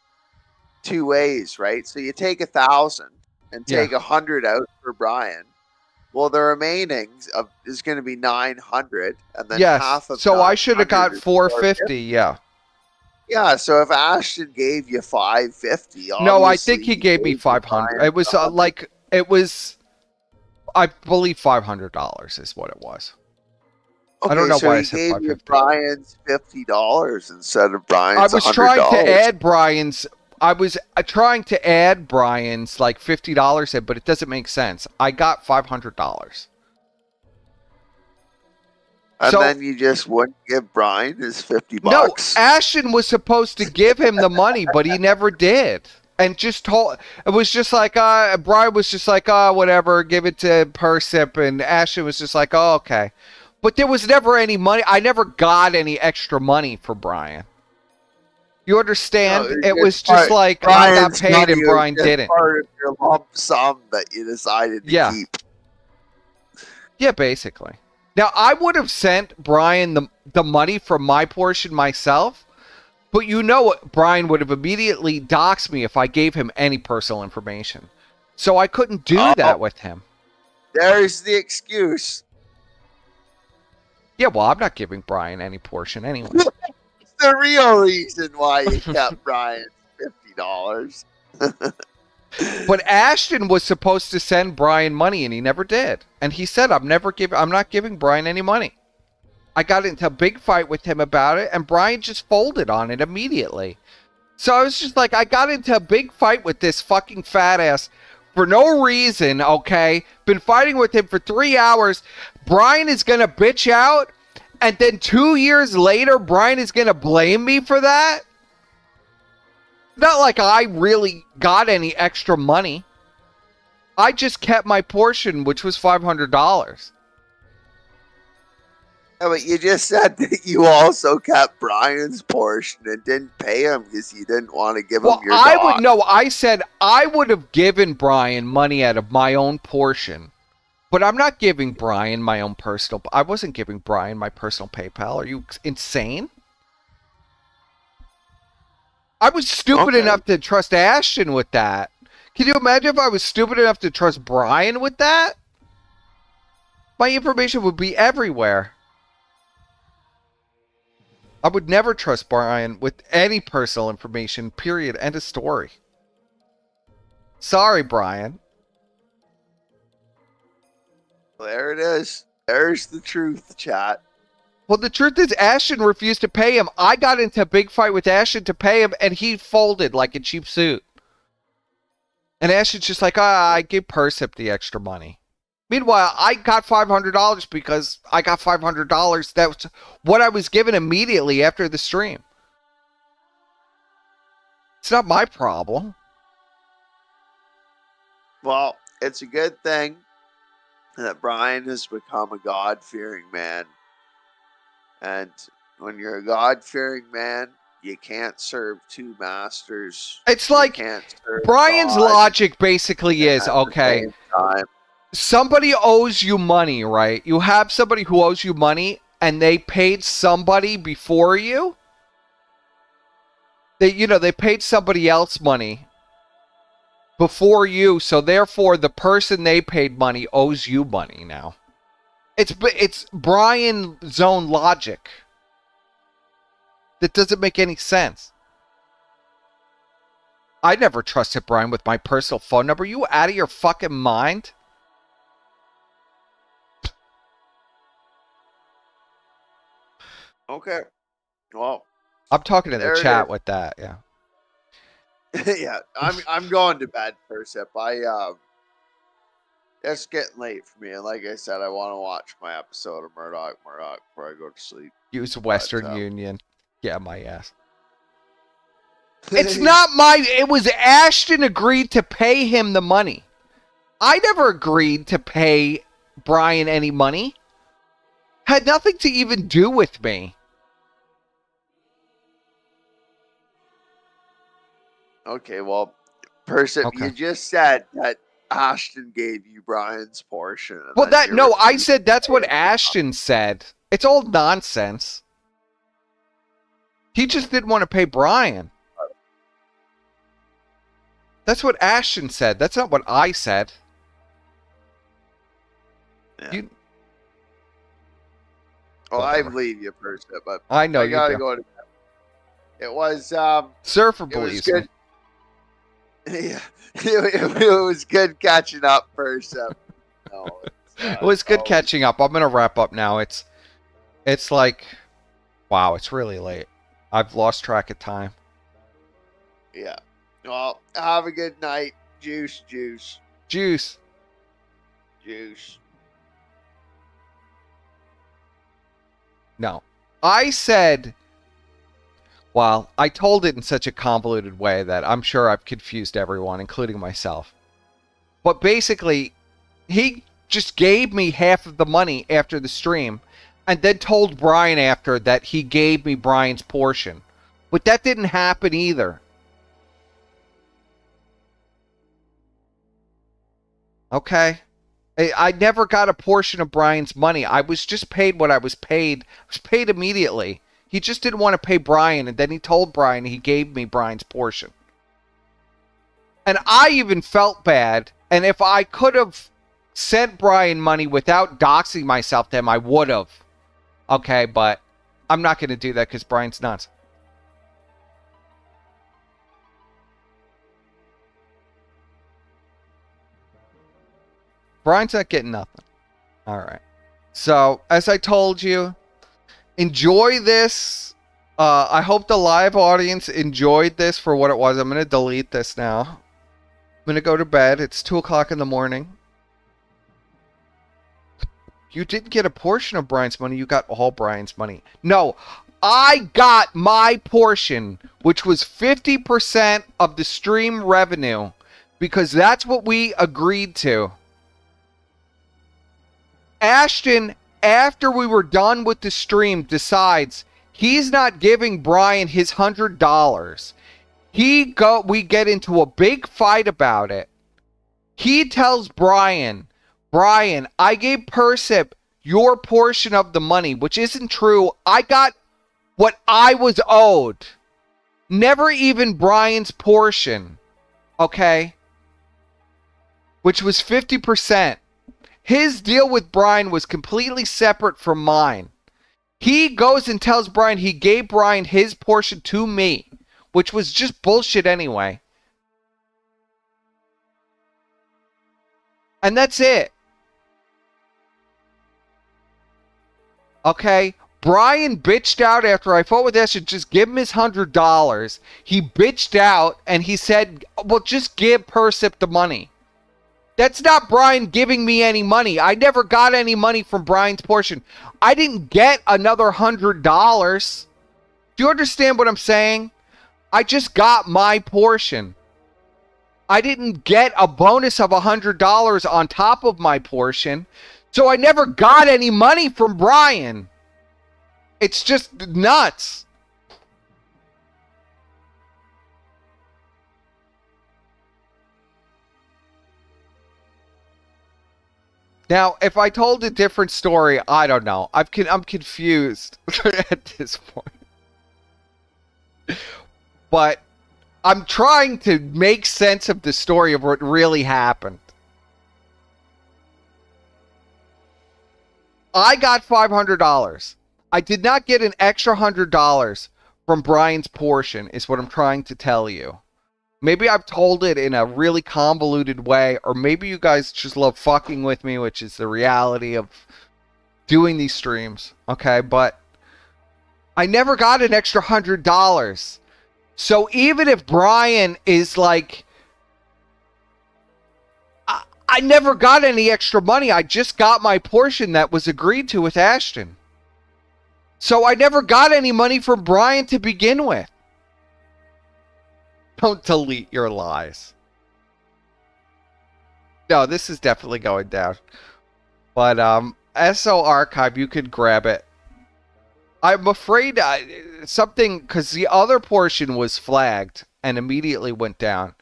2 ways, right? So you take 1,000 and take 100 out for Brian. Well, the remaining is going to be 900, and then half of. So I should have got 450. Yeah. Yeah. So if Ashton gave you 550, no, I think he gave me 500. It was I believe $500 is what it was. Okay, I don't know so why I he said gave 550. you Brian's $50 instead of Brian's. I was $100. trying to add Brian's. I was trying to add Brian's like $50 in, but it doesn't make sense. I got $500. And then you just wouldn't give Brian his $50. No, Ashton was supposed to give him the money, but he never did. And just told, it was just like, Brian was just like, whatever, give it to Persip. And Ashton was just like, oh, okay. But there was never any money. I never got any extra money for Brian. You understand? No, it was just like Brian's I got paid and Brian didn't. Part of your lump sum that you decided to keep. Yeah, basically. Now I would have sent Brian the money from my portion myself, but you know what? Brian would have immediately doxed me if I gave him any personal information. So I couldn't do that with him. There's the excuse. Yeah, well, I'm not giving Brian any portion anyway. The real reason why you kept Brian's $50. But Ashton was supposed to send Brian money, and he never did. And he said, I'm not giving Brian any money. I got into a big fight with him about it, and Brian just folded on it immediately. So I was just like, I got into a big fight with this fucking fat ass for no reason, okay? Been fighting with him for 3 hours. Brian is going to bitch out. And then 2 years later, Brian is going to blame me for that? Not like I really got any extra money. I just kept my portion, which was $500. Yeah, but you just said that you also kept Brian's portion and didn't pay him because you didn't want to give him your dog. I said I would have given Brian money out of my own portion. But I'm not giving Brian my own personal... I wasn't giving Brian my personal PayPal. Are you insane? I was stupid enough to trust Ashton with that. Can you imagine if I was stupid enough to trust Brian with that? My information would be everywhere. I would never trust Brian with any personal information, period. End of story. Sorry, Brian. There it is. There's the truth, chat. Well, the truth is Ashton refused to pay him. I got into a big fight with Ashton to pay him, and he folded like a cheap suit. And Ashton's just like, I gave Persip the extra money. Meanwhile, I got $500 because I got $500. That's what I was given immediately after the stream. It's not my problem. Well, it's a good thing that Brian has become a God-fearing man. And when you're a God-fearing man, you can't serve two masters. It's like Brian's logic basically is, okay, somebody owes you money, right? You have somebody who owes you money and they paid somebody before you. They paid somebody else money before you, so therefore the person they paid money owes you money now. It's Brian's own logic. That doesn't make any sense. I never trusted Brian with my personal phone number. You out of your fucking mind? Okay. Well, I'm talking in the chat with that, yeah. Yeah, I'm going to bed, Persip. It's getting late for me, and like I said, I want to watch my episode of Murdoch before I go to sleep. Use Western Union. Yeah, my ass. It's not it was Ashton agreed to pay him the money. I never agreed to pay Brian any money. Had nothing to even do with me. Okay, well, Persip, Okay. you just said that Ashton gave you Brian's portion. Well, I said that's what Ashton said. It's all nonsense. He just didn't want to pay Brian. That's what Ashton said. That's not what I said. Yeah. I believe you, Persip, but I know I you gotta do. go to bed. It was Surfer believes me. Yeah, it was good catching up, Persip. No, it was good catching up. I'm gonna wrap up now. It's like, wow, it's really late. I've lost track of time. Yeah. Well, have a good night. Juice. No. I said, well, I told it in such a convoluted way that I'm sure I've confused everyone, including myself. But basically, he just gave me half of the money after the stream and then told Brian after that he gave me Brian's portion. But that didn't happen either. Okay? I never got a portion of Brian's money. I was just paid what I was paid. I was paid immediately. He just didn't want to pay Brian, and then he told Brian he gave me Brian's portion. And I even felt bad, and if I could have sent Brian money without doxing myself to him, I would have. Okay, but I'm not going to do that because Brian's nuts. Brian's not getting nothing. All right. So, as I told you, enjoy this. I hope the live audience enjoyed this for what it was. I'm going to delete this now. I'm going to go to bed. It's 2 o'clock in the morning. You didn't get a portion of Brian's money. You got all Brian's money. No, I got my portion, which was 50% of the stream revenue, because that's what we agreed to. Ashton, after we were done with the stream, decides he's not giving Brian his $100. We get into a big fight about it. He tells Brian, I gave Persip your portion of the money, which isn't true. I got what I was owed. Never even Brian's portion. Okay? Which was 50%. His deal with Brian was completely separate from mine. He goes and tells Brian he gave Brian his portion to me, which was just bullshit anyway. And that's it. Okay? Brian bitched out after I fought with Ashton. Just give him his $100. He bitched out and he said, well, just give Persip the money. That's not Brian giving me any money. I never got any money from Brian's portion. I didn't get another $100. Do you understand what I'm saying? I just got my portion. I didn't get a bonus of $100 on top of my portion. So I never got any money from Brian. It's just nuts. Now, if I told a different story, I don't know. I'm confused at this point. But I'm trying to make sense of the story of what really happened. I got $500. I did not get an extra $100 from Brian's portion, is what I'm trying to tell you. Maybe I've told it in a really convoluted way, or maybe you guys just love fucking with me, which is the reality of doing these streams, okay? But I never got an extra $100. So even if Brian is like, I never got any extra money. I just got my portion that was agreed to with Ashton. So I never got any money from Brian to begin with. Don't delete your lies. No, this is definitely going down. But SO archive, you could grab it. I'm afraid something, because the other portion was flagged and immediately went down.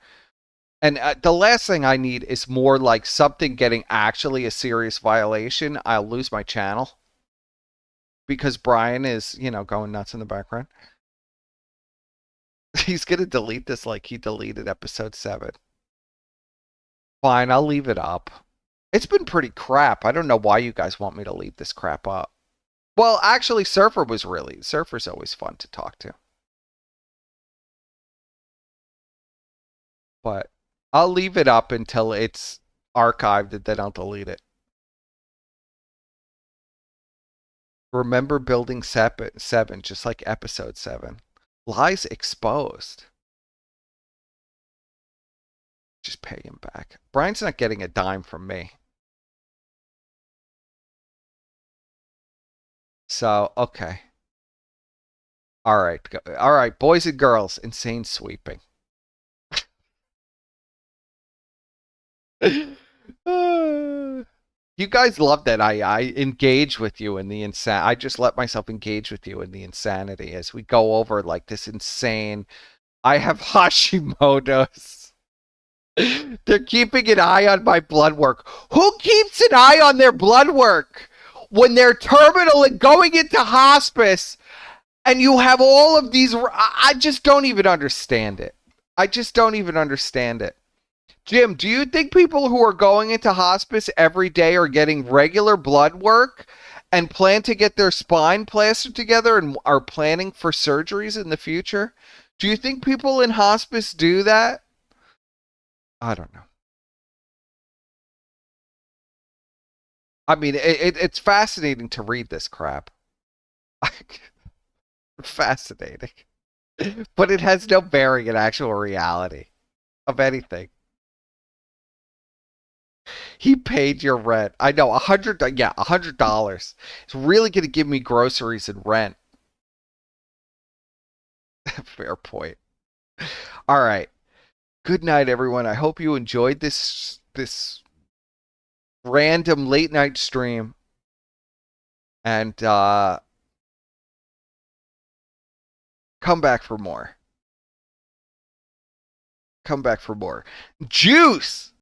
And the last thing I need is more like something getting actually a serious violation. I'll lose my channel. Because Brian is, you know, going nuts in the background. He's going to delete this like he deleted episode 7. Fine, I'll leave it up. It's been pretty crap. I don't know why you guys want me to leave this crap up. Well, actually, Surfer's always fun to talk to. But I'll leave it up until it's archived and then I'll delete it. Remember building 7, just like episode 7. Lies exposed. Just pay him back. Brian's not getting a dime from me. So, okay. All right, boys and girls, insane sweeping. You guys love that I engage with you in the I just let myself engage with you in the insanity as we go over like this insane. I have Hashimoto's. They're keeping an eye on my blood work. Who keeps an eye on their blood work when they're terminal and going into hospice and you have all of these? I just don't even understand it. I just don't even understand it. Jim, do you think people who are going into hospice every day are getting regular blood work and plan to get their spine plastered together and are planning for surgeries in the future? Do you think people in hospice do that? I don't know. I mean, it's fascinating to read this crap. Fascinating. But it has no bearing in actual reality of anything. He paid your rent. I know, $100. It's really going to give me groceries and rent. Fair point. All right. Good night, everyone. I hope you enjoyed this random late night stream. And come back for more. Come back for more. Juice!